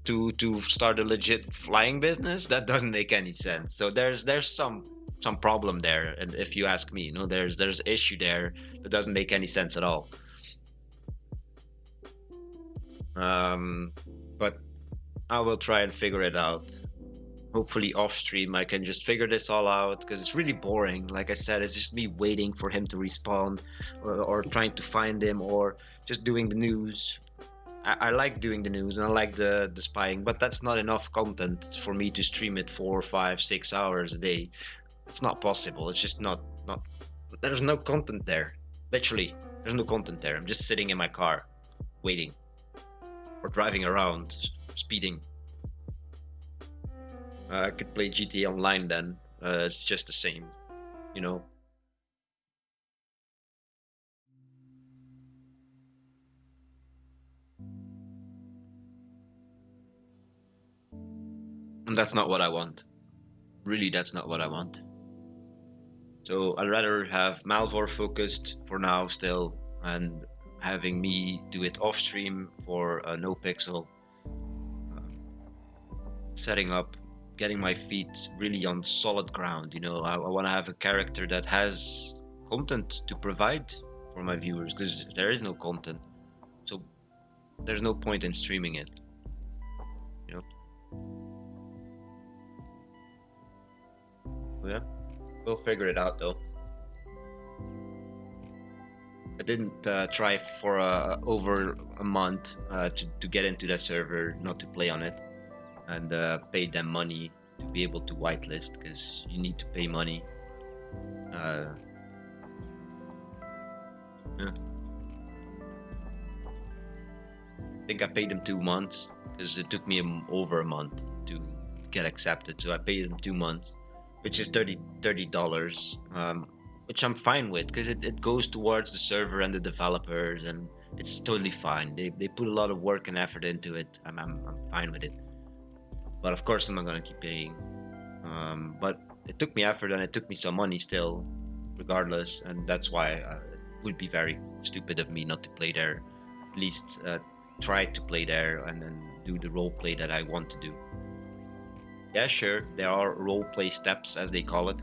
A: to start a legit flying business? That doesn't make any sense. So there's some problem there, and if you ask me, there's issue there that doesn't make any sense at all. But I will try and figure it out. Hopefully off stream I can just figure this all out, because it's really boring. Like I said, it's just me waiting for him to respond, or trying to find him, or just doing the news. I like doing the news and I like the spying, but that's not enough content for me to stream it 4, 5, 6 hours a day. It's not possible. It's just not. There's no content there. Literally, there's no content there. I'm just sitting in my car, waiting, or driving around, speeding. I could play GTA Online then. It's just the same, And that's not what I want. Really, that's not what I want. So I'd rather have Malvor focused for now still, and having me do it off stream for no pixel. Setting up, getting my feet really on solid ground. I want to have a character that has content to provide for my viewers, because there is no content. So there's no point in streaming it. Yeah, we'll figure it out though. I didn't try for over a month to get into that server, not to play on it, and paid them money to be able to whitelist, because you need to pay money. Yeah. I think I paid them 2 months, because it took me over a month to get accepted. So I paid them 2 months, which is $30, which I'm fine with, because it goes towards the server and the developers, and it's totally fine. They put a lot of work and effort into it. I'm fine with it. But of course, I'm not gonna keep paying. But it took me effort and it took me some money still, regardless, and that's why it would be very stupid of me not to play there. At least try to play there and then do the role play that I want to do. Yeah, sure, there are role play steps, as they call it,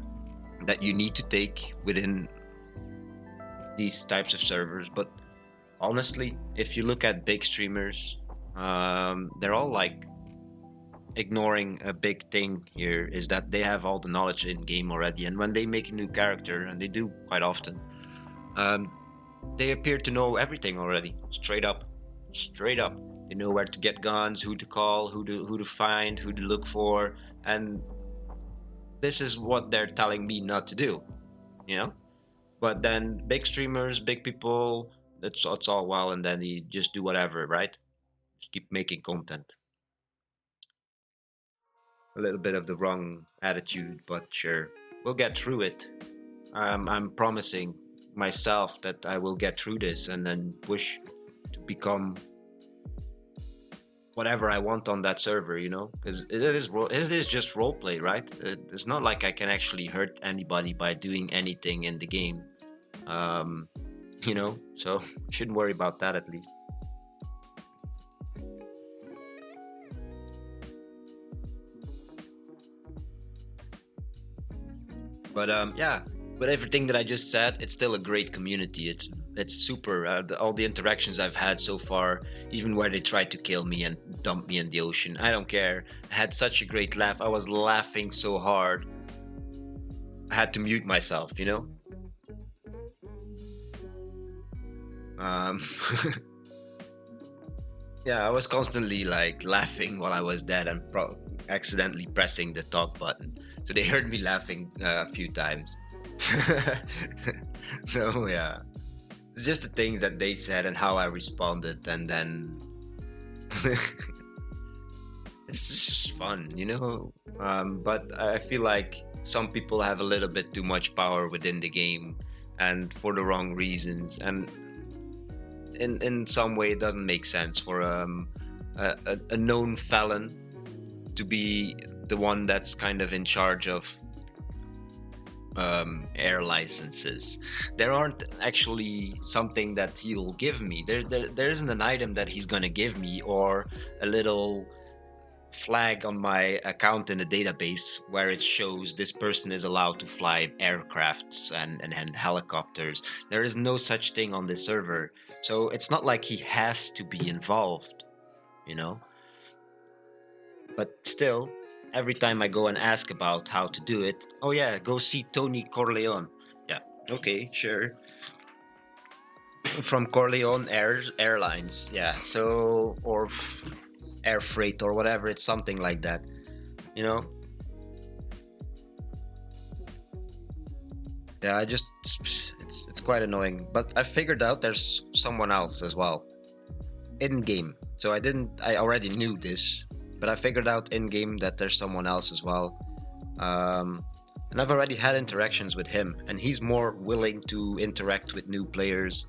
A: that you need to take within these types of servers. But honestly, if you look at big streamers, they're all like ignoring a big thing here is that they have all the knowledge in game already, and when they make a new character, and they do quite often, um, they appear to know everything already, straight up. They know where to get guns, who to call, who to find, who to look for, and this is what they're telling me not to do, you know. But then big streamers, big people, it's all well, and then you just do whatever, right? Just keep making content. A little bit of the wrong attitude, but sure, we'll get through it. I'm promising myself that I will get through this and then push to become whatever I want on that server, you know, because it is just roleplay, right? It's not like I can actually hurt anybody by doing anything in the game, um, you know, so shouldn't worry about that at least. But yeah, with everything that I just said, it's still a great community. It's super. All the interactions I've had so far, even where they tried to kill me and dump me in the ocean, I don't care. I had such a great laugh. I was laughing so hard. I had to mute myself, you know. Um, yeah, I was constantly like laughing while I was dead and accidentally pressing the talk button. So they heard me laughing a few times. So yeah, it's just the things that they said and how I responded, and then it's just fun, you know. But I feel like some people have a little bit too much power within the game, and for the wrong reasons, and in some way it doesn't make sense for a known felon to be the one that's kind of in charge of air licenses. There aren't actually something that he'll give me. There isn't an item that he's gonna give me, or a little flag on my account in the database where it shows this person is allowed to fly aircrafts and helicopters. There is no such thing on this server. So it's not like he has to be involved, you know? But still, every time I go and ask about how to do it, oh yeah, go see Tony Corleone. Yeah, okay, sure. From Corleone Airlines, yeah. So, or air freight or whatever, it's something like that, you know? Yeah, I just it's quite annoying. But I figured out there's someone else as well in game. So I already knew this, but I figured out in game that there's someone else as well. And I've already had interactions with him, and he's more willing to interact with new players,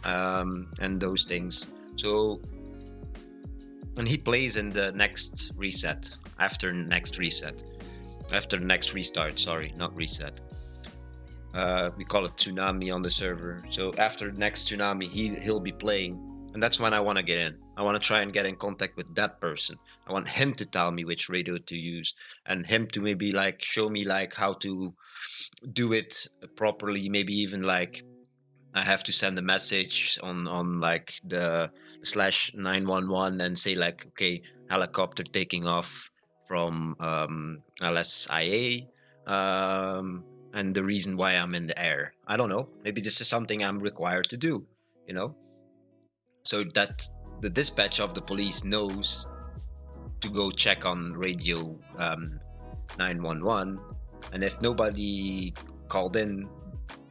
A: and those things. So, and he plays in the next reset, after next reset, after the next restart. Sorry, not reset. We call it tsunami on the server. So after the next tsunami, he'll be playing, and that's when I want to get in. I want to try and get in contact with that person. I want him to tell me which radio to use, and him to maybe like show me like how to do it properly. Maybe even like I have to send a message on like the /911 and say like, okay, helicopter taking off from LSIA, and the reason why I'm in the air. I don't know. Maybe this is something I'm required to do, you know, so that the dispatch of the police knows to go check on radio 911, and if nobody called in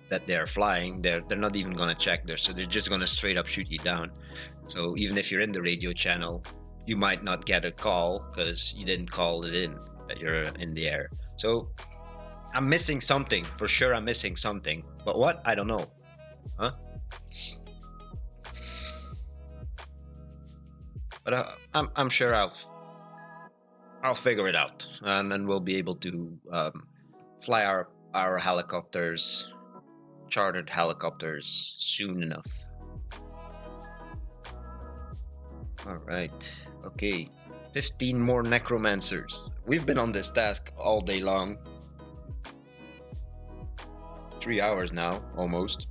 A: that they're flying, they're not even gonna check there, so they're just gonna straight up shoot you down. So even if you're in the radio channel, you might not get a call because you didn't call it in that you're in the air. So I'm missing something for sure. I'm missing something, but what, I don't know. Huh? But I'm sure I'll figure it out, and then we'll be able to fly our helicopters, chartered helicopters, soon enough. All right. Okay. 15 more necromancers. We've been on this task all day long. 3 hours now, almost.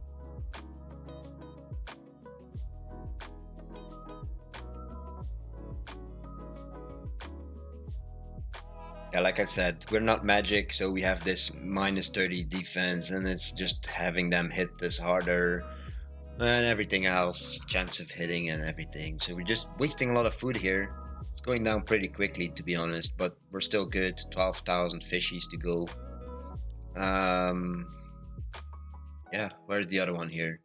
A: Yeah, like I said, we're not magic, so we have this minus 30 defense, and it's just having them hit this harder and everything else, chance of hitting and everything. So we're just wasting a lot of food here. It's going down pretty quickly, to be honest, but we're still good. 12,000 fishies to go. Yeah, where's the other one here?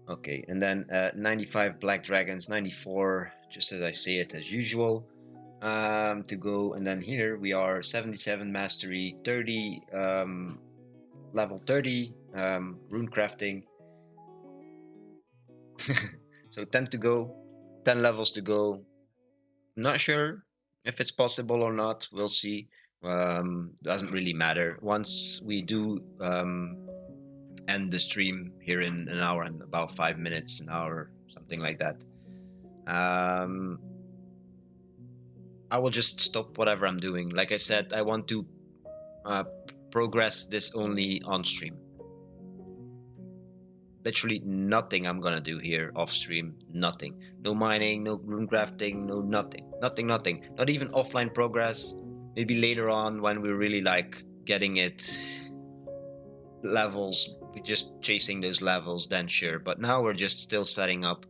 A: Okay, and then 95 black dragons, 94, just as I say it as usual, to go. And then here we are 77 mastery, 30 level 30 rune crafting. So 10 to go, 10 levels to go. Not sure if it's possible or not. We'll see. Doesn't really matter. Once we do end the stream here in an hour and about 5 minutes, an hour, something like that, I will just stop whatever I'm doing. Like I said, I want to uh, progress this only on stream. Literally nothing I'm gonna do here off stream. Nothing. No mining, no rune crafting, no nothing. Nothing, nothing. Not even offline progress. Maybe later on when we're really like getting it levels, we're just chasing those levels, then sure. But now we're just still setting up.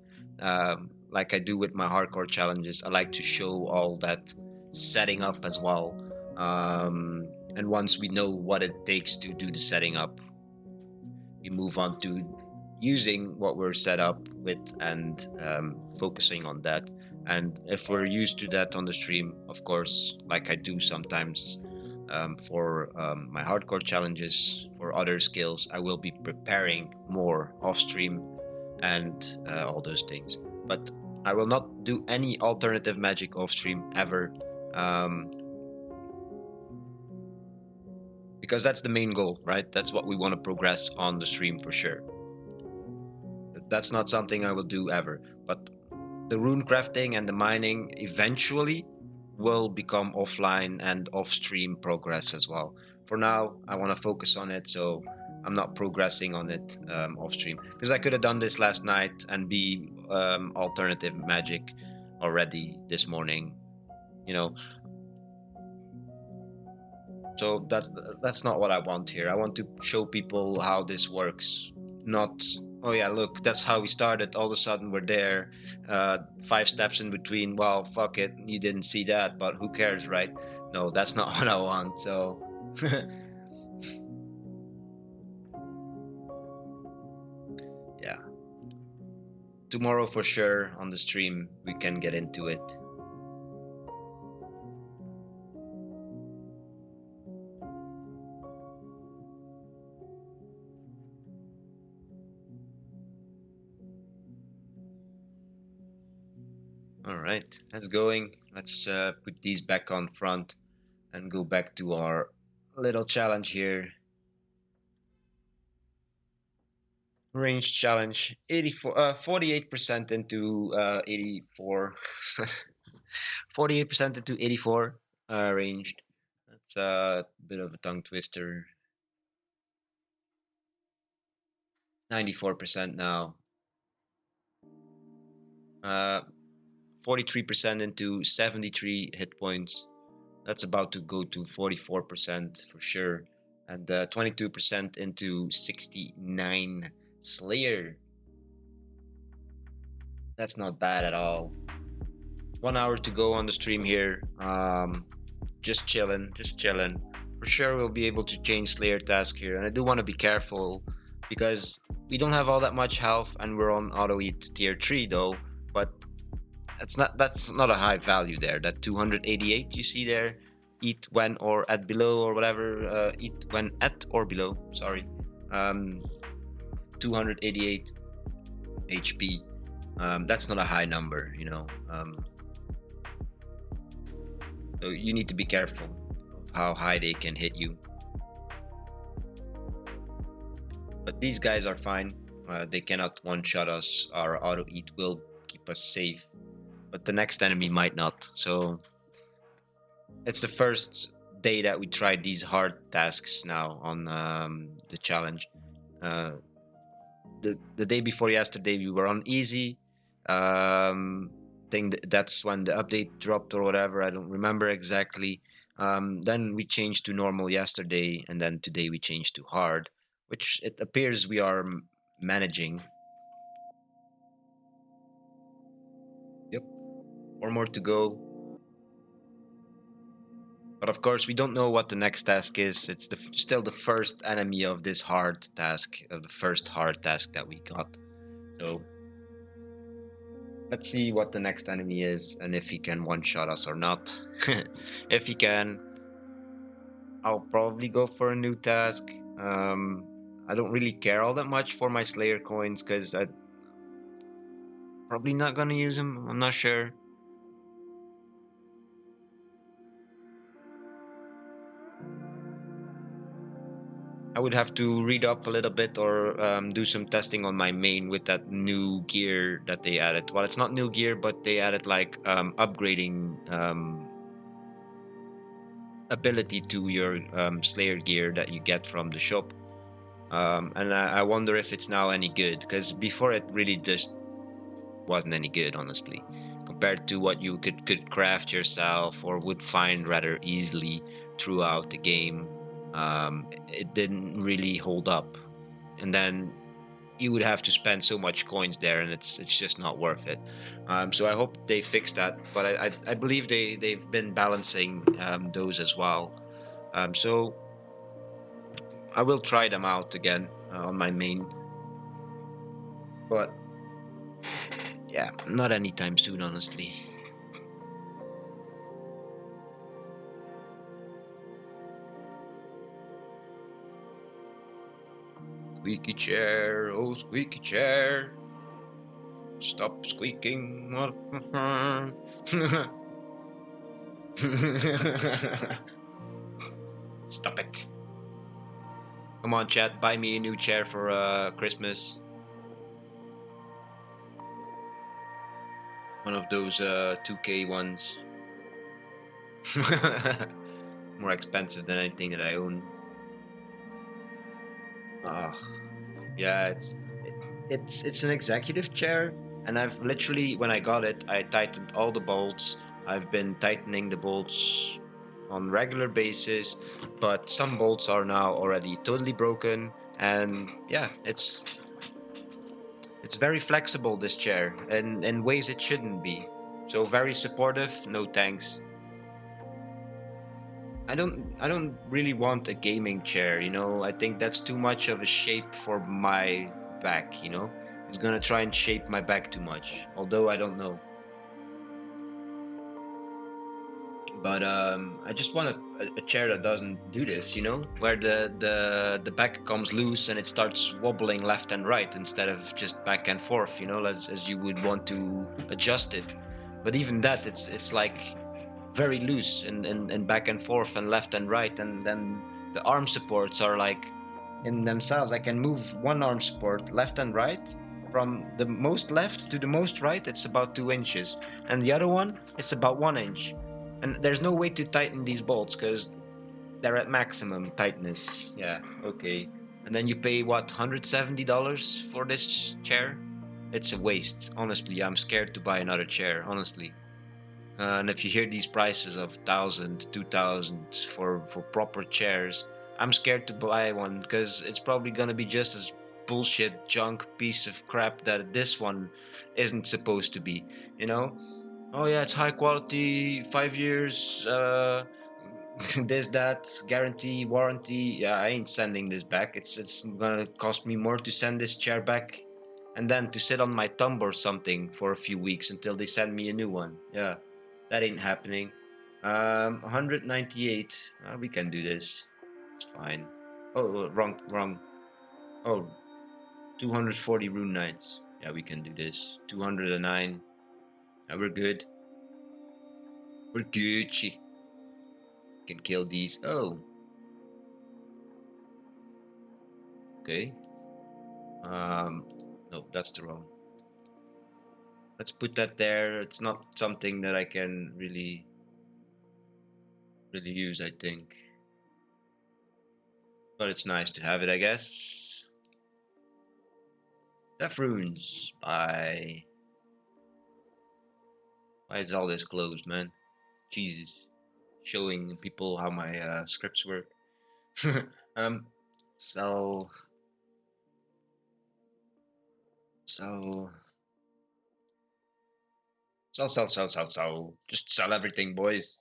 A: Like I do with my hardcore challenges. I like to show all that setting up as well. And once we know what it takes to do the setting up, we move on to using what we're set up with and focusing on that. And if we're used to that on the stream, of course, like I do sometimes for my hardcore challenges, for other skills, I will be preparing more off stream and all those things. But I will not do any alternative magic off stream ever. Because that's the main goal, right? That's what we want to progress on the stream for sure. That's not something I will do ever. But the rune crafting and the mining eventually will become offline and off-stream progress as well. For now, I want to focus on it, so I'm not progressing on it off-stream. Because I could have done this last night and be alternative magic already this morning, you know. So that's not what I want here. I want to show people how this works. Not, oh yeah, look, that's how we started. All of a sudden we're there. 5 steps in between. Well, fuck it, you didn't see that, but who cares, right? No, that's not what I want. So yeah, tomorrow for sure on the stream we can get into it. All right, that's going. Let's put these back on front and go back to our little challenge here. Range challenge 48% into 84. 48% into 84 ranged. That's a bit of a tongue twister. 94% now. 43% into 73 hit points. That's about to go to 44% for sure. And 22% into 69 Slayer. That's not bad at all. 1 hour to go on the stream here. Just chilling. For sure, we'll be able to change Slayer task here, and I do want to be careful because we don't have all that much health, and we're on auto eat tier 3 though. But that's not a high value there. That 288 you see there, eat when or at below or whatever. Eat when at or below. Sorry, 288 HP. That's not a high number, you know. So you need to be careful of how high they can hit you. But these guys are fine. They cannot one-shot us. Our auto eat will keep us safe, but the next enemy might not. So it's the first day that we tried these hard tasks now on the challenge. Uh, the day before yesterday we were on easy. Think that's when the update dropped or whatever. I don't remember exactly. Then we changed to normal yesterday, and then today we changed to hard, which it appears we are managing. Yep, 4 more to go. But of course, we don't know what the next task is. It's still the first enemy of this hard task, of the first hard task that we got. So let's see what the next enemy is and if he can one-shot us or not. If he can, I'll probably go for a new task. I don't really care all that much for my Slayer coins because I'm probably not gonna use them. I'm not sure. I would have to read up a little bit or do some testing on my main with that new gear that they added. Well, it's not new gear, but they added like upgrading ability to your Slayer gear that you get from the shop. And I wonder if it's now any good because before it really just wasn't any good, honestly, compared to what you could craft yourself or would find rather easily throughout the game. It didn't really hold up, and then you would have to spend so much coins there, and it's just not worth it. So I hope they fix that, but I believe they've been balancing those as well. So I will try them out again on my main, but yeah, not anytime soon, honestly. Squeaky chair, oh squeaky chair, stop squeaking. Stop it. Come on, chat, buy me a new chair for Christmas. One of those 2K ones. More expensive than anything that I own. Ah, yeah, it's an executive chair, and I've literally when I got it, I tightened all the bolts. I've been tightening the bolts on regular basis, but some bolts are now already totally broken, and yeah, it's very flexible, this chair, and in ways it shouldn't be. So very supportive. No thanks. I don't really want a gaming chair, I think that's too much of a shape for my back, It's gonna try and shape my back too much. Although I don't know. But I just want a chair that doesn't do this, where the back comes loose and it starts wobbling left and right instead of just back and forth, as you would want to adjust it. But even that, it's like very loose and back and forth and left and right, and then the arm supports are like in themselves. I can move one arm support left and right. From the most left to the most right, it's about 2 inches, and the other one, it's about 1 inch. And there's no way to tighten these bolts because they're at maximum tightness. Yeah, okay. And then you pay what, $170 for this chair? It's a waste. Honestly, I'm scared to buy another chair, honestly. And if you hear these prices of 1,000, 2,000 for proper chairs, I'm scared to buy one because it's probably gonna be just as bullshit junk piece of crap that this one isn't supposed to be. You know? Oh yeah, it's high quality, 5 years, this that guarantee, warranty. Yeah, I ain't sending this back. It's gonna cost me more to send this chair back, and then to sit on my thumb or something for a few weeks until they send me a new one. Yeah, that ain't happening. 198. We can do this. It's fine. Oh, wrong, wrong. Oh, 240 rune knights. Yeah, we can do this. 209. Yeah, we're good. We're Gucci. Can kill these. Oh, okay. Um, no, that's the wrong. Let's put that there. It's not something that I can really use, I think. But it's nice to have it, I guess. Death Runes by. Why is all this closed, man? Jesus. Showing people how my scripts work. um, so. So. Sell. Just sell everything, boys.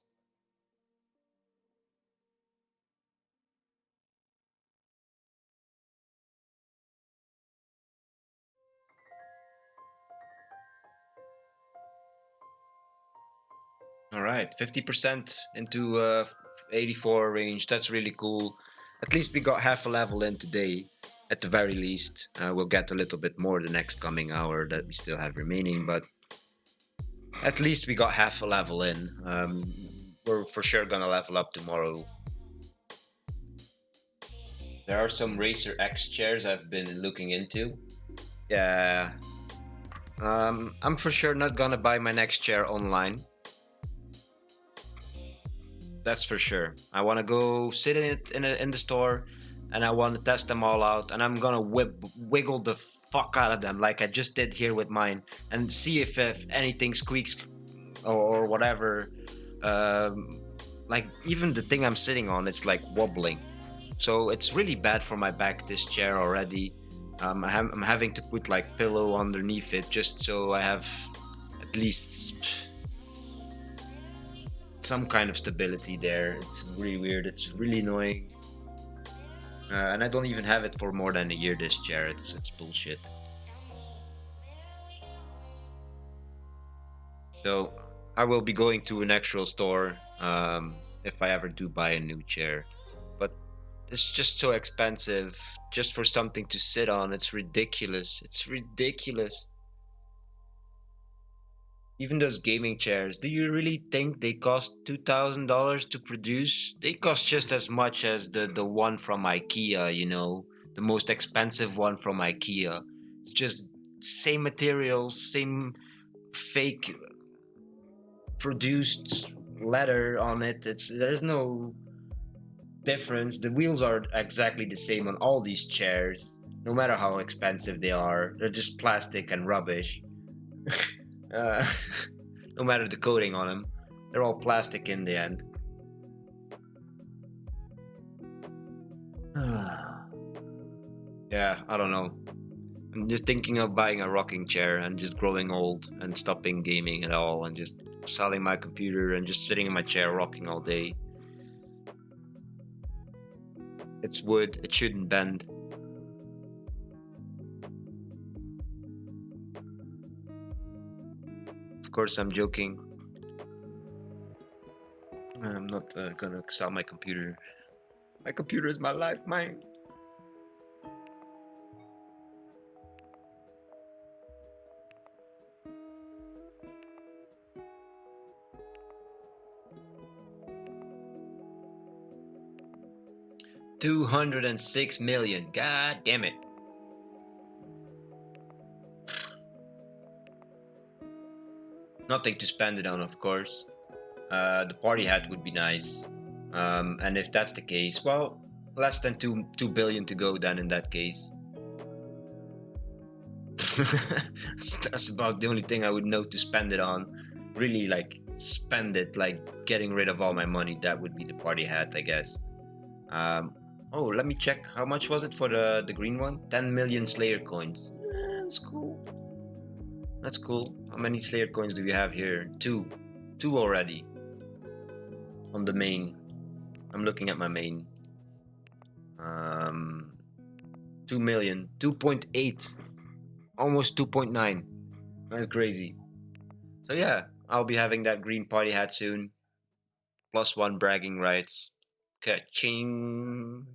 A: All right, 50% into 84 range. That's really cool. At least we got half a level in today. At the very least, we'll get a little bit more the next coming hour that we still have remaining, but at least we got half a level in. We're for sure gonna level up tomorrow. There are some Racer X chairs I've been looking into. Yeah. I'm for sure not gonna buy my next chair online. That's for sure. I want to go sit in it in the store, and I want to test them all out, and I'm gonna wiggle the fuck out of them like I just did here with mine, and see if anything squeaks or whatever. Um, like even the thing I'm sitting on, it's like wobbling, so it's really bad for my back. This chair already. I'm having to put like pillow underneath it just so I have at least some kind of stability there. It's really weird. It's really annoying. And I don't even have it for more than a year. This chair, it's bullshit. So I will be going to an actual store if I ever do buy a new chair. But it's just so expensive just for something to sit on. It's ridiculous. It's ridiculous. Even those gaming chairs, do you really think they cost $2,000 to produce? They cost just as much as the one from IKEA, the most expensive one from IKEA. It's just same materials, same fake produced leather on it. There's no difference. The wheels are exactly the same on all these chairs, no matter how expensive they are. They're just plastic and rubbish. uh, no matter the coating on them, they're all plastic in the end. Yeah, I don't know. I'm just thinking of buying a rocking chair and just growing old and stopping gaming at all and just selling my computer and just sitting in my chair rocking all day. It's wood, it shouldn't bend. Of course, I'm joking. I'm not gonna sell my computer. My computer is my life, man. $206 million. God damn it. Nothing to spend it on, of course. The party hat would be nice. And if that's the case, well, less than two billion to go then in that case. That's about the only thing I would know to spend it on. Really, like spend it, like getting rid of all my money. That would be the party hat, I guess. Um, oh, let me check. How much was it for the green one? 10 million Slayer coins. That's cool. That's cool. How many Slayer coins do we have here? Two already on the main. I'm looking at my main. Um, 2 million, 2.8, almost 2.9. That's crazy. So yeah, I'll be having that green party hat soon. Plus one bragging rights. Ka-ching.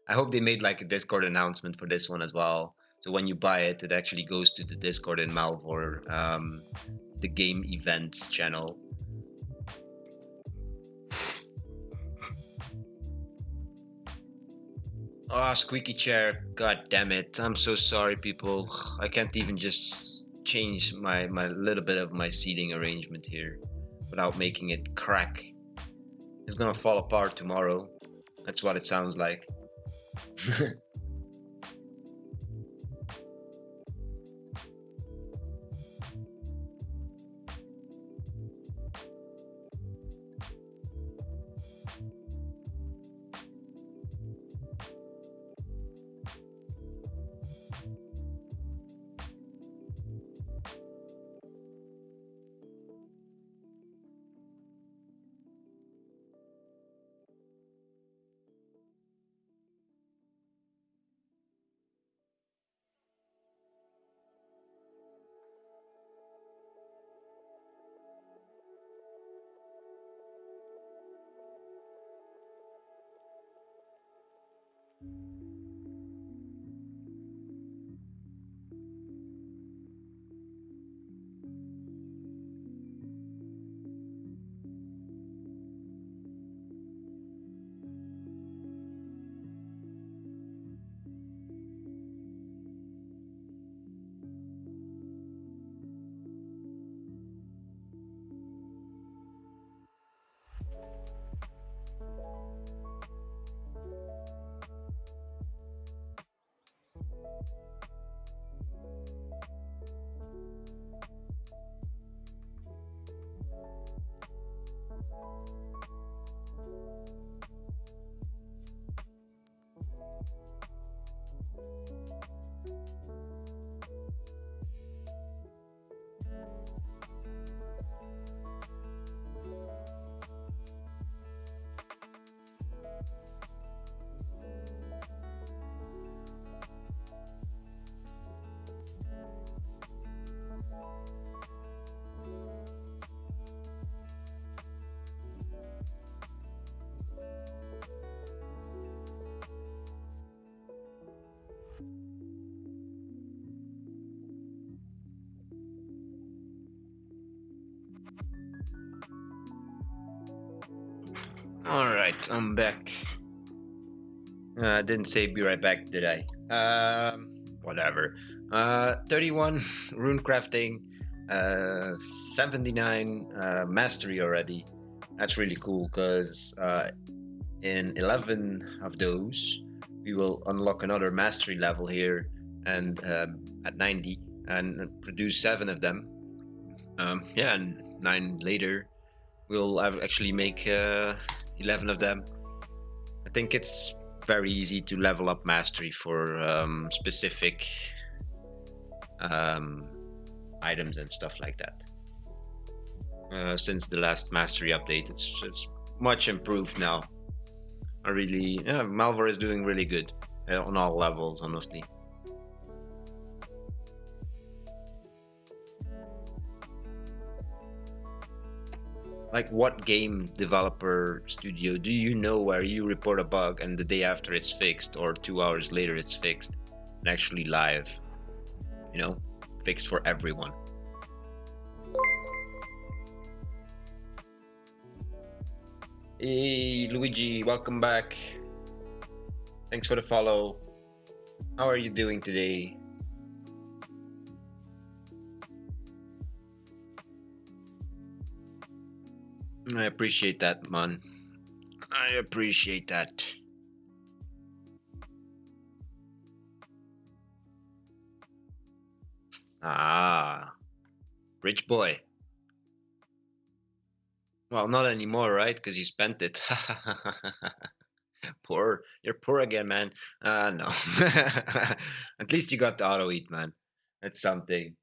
A: I hope they made like a Discord announcement for this one as well. So when you buy it, it actually goes to the Discord in Melvor, the game events channel. Ah, squeaky chair. God damn it. I'm so sorry, people. I can't even just change my little bit of my seating arrangement here without making it crack. It's gonna fall apart tomorrow. That's what it sounds like. Alright, I'm back. I didn't say be right back, did I? Whatever. 31 rune crafting, 79 mastery already. That's really cool because in 11 of those, we will unlock another mastery level here and at 90 and produce 7 of them. Yeah, and 9 later, we'll actually make 11 of them. I think it's very easy to level up mastery for specific um, items and stuff like that. Since the last mastery update, it's much improved now. I really, yeah, Malvar is doing really good on all levels, honestly. Like, what game developer studio do you know where you report a bug and the day after it's fixed, or 2 hours later it's fixed and actually live? You know, fixed for everyone. Hey, Luigi, welcome back. Thanks for the follow. How are you doing today? I appreciate that, man. I appreciate that. Ah, rich boy. Well, not anymore, right? Because you spent it. Poor. You're poor again, man. No. At least you got the auto eat, man. That's something.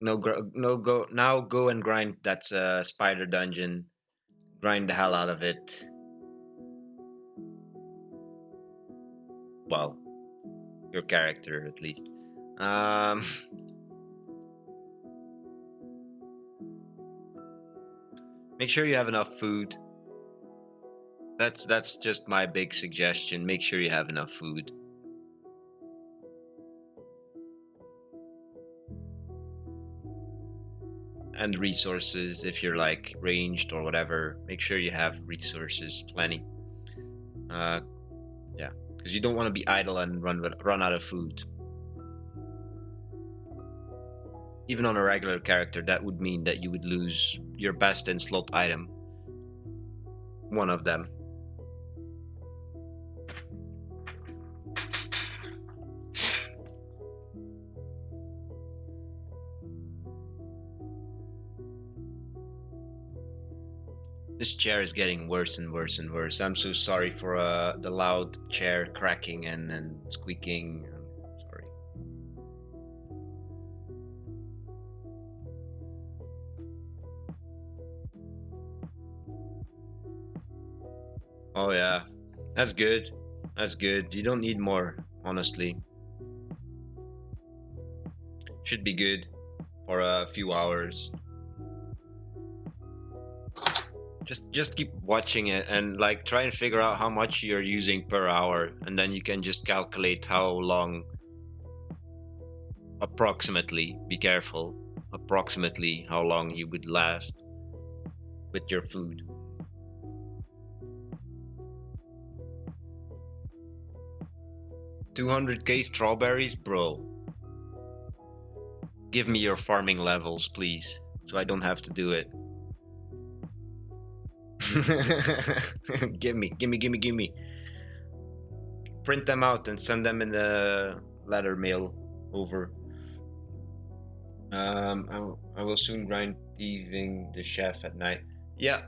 A: No go now. Go and grind that spider dungeon. Grind the hell out of it. Well, your character at least. Um, make sure you have enough food. That's just my big suggestion. Make sure you have enough food. and resources. If you're like ranged or whatever, make sure you have resources plenty. Uh, yeah, because you don't want to be idle and run out of food. Even on a regular character, that would mean that you would lose your best in slot item, one of them. This chair is getting worse and worse and worse. I'm so sorry for the loud chair cracking and squeaking. I'm sorry. Oh yeah, that's good. That's good. You don't need more, honestly. Should be good for a few hours. Just keep watching it and like try and figure out how much you're using per hour, and then you can just calculate how long approximately. Be careful. Approximately how long you would last with your food. 200k strawberries, bro. Give me your farming levels, please, so I don't have to do it. Gimme. Print them out and send them in the letter mail over. I will soon grind thieving the chef at night. Yeah.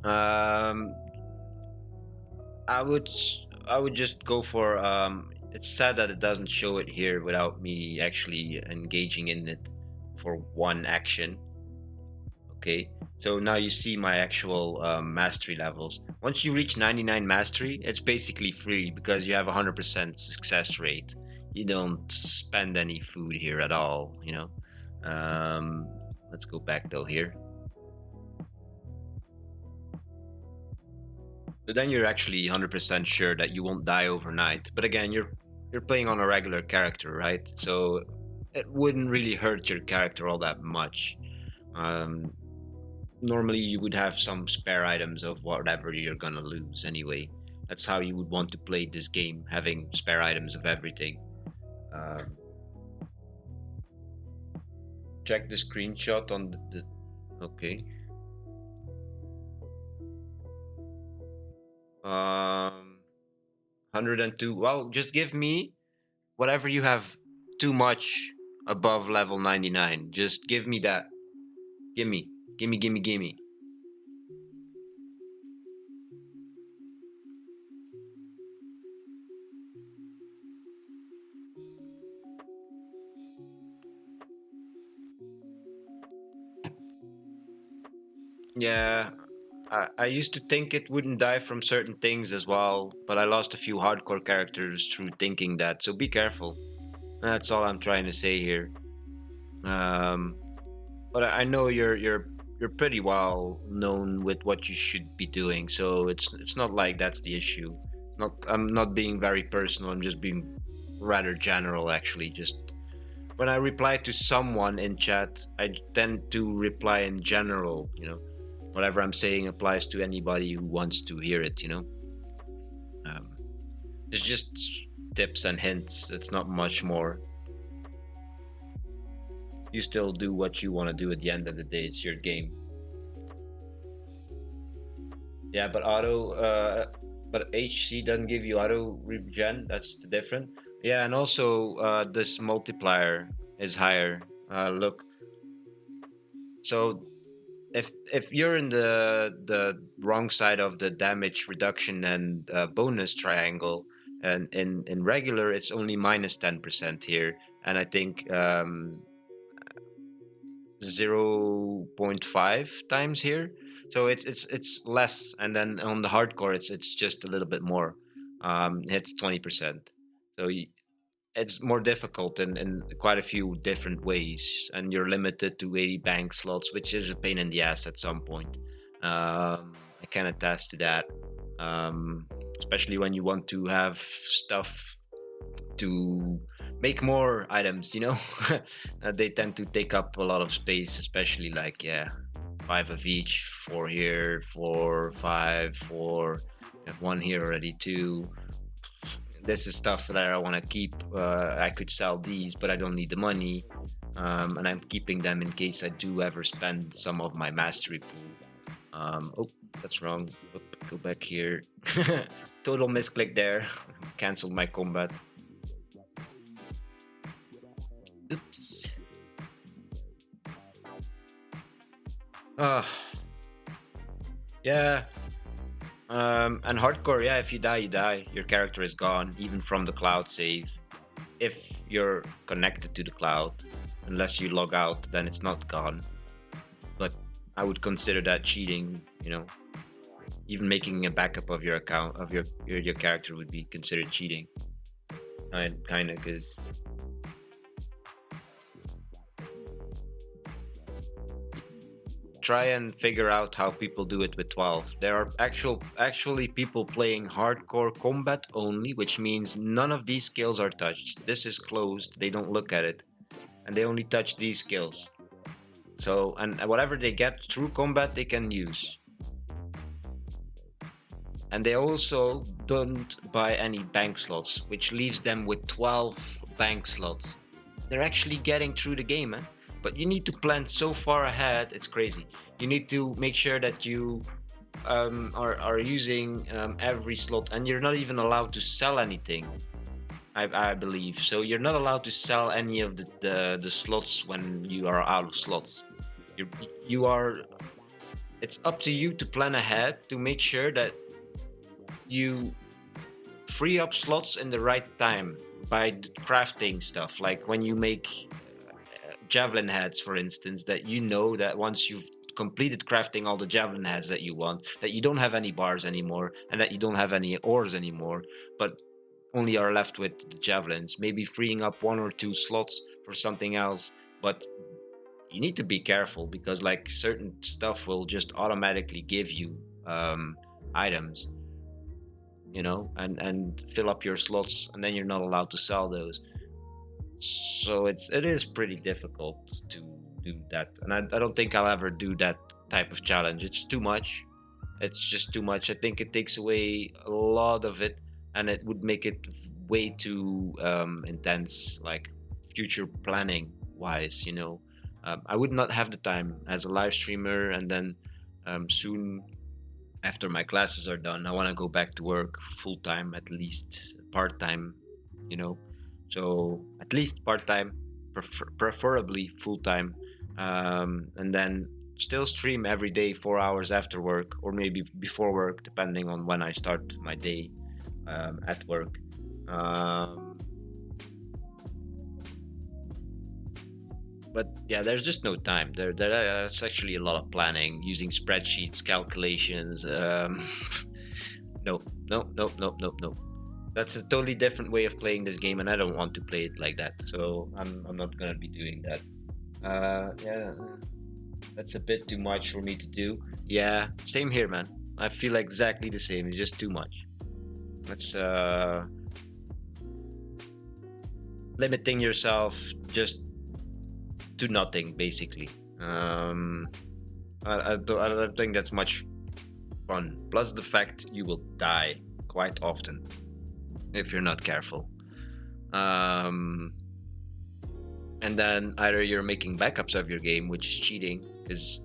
A: Um, I would I would just go for it's sad that it doesn't show it here without me actually engaging in it for one action. Okay, so now you see my actual mastery levels. Once you reach 99 mastery, it's basically free because you have 100% success rate. You don't spend any food here at all, you know. Let's go back though here. So then you're actually 100% sure that you won't die overnight. But again, you're playing on a regular character, right? So it wouldn't really hurt your character all that much. Um, Normally you would have some spare items of whatever you're gonna lose anyway. That's how you would want to play this game, having spare items of everything. Um, Check the screenshot on okay. 102. Well, just give me whatever you have too much above level 99. Just give me that. Gimme. Gimme. Yeah, I used to think it wouldn't die from certain things as well, but I lost a few hardcore characters through thinking that, so be careful. That's all I'm trying to say here. Um, but I know you're pretty well known with what you should be doing, so it's not like that's the issue. It's not I'm not being very personal. I'm just being rather general, actually. Just when I reply to someone in chat, I tend to reply in general. Whatever I'm saying applies to anybody who wants to hear it. Um, it's just tips and hints. It's not much more. You still do what you want to do at the end of the day. It's your game. Yeah, but HC doesn't give you auto regen. That's the different. Yeah, and also this multiplier is higher. Look, so if you're in the wrong side of the damage reduction and bonus triangle, and in regular it's only minus 10% here, and I think 0.5 times here. So it's less, and then on the hardcore it's just a little bit more. It's 20%. So it's more difficult in quite a few different ways, and you're limited to 80 bank slots, which is a pain in the ass at some point. I can attest to that. Especially when you want to have stuff to make more items, you know. They tend to take up a lot of space, especially like, yeah, 5 of each, 4 here, 4, 5, 4. I have 1 here already, 2. This is stuff that I want to keep. I could sell these, but I don't need the money. And I'm keeping them in case I do ever spend some of my mastery pool. Oh, that's wrong. Oop, go back here. Total misclick there. Cancelled my combat. Oops. Ah, yeah. And hardcore, yeah, if you die, you die. Your character is gone, even from the cloud save. If you're connected to the cloud, unless you log out, then it's not gone. But I would consider that cheating, you know. Even making a backup of your account of your character would be considered cheating. Kind of, because try and figure out how people do it with 12. There are actually people playing hardcore combat only, which means none of these skills are touched. This is closed, they don't look at it, and they only touch these skills. So, and whatever they get through combat, they can use. And they also don't buy any bank slots, which leaves them with 12 bank slots. They're actually getting through the game, man. But you need to plan so far ahead, it's crazy. You need to make sure that you are using every slot, and you're not even allowed to sell anything. I believe so. You're not allowed to sell any of the slots when you are out of slots. You are. It's up to you to plan ahead to make sure that you free up slots in the right time by crafting stuff. Like when you make javelin heads, for instance, that you know that once you've completed crafting all the javelin heads that you want, that you don't have any bars anymore, and that you don't have any ores anymore, but only are left with the javelins, maybe freeing up 1 or 2 slots for something else. But you need to be careful, because like certain stuff will just automatically give you items, you know, and fill up your slots, and then you're not allowed to sell those. So it is pretty difficult to do that, and I don't think I'll ever do that type of challenge. It's too much. It's just too much. I think it takes away a lot of it, and it would make it way too intense, like future planning wise, you know. I would not have the time as a live streamer, and then soon after my classes are done, I want to go back to work full time, at least part time, you know. So at least part time, preferably full time, and then still stream every day 4 hours after work, or maybe before work, depending on when I start my day at work. Um, but yeah, there's just no time. That's actually a lot of planning, using spreadsheets, calculations. No, no, no, no, no, no. That's a totally different way of playing this game, and I don't want to play it like that. So I'm not gonna be doing that. Yeah, that's a bit too much for me to do. Yeah, same here, man. I feel exactly the same. It's just too much. It's limiting yourself just to nothing, basically. I don't think that's much fun. Plus the fact you will die quite often if you're not careful. And then either you're making backups of your game, which is cheating, because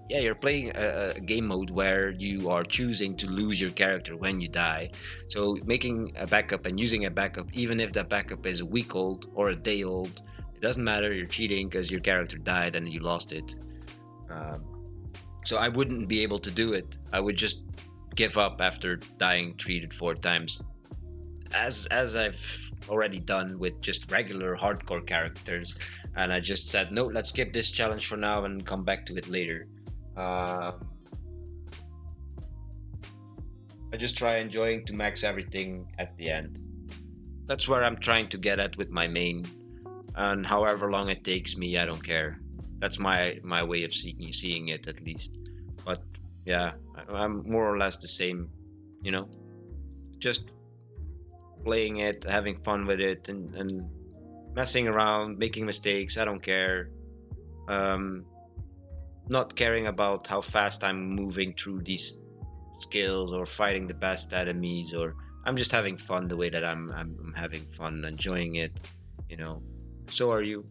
A: yeah, you're playing a game mode where you are choosing to lose your character when you die. So making a backup and using a backup, even if that backup is a week old or a day old, it doesn't matter. You're cheating because your character died and you lost it. Um, so I wouldn't be able to do it. I would just give up after dying 3 to 4 times, as I've already done with just regular hardcore characters. And I just said, no, let's skip this challenge for now and come back to it later. I just try enjoying to max everything at the end. That's where I'm trying to get at with my main, and however long it takes me, I don't care. That's my way of seeing it, at least. But yeah, I'm more or less the same, you know, just playing it, having fun with it, and messing around, making mistakes. I don't care. Um, not caring about how fast I'm moving through these skills or fighting the best enemies, or I'm just having fun the way that I'm having fun, enjoying it. You know, so are you.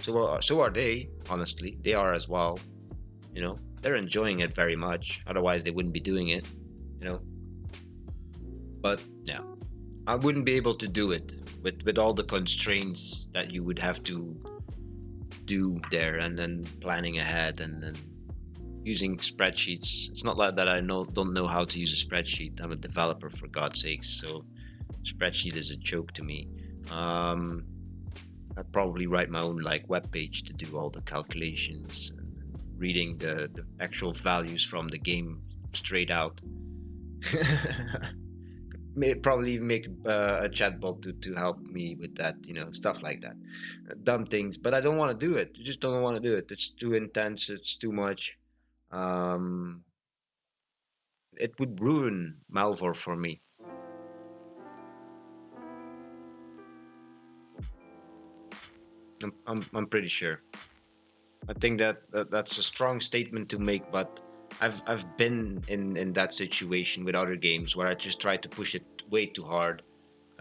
A: So are they. Honestly, they are as well. You know, they're enjoying it very much. Otherwise, they wouldn't be doing it. You know, but yeah, I wouldn't be able to do it with all the constraints that you would have to do there, and then planning ahead, and then using spreadsheets. It's not like that I don't know how to use a spreadsheet. I'm a developer, for God's sakes, so spreadsheet is a joke to me. Um, I'd probably write my own like web page to do all the calculations and reading the actual values from the game straight out. Probably even make a chatbot to help me with that, stuff like that. Dumb things, but I don't want to do it. I just don't want to do it. It's too intense. It's too much. Um, it would ruin Malvor for me. I'm pretty sure. I think that's a strong statement to make, but I've been in that situation with other games where I just tried to push it way too hard,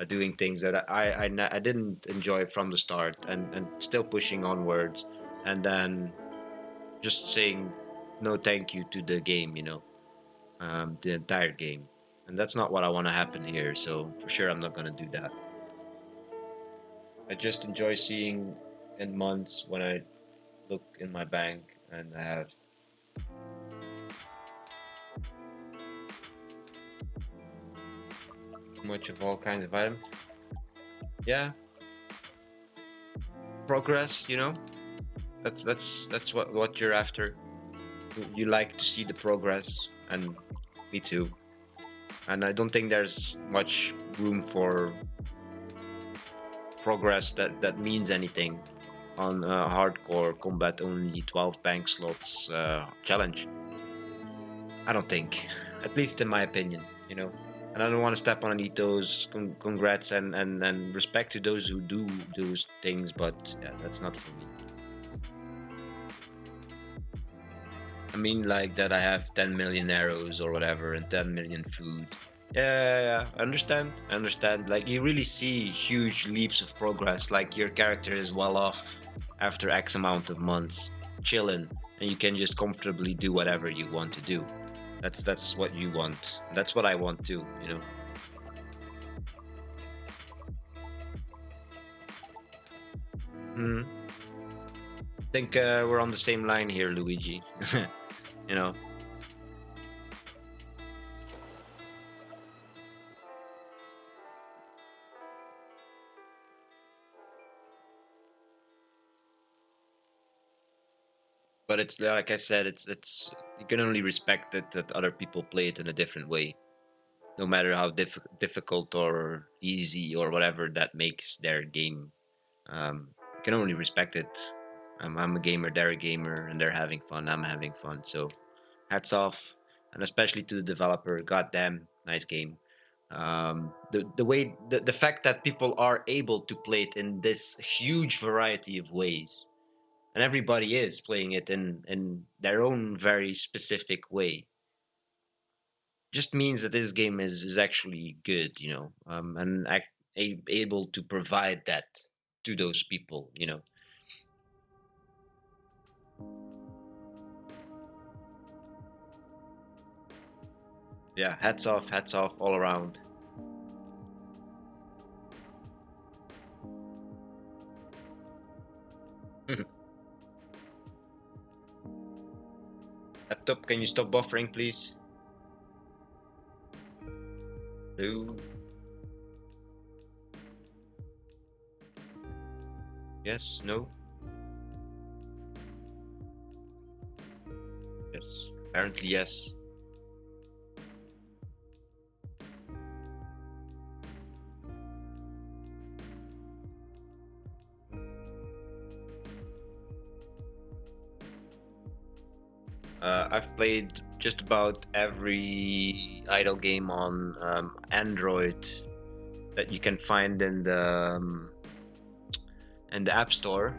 A: doing things that I didn't enjoy from the start, and still pushing onwards, and then just saying no thank you to the game, the entire game, and that's not what I want to happen here. So for sure, I'm not gonna do that. I just enjoy seeing in months when I look in my bank and I have too much of all kinds of items. Yeah, progress. That's what you're after. You like to see the progress, and me too. And I don't think there's much room for progress that means anything on a hardcore combat only 12 bank slots challenge. I don't think, at least in my opinion, And I don't want to step on any toes. Congrats and respect to those who do those things, but yeah, that's not for me. I mean, like that I have 10 million arrows or whatever and 10 million food. Yeah. I understand. I understand. Like, you really see huge leaps of progress. Like, your character is well off after X amount of months, chilling, and you can just comfortably do whatever you want to do. That's what you want. That's what I want too. I think we're on the same line here, Luigi. you know. But it's like I said, it's you can only respect that other people play it in a different way, no matter how difficult or easy or whatever that makes their game. You can only respect it. I'm a gamer, they're a gamer, and they're having fun. I'm having fun. So hats off, and especially to the developer. Goddamn, nice game. The fact that people are able to play it in this huge variety of ways, and everybody is playing it in their own very specific way, just means that this game is actually good, and able to provide that to those people. Yeah, hats off all around. Laptop, can you stop buffering, please? No. Yes. No. Yes. Apparently, yes. I've played just about every idle game on Android that you can find in the in the App Store.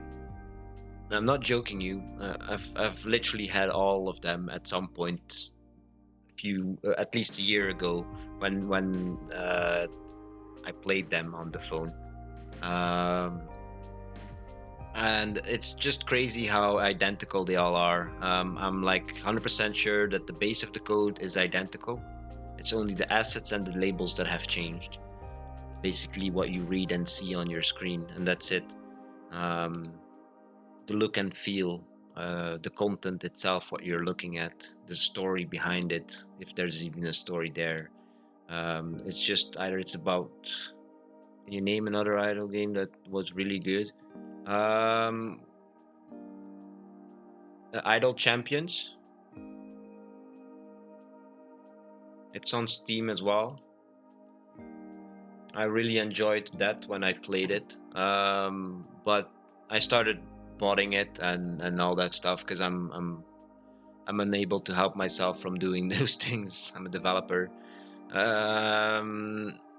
A: And I'm not joking you. I've literally had all of them at some point, at least a year ago, when I played them on the phone. And it's just crazy how identical they all are. I'm like 100% sure that the base of the code is identical. It's only the assets and the labels that have changed. Basically, what you read and see on your screen, and that's it. The look and feel, the content itself, what you're looking at, the story behind it, if there's even a story there. It's just either it's about. Can you name another idle game that was really good? Um, Idle Champions. It's on Steam as well. I really enjoyed that when I played it. But I started botting it and all that stuff because I'm unable to help myself from doing those things. I'm a developer.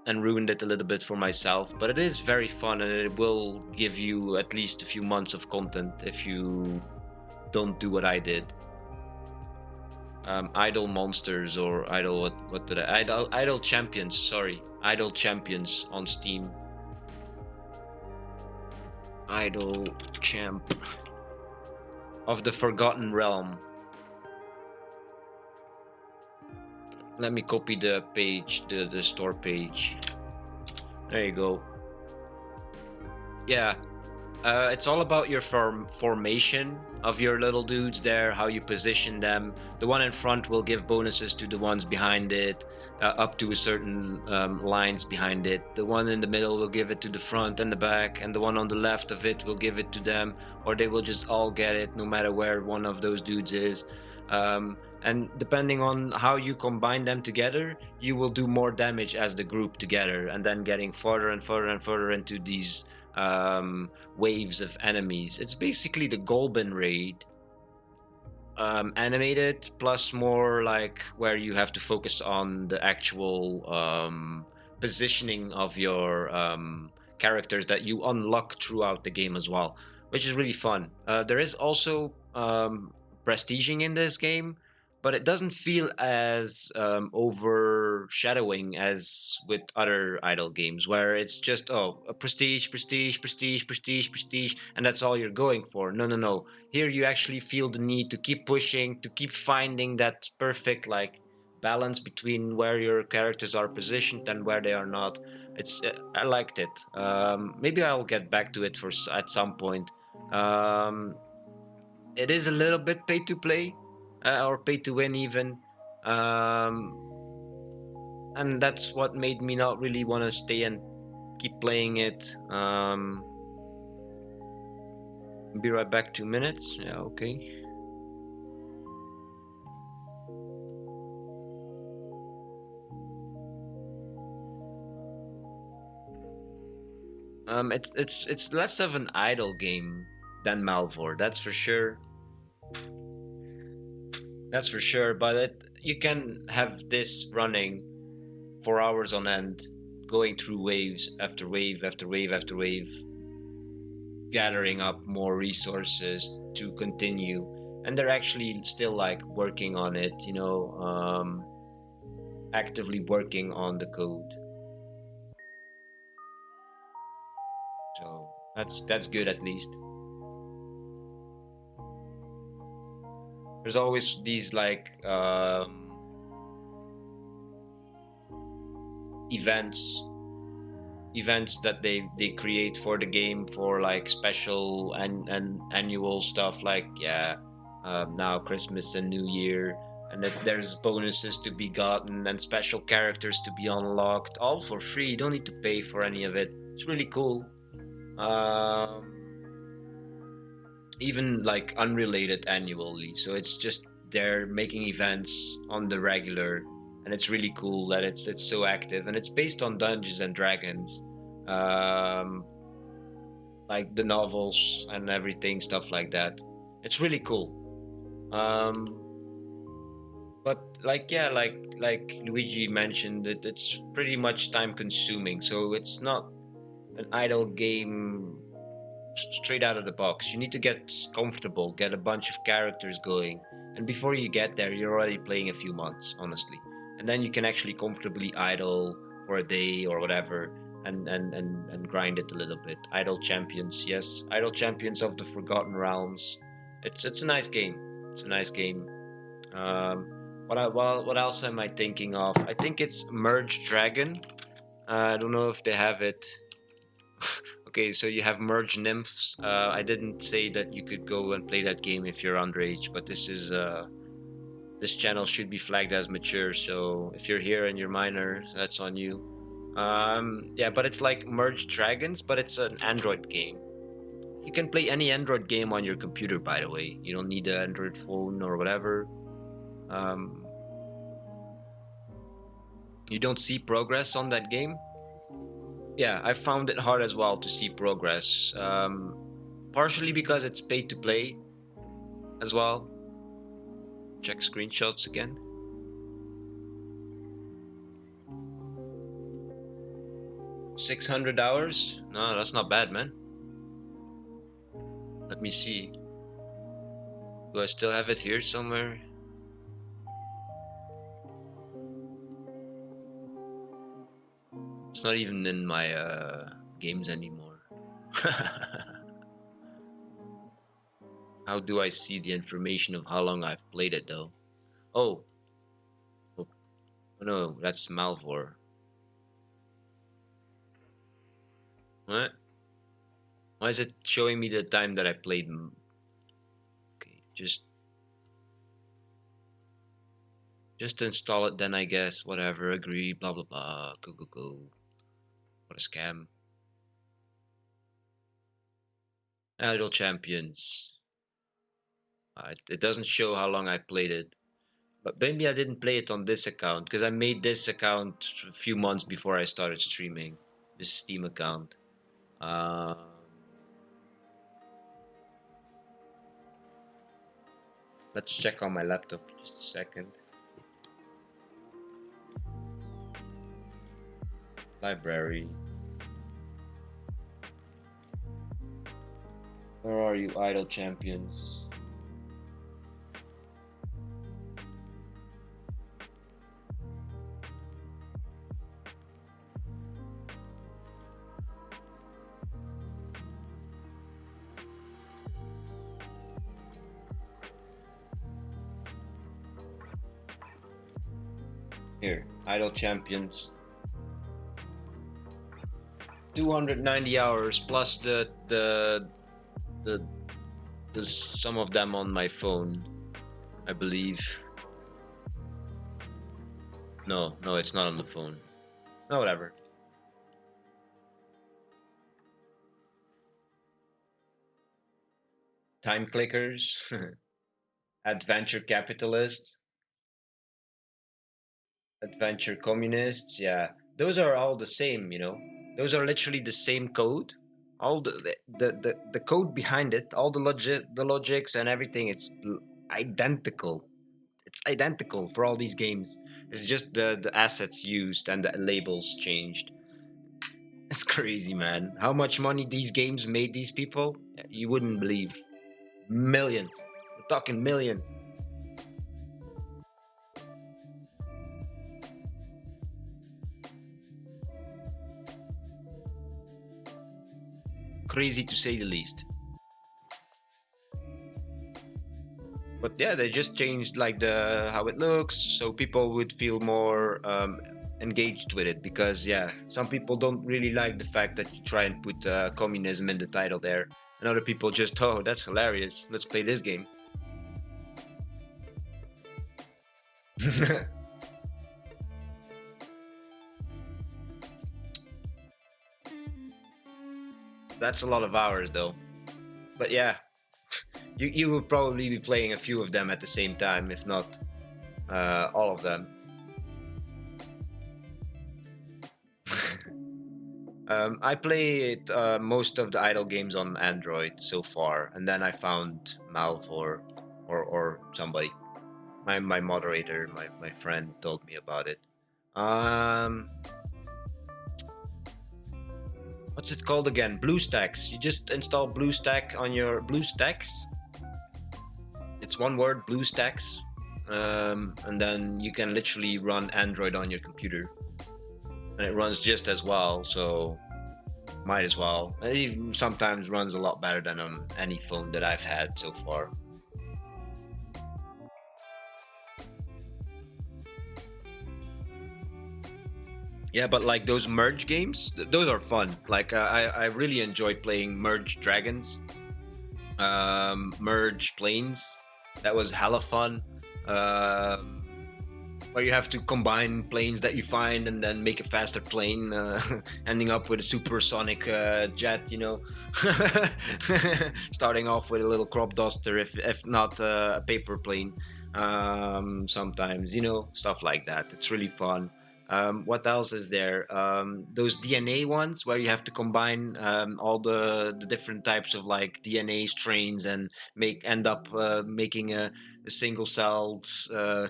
A: And ruined it a little bit for myself, but it is very fun and it will give you at least a few months of content if you don't do what I did. Idle Monsters or Idle what did I Idle Champions, sorry. Idle Champions on Steam. Idle Champ of the Forgotten Realm. Let me copy the page, the store page. There you go. Yeah, it's all about your formation of your little dudes there, how you position them. The one in front will give bonuses to the ones behind it, up to a certain lines behind it. The one in the middle will give it to the front and the back, and the one on the left of it will give it to them, or they will just all get it no matter where one of those dudes is. And depending on how you combine them together, you will do more damage as the group together, and then getting further and further and further into these waves of enemies. It's basically the Golben raid animated, plus more like where you have to focus on the actual positioning of your characters that you unlock throughout the game as well, which is really fun. There is also prestiging in this game, but it doesn't feel as overshadowing as with other idle games where it's just a prestige, prestige, prestige, prestige, prestige, and that's all you're going for. No, no, no. Here you actually feel the need to keep pushing, to keep finding that perfect like balance between where your characters are positioned and where they are not. It's I liked it. Maybe I'll get back to it at some point. Um, it is a little bit pay to play, or pay to win even, um, and that's what made me not really want to stay and keep playing it. Be right back. 2 minutes. Yeah, okay. It's less of an idle game than Malvor, that's for sure. That's for sure. But you can have this running for hours on end, going through waves after wave after wave after wave, gathering up more resources to continue. And they're actually still like working on it, actively working on the code. So that's good at least. There's always these like events that they create for the game for like special and annual stuff like now Christmas and New Year, and that there's bonuses to be gotten and special characters to be unlocked, all for free. You don't need to pay for any of it. It's really cool. um, Even like unrelated annually, so it's just they're making events on the regular, and it's really cool that it's so active, and it's based on Dungeons and Dragons, um like the novels and everything, stuff like that. It's really cool. um but like yeah, like Luigi mentioned, it's pretty much time consuming, so it's not an idle game straight out of the box. You need to get comfortable, get a bunch of characters going, and before you get there, you're already playing a few months, honestly. And then you can actually comfortably idle for a day or whatever, and grind it a little bit. Idle Champions, yes, Idle Champions of the Forgotten Realms. It's a nice game. It's a nice game. Um, what else am I thinking of? I think it's Merge Dragon. I don't know if they have it. Okay, so you have Merge Nymphs. I didn't say that you could go and play that game if you're underage, but this channel should be flagged as mature. So if you're here and you're minor, that's on you. Yeah, but it's like Merge Dragons, but it's an Android game. You can play any Android game on your computer, by the way. You don't need an Android phone or whatever. Um, you don't see progress on that game. Yeah, I found it hard as well to see progress. Partially because it's paid to play as well. Check screenshots again. 600 hours? No, that's not bad, man. Let me see. Do I still have it here somewhere? It's not even in my games anymore. How do I see the information of how long I've played it though? Oh, oh no, that's Melvor. What? Why is it showing me the time that I played? Okay, just install it then, I guess. Whatever, agree, blah blah blah. Go go go. What a scam. Idle Champions. It doesn't show how long I played it. But maybe I didn't play it on this account because I made this account a few months before I started streaming. This Steam account. Um, let's check on my laptop just a second. Library. Where are you, Idle Champions? Here, Idle Champions. 290 hours plus the there's some of them on my phone, I believe. No, it's not on the phone. No, whatever. Time clickers, adventure capitalists, adventure communists. Yeah, those are all the same. Those are literally the same code. All the code behind it, all the logics and everything. It's identical. It's identical for all these games. It's just the assets used and the labels changed. It's crazy, man. How much money these games made these people? You wouldn't believe. Millions. We're talking millions. Crazy to say the least. But yeah, they just changed like the how it looks, so people would feel more engaged with it. Because yeah, some people don't really like the fact that you try and put communism in the title there, and other people just, oh, that's hilarious. Let's play this game. That's a lot of hours though. But yeah, you will probably be playing a few of them at the same time, if not all of them. I played most of the idle games on Android so far, and then I found Malvor or somebody, my moderator, my friend told me about it. Um, what's it called again? BlueStacks. You just install BlueStack on your BlueStacks. It's one word, BlueStacks, and then you can literally run Android on your computer, and it runs just as well. So might as well. It even sometimes runs a lot better than on any phone that I've had so far. Yeah, but like those merge games, those are fun. Like I really enjoy playing Merge Dragons, Merge Planes. That was hella fun. Um, where you have to combine planes that you find and then make a faster plane, ending up with a supersonic jet. Starting off with a little crop duster, if not a paper plane. Sometimes, stuff like that. It's really fun. What else is there? Those DNA ones where you have to combine all the different types of like DNA strains and end up making a single celled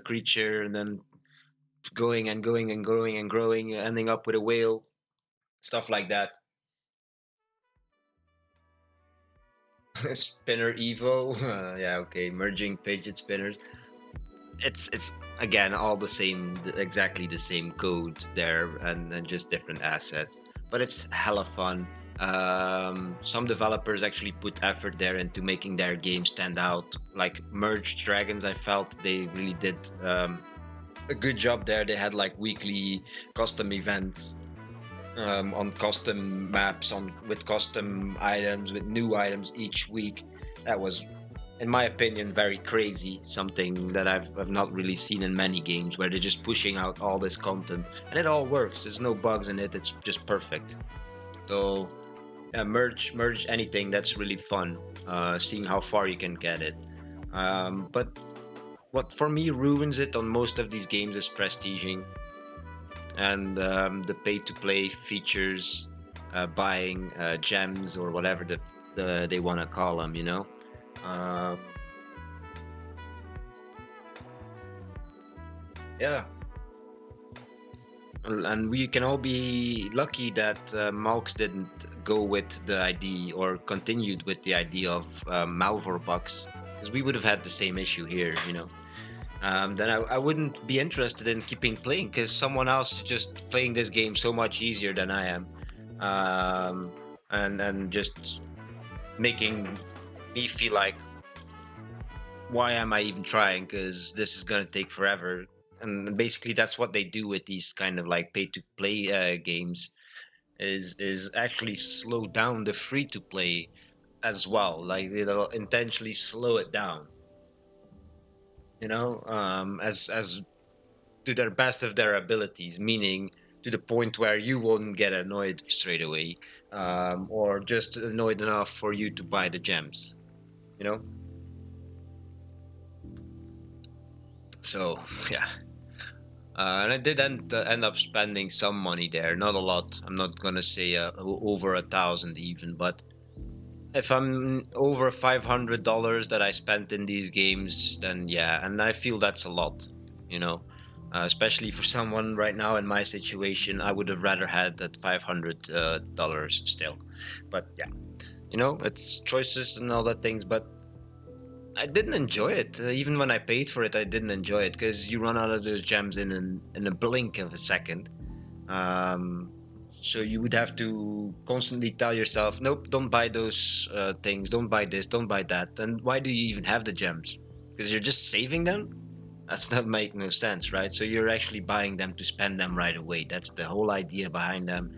A: creature, and then going and going and growing and growing, ending up with a whale, stuff like that. Spinner Evo, yeah, okay, merging fidget spinners. It's again all the same, exactly the same code there, and just different assets. But it's hella fun. Some developers actually put effort there into making their game stand out. Like Merged Dragons, I felt they really did a good job there. They had like weekly custom events on custom maps, on with custom items, with new items each week. That was, in my opinion, very crazy. Something that I've not really seen in many games, where they're just pushing out all this content and it all works. There's no bugs in it. It's just perfect. So merge anything. That's really fun. Seeing how far you can get it. But what for me ruins it on most of these games is prestiging and the pay-to-play features, buying gems or whatever they want to call them. Um, yeah, and we can all be lucky that Malks didn't go with the idea or continued with the idea of Malvor bucks, because we would have had the same issue here. Then I wouldn't be interested in keeping playing, because someone else is just playing this game so much easier than I am, and just making me feel like, why am I even trying? Because this is gonna take forever. And basically, that's what they do with these kind of like pay to play games. Is actually slow down the free to play as well. Like they'll intentionally slow it down. As to their best of their abilities, meaning to the point where you won't get annoyed straight away, or just annoyed enough for you to buy the gems. You know. So yeah. And I did end up spending some money there, not a lot. I'm not gonna say over 1,000 even, but if I'm over $500 that I spent in these games, then yeah, and I feel that's a lot, you know. Especially for someone right now in my situation, I would have rather had that $500 still. But yeah, it's choices and all that things. But I didn't enjoy it. Even when I paid for it, I didn't enjoy it because you run out of those gems in a blink of a second. Um, so you would have to constantly tell yourself, nope, don't buy those things, don't buy this, don't buy that. And why do you even have the gems? Because you're just saving them? That's not make no sense, right? So you're actually buying them to spend them right away. That's the whole idea behind them.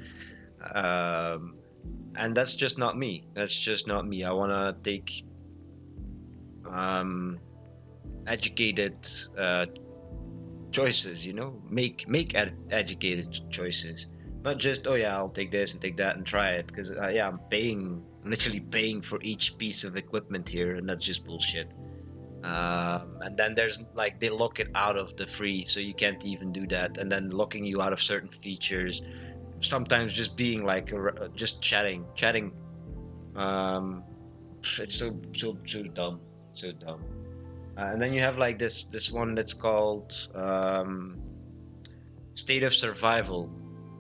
A: Um, and that's just not me. That's just not me. I want to take um, educated choices, make educated choices, not just, oh yeah, I'll take this and take that and try it, because yeah, I'm literally paying for each piece of equipment here, and that's just bullshit. And then there's like they lock it out of the free, so you can't even do that, and then locking you out of certain features, sometimes just being like just chatting. um it's so dumb, so dumb. And then you have like this one that's called State of Survival.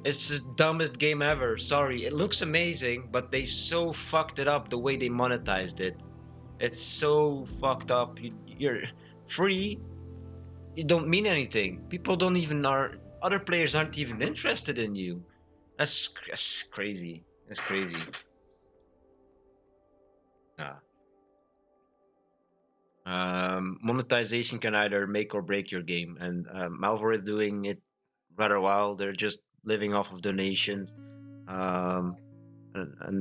A: It's the dumbest game ever. Sorry, it looks amazing, but they so fucked it up the way they monetized it. It's so fucked up. You're free. You don't mean anything. People don't even are. Other players aren't even interested in you. That's crazy. That's crazy. Nah. Monetization can either make or break your game, and Malware is doing it rather well. They're just living off of donations, and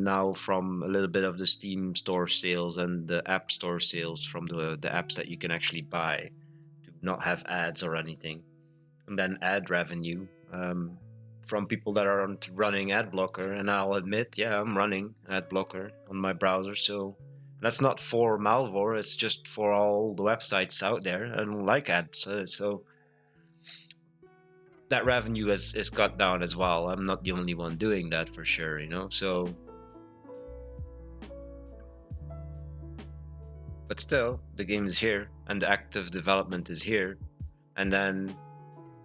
A: now from a little bit of the Steam store sales and the App Store sales from the apps that you can actually buy to not have ads or anything, and then ad revenue from people that aren't running ad blocker. And I'll admit, yeah, I'm running ad blocker on my browser, so that's not for Malware. It's just for all the websites out there and like ads. So that revenue is cut down as well. I'm not the only one doing that for sure, you know. So, but still, the game is here and the active development is here, and then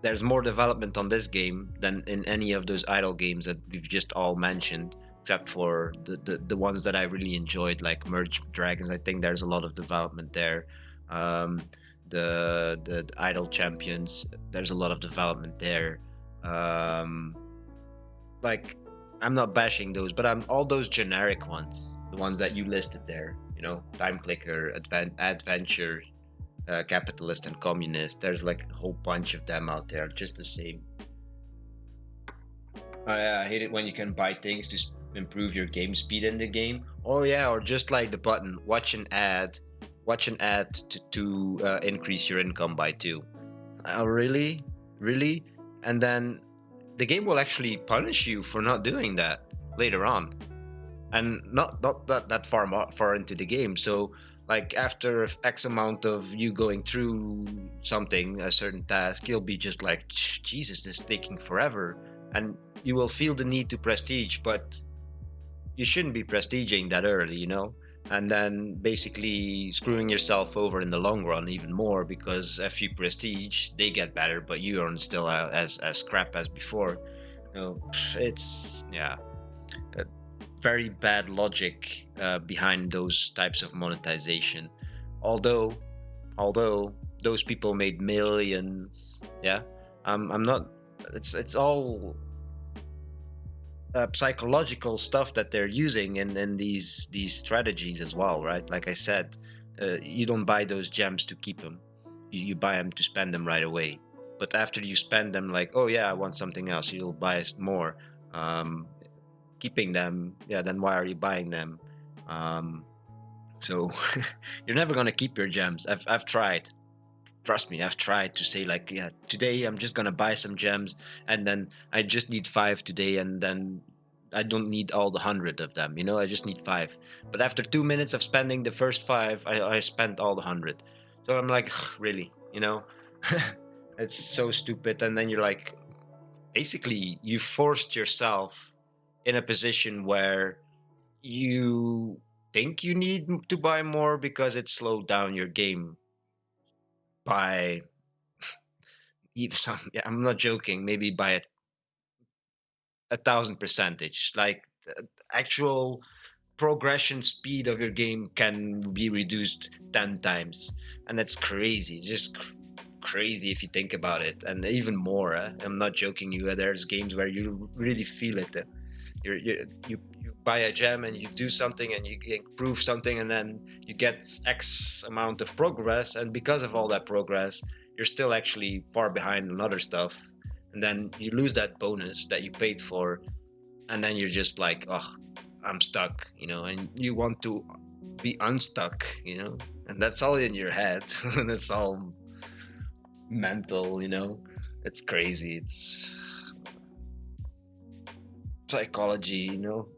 A: there's more development on this game than in any of those idle games that we've just all mentioned, except for the ones that I really enjoyed, like Merge Dragons. I think there's a lot of development there. Um, the Idle Champions, there's a lot of development there. Um, like I'm not bashing those, but I'm all those generic ones, the ones that you listed there. You know, Time Clicker, Adventure, capitalist and communist. There's like a whole bunch of them out there, just the same. I hate it when you can buy things to improve your game speed in the game. Oh yeah, or just like the button, watch an ad to increase your income by two. Oh really, really? And then the game will actually punish you for not doing that later on. And not that far into the game. So like after X amount of you going through something, a certain task, you'll be just like, Jesus, this is taking forever, and you will feel the need to prestige, but you shouldn't be prestiging that early, you know. And then basically screwing yourself over in the long run even more, because if you prestige, they get better, but you are still as crap as before. You know, it's yeah, very bad logic behind those types of monetization. Although, although those people made millions, yeah. I'm not. It's all psychological stuff that they're using in these strategies as well, right? Like I said, you don't buy those gems to keep them. You buy them to spend them right away. But after you spend them, like, oh yeah, I want something else, you'll buy more. Um, Keeping them, yeah, then why are you buying them? Um, so you're never gonna keep your gems. I've tried. Trust me, I've tried to say like, yeah, today I'm just gonna buy some gems, and then I just need five today, and then I don't need all the 100 of them. You know, I just need five. But after 2 minutes of spending the first five, I spent all the 100. So I'm like, really, you know, it's so stupid. And then you're like, basically, you forced yourself in a position where you think you need to buy more because it slowed down your game by even some. Yeah, I'm not joking. Maybe by a thousand percentage. Like the actual progression speed of your game can be reduced 10 times, and that's crazy. It's just crazy if you think about it, and even more. I'm not joking. You there's games where you really feel it. You buy a gem and you do something and you improve something, and then you get X amount of progress, and because of all that progress you're still actually far behind on other stuff, and then you lose that bonus that you paid for, and then you're just like, oh, I'm stuck, you know, and you want to be unstuck, you know, and that's all in your head. And it's all mental, you know. It's crazy. It's psychology, you know.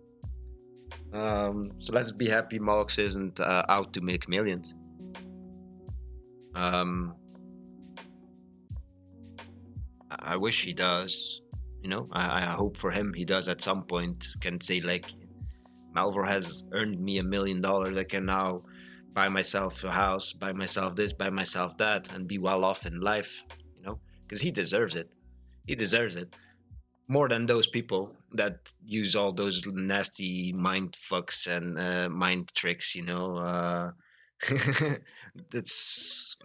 A: So let's be happy Mox isn't out to make millions. Um, I wish he does. You know, I hope for him he does at some point. Can say like, Malvor has earned me $1 million. I can now buy myself a house, buy myself this, buy myself that, and be well off in life. You know, because he deserves it. He deserves it. more than those people that use all those nasty mind fucks and mind tricks, you know. That's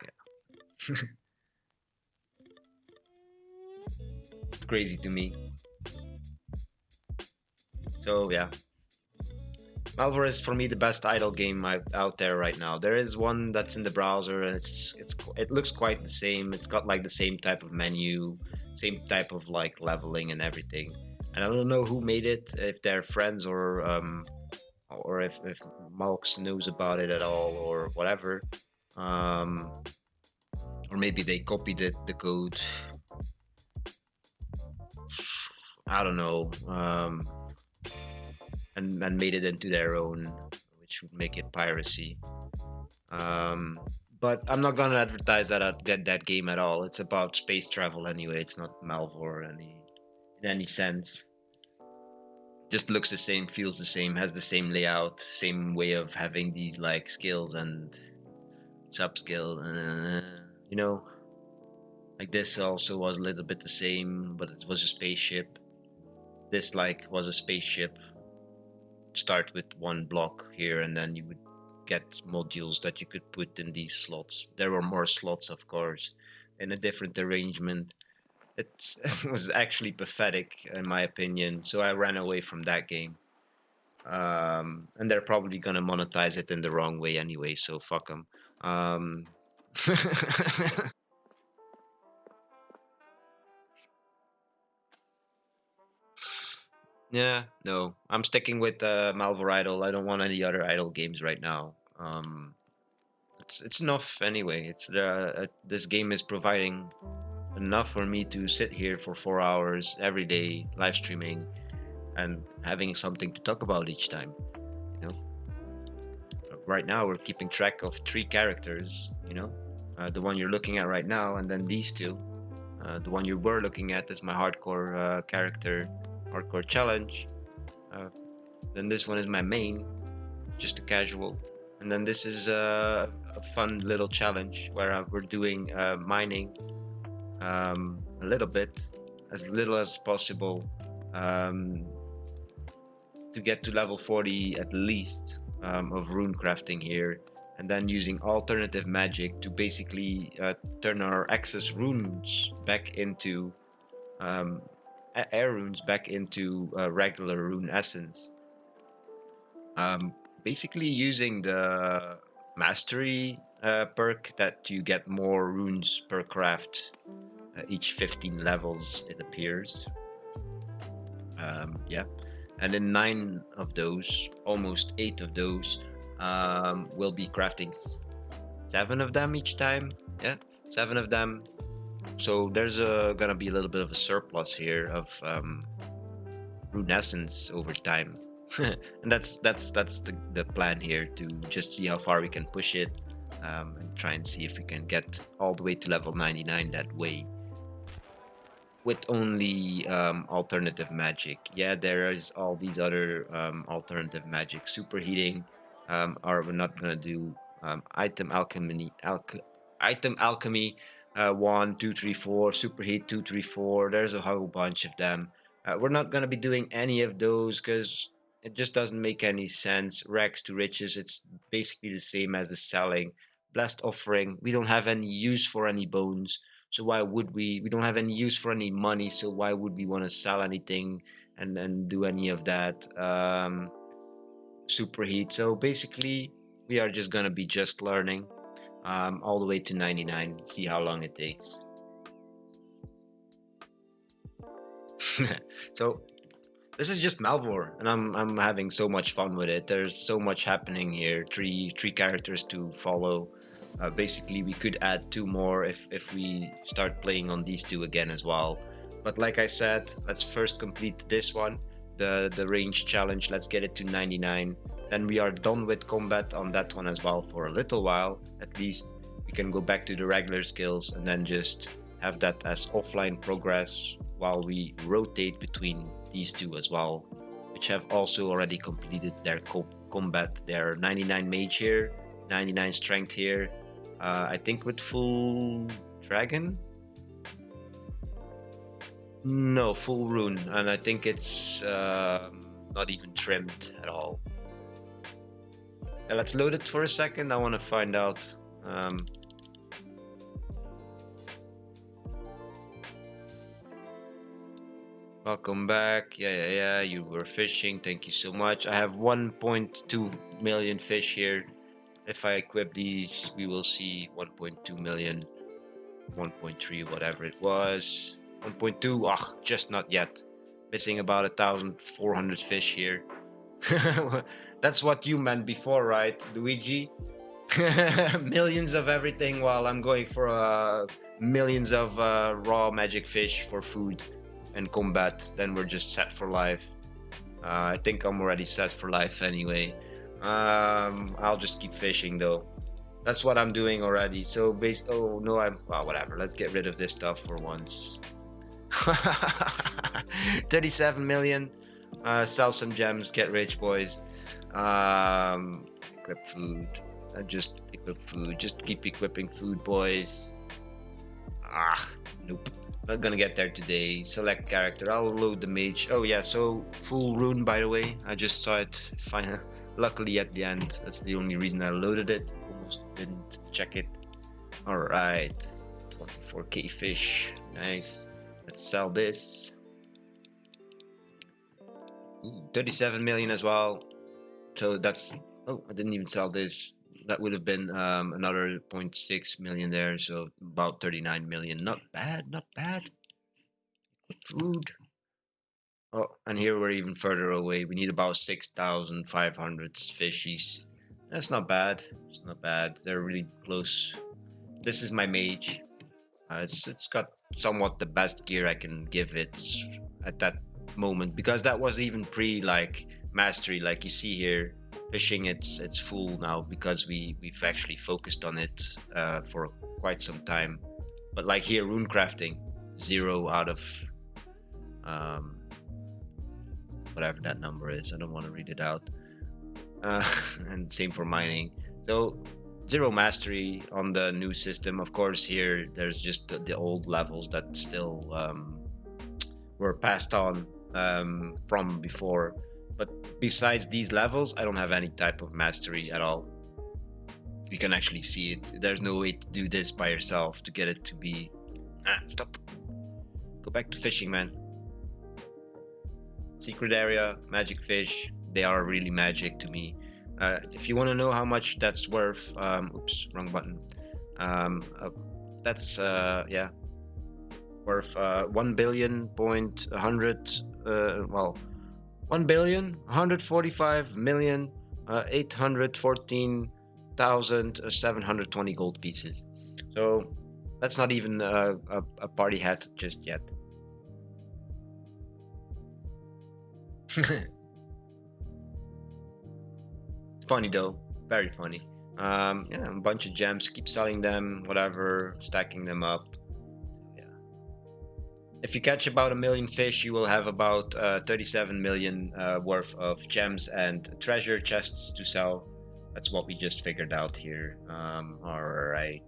A: it's crazy to me. So yeah, Malware is for me the best idle game out there right now. There is one that's in the browser, and it looks quite the same. It's got like the same type of menu, same type of like leveling and everything. And I don't know who made it, if they're friends or if Malx knows about it at all or whatever. Um, or maybe they copied the code. I don't know. And made it into their own, which would make it piracy. Um, but I'm not gonna advertise that game at all. It's about space travel anyway. It's not Malvor in any sense. Just looks the same, feels the same, has the same layout, same way of having these like skills and sub skill. You know, like this also was a little bit the same, but it was a spaceship. This like was a spaceship. Start with one block here, and then you would get modules that you could put in these slots. There were more slots, of course, in a different arrangement. It was actually pathetic, in my opinion. So I ran away from that game. And they're probably gonna monetize it in the wrong way anyway. So fuck them. Um, yeah, no, I'm sticking with Melvor Idle. I don't want any other idle games right now. It's enough anyway. This game is providing enough for me to sit here for 4 hours every day, live streaming, and having something to talk about each time. You know, right now we're keeping track of 3 characters. You know, the one you're looking at right now, and then these two. The one you were looking at is my hardcore character, hardcore challenge. Uh, then this one is my main, just a casual. And then this is a fun little challenge where we're doing mining a little bit, as little as possible, um, to get to level 40 at least of rune crafting here. And then using alternative magic to basically turn our excess runes back into um, air runes back into regular rune essence. Um, Basically using the mastery perk that you get more runes per craft each 15 levels, it appears. Yeah, and in 9 of those, almost 8 of those, we'll be crafting 7 of them each time. Yeah, 7 of them. So there's gonna be a little bit of a surplus here of runescence over time. And that's the plan here, to just see how far we can push it, and try and see if we can get all the way to level 99 that way with only alternative magic. Yeah, there is all these other alternative magic. Superheating, or we're not gonna do item alchemy. Item alchemy, 1, 2, 3, 4. Superheat 2, 3, 4. There's a whole bunch of them. We're not gonna be doing any of those because it just doesn't make any sense. Rags to riches. It's basically the same as the selling. Blessed offering. We don't have any use for any bones, so why would we don't have any use for any money, so why would we want to sell anything and do any of that superheat? So basically we are just gonna be just learning all the way to 99, see how long it takes. So this is just Malvor, and I'm having so much fun with it. There's so much happening here. Three characters to follow. Basically, we could add 2 more if we start playing on these 2 again as well. But like I said, let's first complete this one, the range challenge. Let's get it to 99. Then we are done with combat on that one as well for a little while. At least we can go back to the regular skills and then just have that as offline progress while we rotate between these 2 as well, which have also already completed their combat. They're 99 mage here, 99 strength here. I think with full dragon. No, full rune, and I think it's not even trimmed at all. Yeah, let's load it for a second. I want to find out. Um, Welcome back. Yeah. You were fishing. Thank you so much. I have 1.2 million fish here. If I equip these, we will see 1.2 million, 1.3, whatever it was. 1.2. Ah, just not yet. Missing about 1,400 fish here. That's what you meant before, right, Luigi? Millions of everything while I'm going for millions of raw magic fish for food and combat. Then we're just set for life. I think I'm already set for life anyway. I'll just keep fishing though. That's what I'm doing already. So oh no, I'm well, whatever. Let's get rid of this stuff for once. 37 million. Sell some gems, get rich, boys. Equip food. Just equip food. Just keep equipping food, boys. Ah, nope. Not gonna get there today. Select character. I'll load the mage. Oh yeah, so full rune by the way. I just saw it finally. Luckily at the end. That's the only reason I loaded it. Almost didn't check it. Alright. 24k fish. Nice. Let's sell this. Ooh, 37 million as well. So that's, oh, I didn't even sell this. That would have been another 0.6 million there. So about 39 million. Not bad, not bad. Food. Oh, and here we're even further away. We need about 6,500 fishies. That's not bad. It's not bad. They're really close. This is my mage. It's got somewhat the best gear I can give it at that moment, because that was even pre like mastery. Like you see here, fishing it's full now because we've actually focused on it for quite some time. But like here, rune crafting, 0 out of um, whatever that number is. I don't want to read it out. uh, and same for mining. So 0 mastery on the new system. Of course, here there's just the old levels that still were passed on from before. But besides these levels, I don't have any type of mastery at all. You can actually see it. There's no way to do this by yourself to get it to be. Stop. Go back to fishing, man. Secret area, magic fish. They are really magic to me. If you want to know how much that's worth, oops, wrong button. That's yeah, worth 1,145,814,720 gold pieces. So that's not even a party hat just yet. Funny though, very funny. Yeah, a bunch of gems, keep selling them, whatever, stacking them up. Yeah. If you catch about 1 million fish, you will have about 37 million worth of gems and treasure chests to sell. That's what we just figured out here. All right,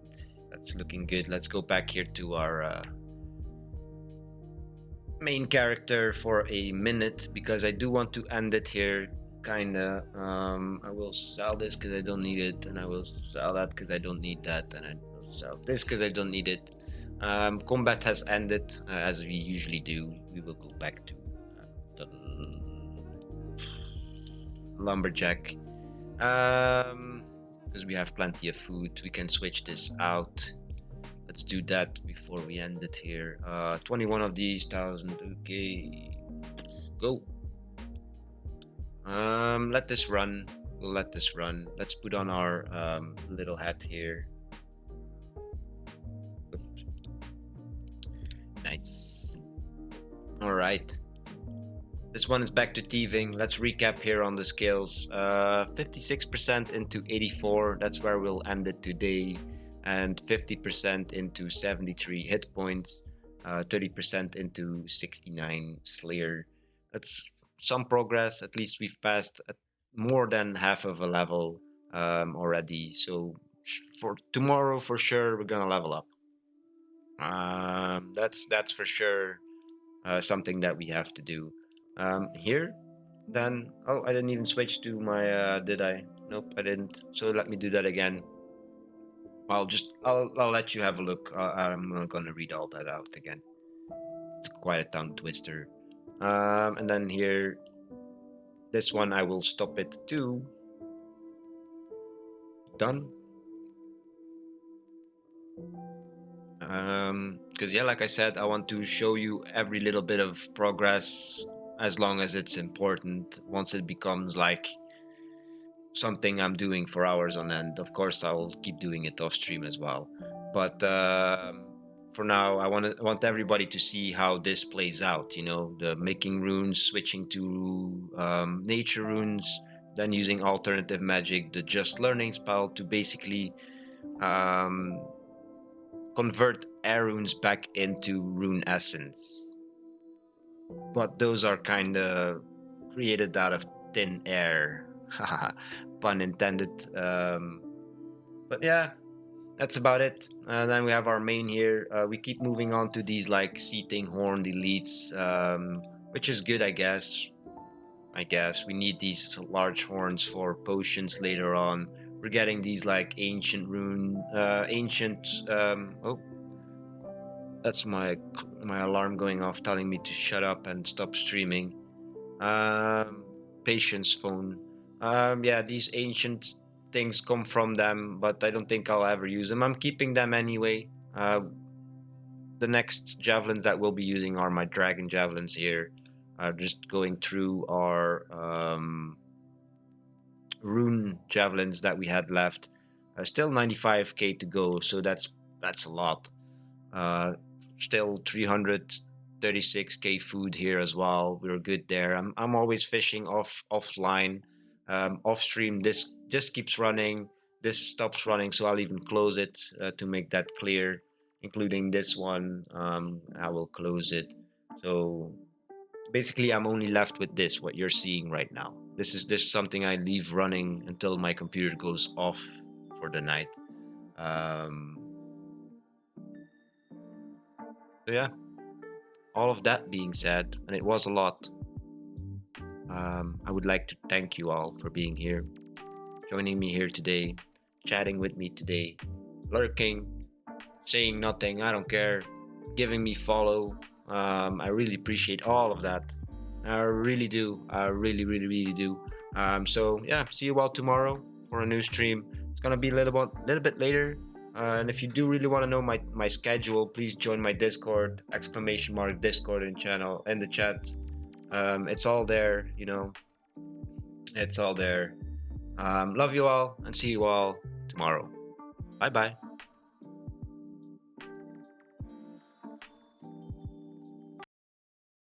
A: that's looking good. Let's go back here to our main character for a minute because I do want to end it here. Kinda. I will sell this because I don't need it, and I will sell that because I don't need that, and I will sell this because I don't need it. Combat has ended, as we usually do. We will go back to the lumberjack, because we have plenty of food. We can switch this out. Let's do that before we end it here. 21 of these, 1,000. Okay, go. Let this run. We'll let this run. Let's put on our little hat here. Oops. Nice. All right. This one is back to thieving. Let's recap here on the skills. 56% into 84. That's where we'll end it today. And 50% into 73 hit points. 30% into 69 Slayer. That's some progress. At least we've passed more than half of a level already. So for tomorrow, for sure, we're gonna level up. That's for sure. something that we have to do. Here, then, oh, I didn't even switch to my, did I? Nope, I didn't. So let me do that again. I'll let you have a look. I'm not gonna read all that out again. It's quite a tongue twister. And then here, this one I will stop it to done. Because yeah, like I said, I want to show you every little bit of progress as long as it's important. Once it becomes like something I'm doing for hours on end, of course I will keep doing it off stream as well. But for now, I want everybody to see how this plays out. You know, the making runes, switching to nature runes, then using alternative magic, the just learning spell to basically um, convert air runes back into rune essence. But those are kind of created out of thin air. Pun intended. But yeah, that's about it. And then we have our main here. We keep moving on to these like seating horned elites, which is good, I guess. We need these large horns for potions later on. We're getting these like ancient. Oh, that's my alarm going off, telling me to shut up and stop streaming. Um, Patience phone. Yeah, these ancient things come from them, but I don't think I'll ever use them. I'm keeping them anyway. The next javelins that we'll be using are my dragon javelins here. Just going through our rune javelins that we had left. Still 95k to go, so that's a lot. Uh, Still 336k food here as well. We're good there. I'm always fishing offline, off stream. This just keeps running. This stops running, so I'll even close it to make that clear, including this one. I will close it. So basically, I'm only left with this. What you're seeing right now. This something I leave running until my computer goes off for the night. Um, so yeah, all of that being said, and it was a lot, I would like to thank you all for being here, joining me here today, chatting with me today, lurking, saying nothing, I don't care, giving me follow. I really appreciate all of that. I really do. I really, really, really do. So yeah, see you all tomorrow for a new stream. It's gonna be a little bit later. And if you do really want to know my schedule, please join my Discord, exclamation mark Discord in channel in the chat. It's all there, you know. It's all there. Love you all and see you all tomorrow. Bye bye.